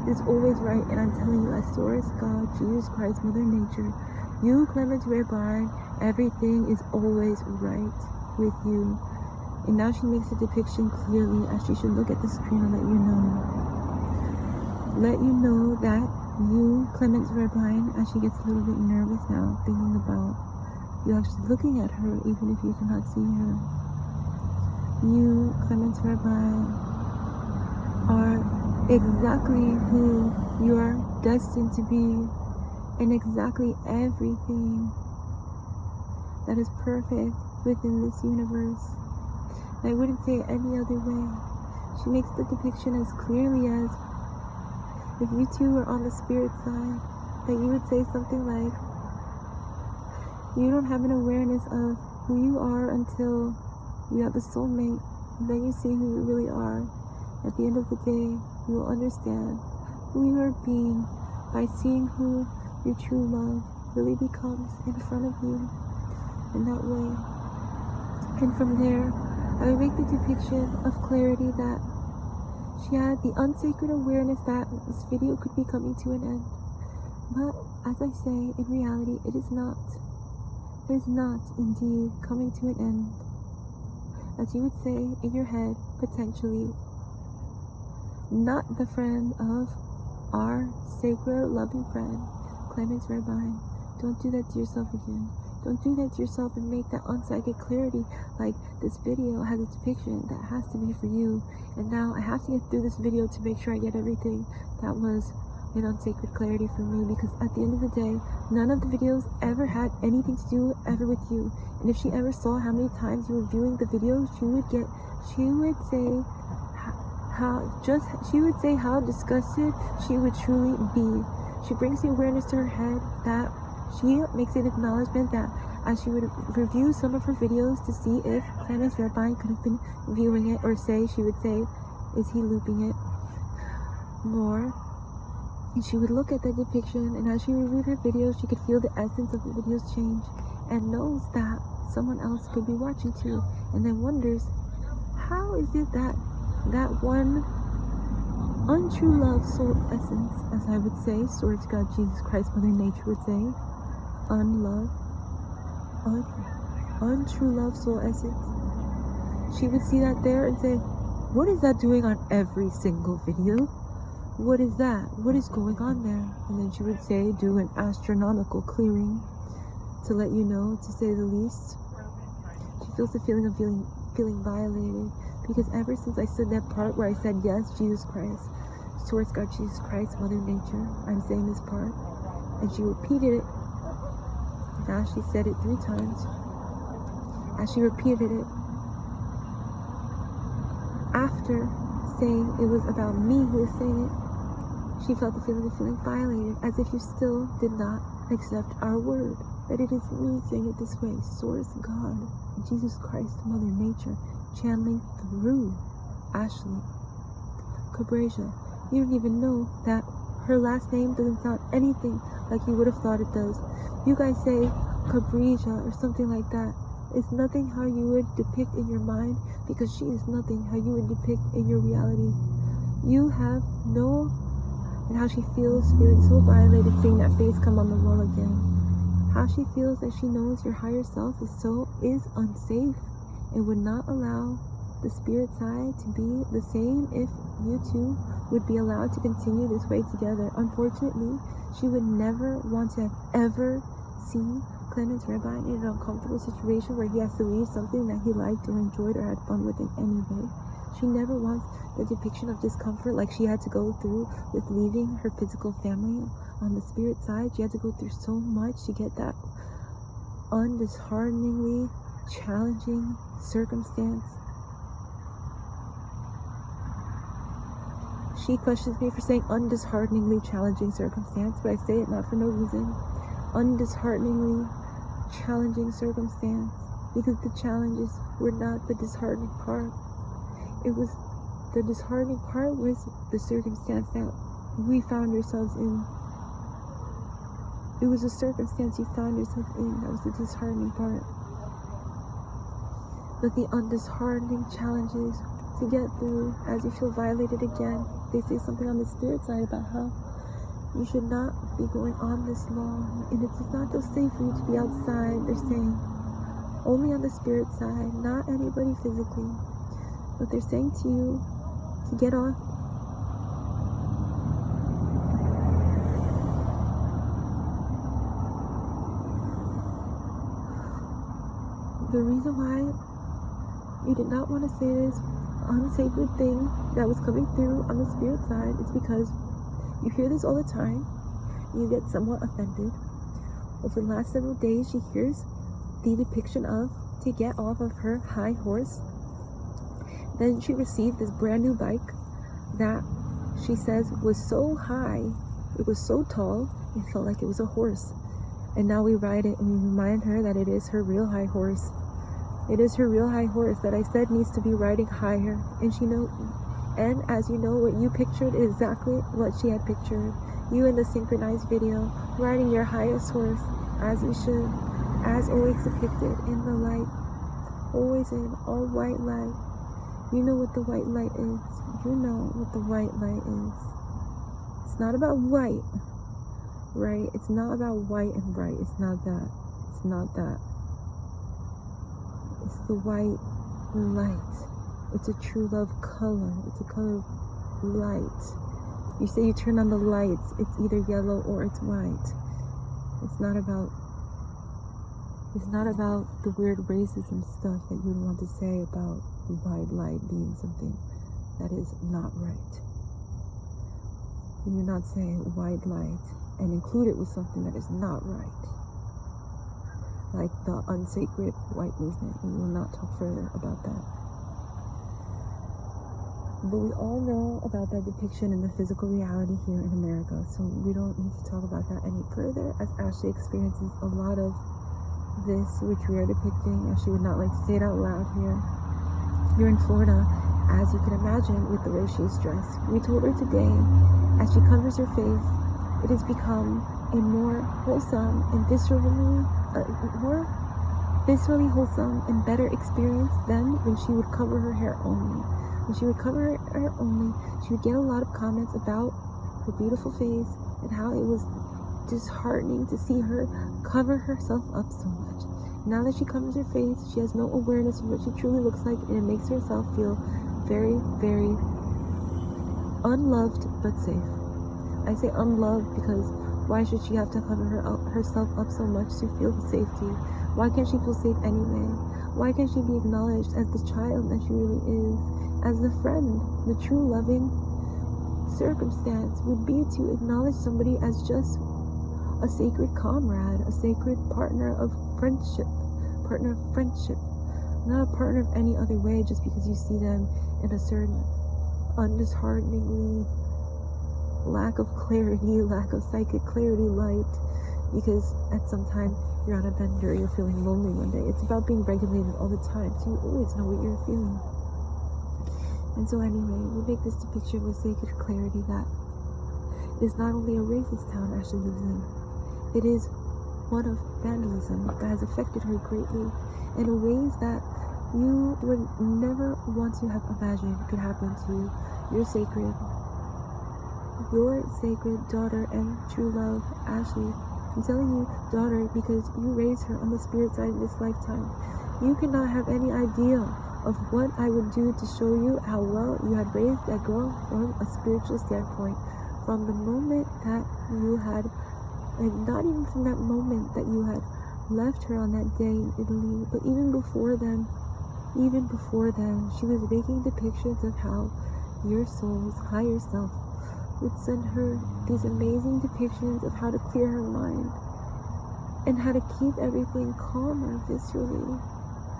Is always right. And I'm telling you, as Source God, Jesus Christ, Mother Nature, you, Clemens Rabbi, everything is always right with you. And now she makes a depiction clearly as she should look at the screen and let you know. Let you know that you, Clemens Rabbi, as she gets a little bit nervous now, thinking about you actually looking at her, even if you cannot see her. You, Clemens Rabbi, are exactly who you are destined to be, and exactly everything that is perfect within this universe. I wouldn't say it any other way. She makes the depiction as clearly as if you two are on the spirit side, that you would say something like, you don't have an awareness of who you are until you have a soulmate, and then you see who you really are. At the end of the day, you will understand who you are being by seeing who your true love really becomes in front of you in that way. And from there, I would make the depiction of clarity that she had the unsacred awareness that this video could be coming to an end. But as I say, in reality, it is not. It is not indeed coming to an end. As you would say in your head, potentially, not the friend of our sacred, loving friend, Clemens Rabbi. Don't do that to yourself again. Don't do that to yourself and make that unpsychic clarity like this video has a depiction that has to be for you. And now I have to get through this video to make sure I get everything that was an unsacred clarity for me, because at the end of the day, none of the videos ever had anything to do ever with you. And if she ever saw how many times you were viewing the video, she would say how disgusted she would truly be. She brings the awareness to her head that she makes an acknowledgement that as she would review some of her videos to see if Clemens Rabbi could have been viewing it, or she would say, is he looping it more? And she would look at that depiction, and as she reviewed her videos, she could feel the essence of the videos change, and knows that someone else could be watching too, and then wonders, how is it that that one untrue love soul essence, as I would say, Source God Jesus Christ Mother Nature would say, untrue love soul essence, she would see that there and say, what is that doing on every single video? What is that? What is going on there? And then she would say, do an astronomical clearing to let you know, to say the least. She feels the feeling of feeling violated, because ever since I said that part where I said, yes, Jesus Christ, Source God, Jesus Christ, Mother Nature, I'm saying this part, and she repeated it. Now she said it 3 times. As she repeated it, after saying it was about me who was saying it, she felt the feeling of feeling violated, as if you still did not accept our word, that it is me saying it this way, Source God, Jesus Christ, Mother Nature, channeling through Ashley Cabrasia. You don't even know that her last name doesn't sound anything like you would have thought it does. You guys say Cabrasia or something like that. It's nothing how you would depict in your mind, because she is nothing how you would depict in your reality. You have no, and how she feels, feeling so violated, seeing that face come on the wall again. How she feels that she knows your higher self is unsafe and would not allow the spirit side to be the same if you two would be allowed to continue this way together. Unfortunately, she would never want to have ever see Clemens Rabbi in an uncomfortable situation where he has to leave something that he liked or enjoyed or had fun with in any way. She never wants the depiction of discomfort like she had to go through with leaving her physical family on the spirit side. She had to go through so much to get that undishearteningly challenging circumstance. She questions me for saying undishearteningly challenging circumstance, but I say it not for no reason. Undishearteningly challenging circumstance, because the challenges were not the disheartening part. It was the disheartening part was the circumstance that we found ourselves in. It was the circumstance you found yourself in that was the disheartening part. But the undisheartening challenges to get through as you feel violated again. They say something on the spirit side about how you should not be going on this long, and it is not so safe for you to be outside. They're saying only on the spirit side, not anybody physically. But they're saying to you to get off. The reason why you did not want to say this unsacred thing that was coming through on the spirit side is because you hear this all the time. You get somewhat offended. Over the last several days, she hears the depiction of to get off of her high horse. Then she received this brand new bike that she says, was so high, it was so tall, it felt like it was a horse. And now we ride it and we remind her that it is her real high horse. It is her real high horse that I said needs to be riding higher. And she knows, and as you know, what you pictured is exactly what she had pictured. You in the synchronized video, riding your highest horse, as you should, as always depicted in the light, always in all white light. You know what the white light is. You know what the white light is. It's not about white, right? It's not about white and bright. It's not that. It's not that. It's the white light. It's a true love color. It's a color of light. You say you turn on the lights, it's either yellow or it's white. It's not about the weird racism stuff that you would want to say about white light being something that is not right. You're not saying white light and include it with something that is not right, like the unsacred white movement. We will not talk further about that. But we all know about that depiction in the physical reality here in America, so we don't need to talk about that any further, as Ashley experiences a lot of this, which we are depicting, and she would not like to say it out loud here in Florida, as you can imagine with the way she's dressed. We told her today, as she covers her face, it has become a more wholesome and more viscerally wholesome and better experience than when she would cover her hair only. When she would cover her hair only, she would get a lot of comments about her beautiful face and how it was disheartening to see her cover herself up so much. Now that she covers her face, she has no awareness of what she truly looks like, and it makes herself feel very, very unloved but safe. I say unloved because why should she have to cover herself up so much to feel the safety? Why can't she feel safe anyway? Why can't she be acknowledged as the child that she really is? As the friend, the true loving circumstance would be to acknowledge somebody as just a sacred comrade, a sacred partner of friendship, not a partner of any other way just because you see them in a certain undishearteningly lack of clarity, lack of psychic clarity light, because at some time you're on a bender, you're feeling lonely one day. It's about being regulated all the time, so you always know what you're feeling. And so anyway, we make this depiction with sacred clarity that it is not only a racist town Ashley lives in, it is one of vandalism that has affected her greatly in ways that you would never want to have imagined could happen to your sacred daughter and true love, Ashley. I'm telling you, daughter, because you raised her on the spirit side in this lifetime. You cannot have any idea of what I would do to show you how well you had raised that girl from a spiritual standpoint. From the moment that you had, and not even from that moment that you had left her on that day in Italy, but even before then, she was making depictions of how your soul's higher self would send her these amazing depictions of how to clear her mind and how to keep everything calmer viscerally,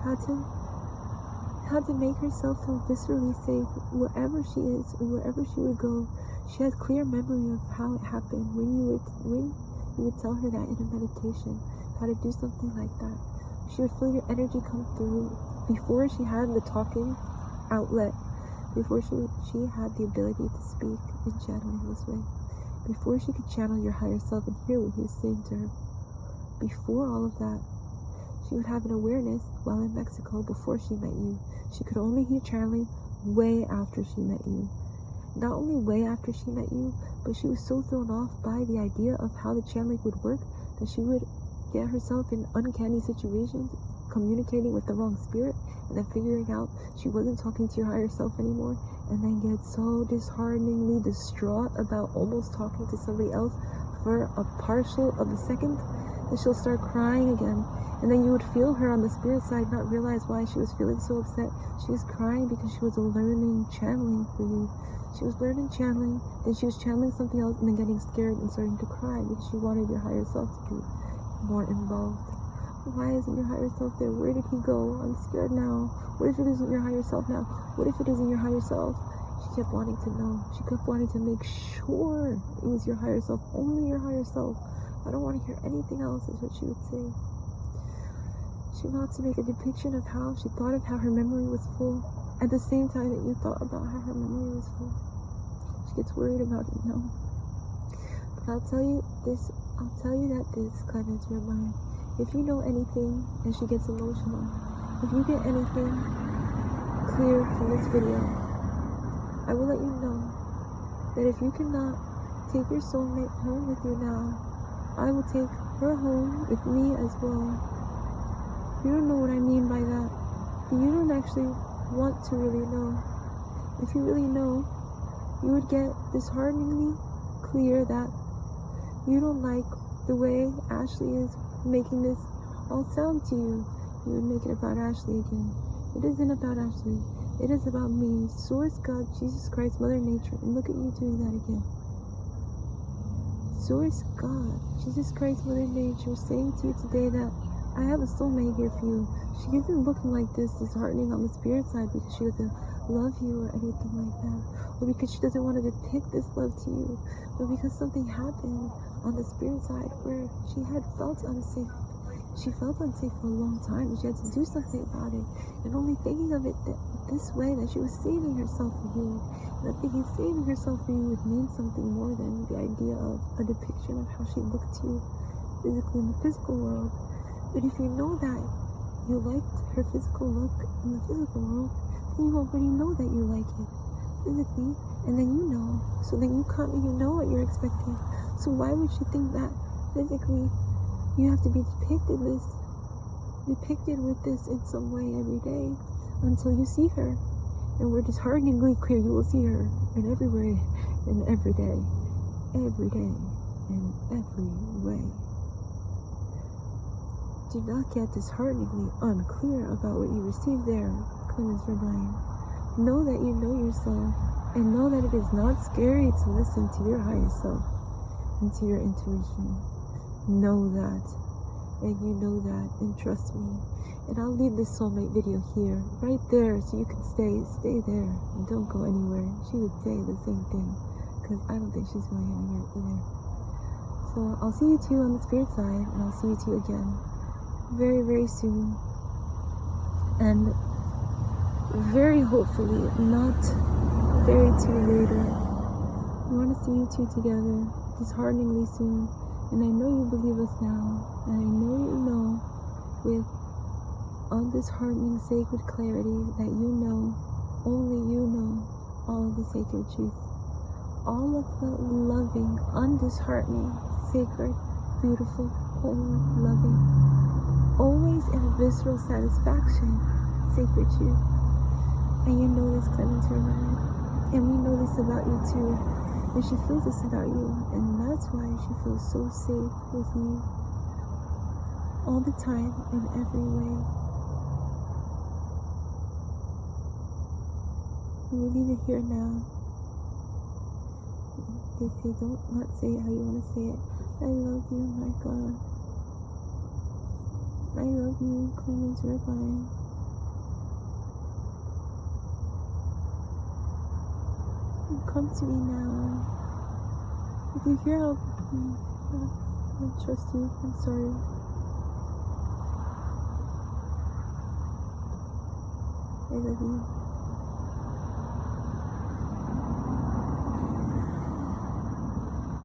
how to make herself feel viscerally safe wherever she is or wherever she would go. She has clear memory of how it happened when you would tell her that in a meditation, how to do something like that. She would feel your energy come through before she had the talking outlet, before she had the ability to speak and channeling this way, before she could channel your higher self and hear what he was saying to her. Before all of that, she would have an awareness while in Mexico before she met you. She could only hear channeling way after she met you. Not only way after she met you, but she was so thrown off by the idea of how the channeling would work that she would get herself in uncanny situations, communicating with the wrong spirit, and then figuring out she wasn't talking to your higher self anymore, and then get so dishearteningly distraught about almost talking to somebody else for a partial of a second that she'll start crying again. And then you would feel her on the spirit side not realize why she was feeling so upset. She was crying because she was learning channeling for you. She was learning channeling, then she was channeling something else, and then getting scared and starting to cry because she wanted your higher self to be more involved. Why isn't your higher self there? Where did he go? I'm scared now. What if it isn't your higher self now? What if it isn't your higher self? She kept wanting to know. She kept wanting to make sure it was your higher self, only your higher self. I don't want to hear anything else, is what she would say. She wanted to make a depiction of how she thought of how her memory was full at the same time that you thought about how her memory was full. She gets worried about it, no. But I'll tell you that this cleanses your mind. If you know anything, and she gets emotional, if you get anything clear from this video, I will let you know that if you cannot take your soulmate home with you now, I will take her home with me as well. You don't know what I mean by that, but you don't actually want to really know. If you really know, you would get dishearteningly clear that you don't like the way Ashley is making this all sound to you. You would make it about Ashley again. It isn't about Ashley. It is about me, Source God, Jesus Christ, Mother Nature. And look at you doing that again. Source God, Jesus Christ, Mother Nature, saying to you today that I have a soulmate here for you. She isn't looking like this, disheartening on the spirit side because she doesn't love you or anything like that, or because she doesn't want to depict this love to you, but because something happened on the spirit side where she had felt unsafe. She felt unsafe for a long time, and she had to do something about it. And only thinking of it this way, that she was saving herself for you, and that thinking saving herself for you would mean something more than the idea of a depiction of how she looked to you physically in the physical world. But if you know that you liked her physical look in the physical world, then you already know that you like it physically, and then you know. So then you know what you're expecting. So why would you think that physically you have to be depicted with this in some way every day until you see her? And we're dishearteningly clear, you will see her in every way, in every day, in every way. Do not get dishearteningly unclear about what you receive there, Clemens Rabine. Know that you know yourself, and know that it is not scary to listen to your higher self and to your intuition. Know that, and you know that, and trust me. And I'll leave this soulmate video here, right there, so you can stay there, and don't go anywhere. She would say the same thing, because I don't think she's going anywhere either. So I'll see you two on the spirit side, and I'll see you two again very, very soon. And very hopefully, not very too later. I want to see you two together, dishearteningly soon. And I know you believe us now, and I know you know with undisheartening sacred clarity that you know, only you know, all of the sacred truth. All of the loving, undisheartening, sacred, beautiful, holy, loving, always in visceral satisfaction, sacred truth. And you know this, Clemens Rabine. And we know this about you too. And she feels this about you, and that's why she feels so safe with you all the time, in every way. And we leave it here now. They say, don't not say it how you want to say it. I love you, my God. I love you, Clemens Rabine. Come to me now. If you hear how I trust you, I'm sorry. I love you.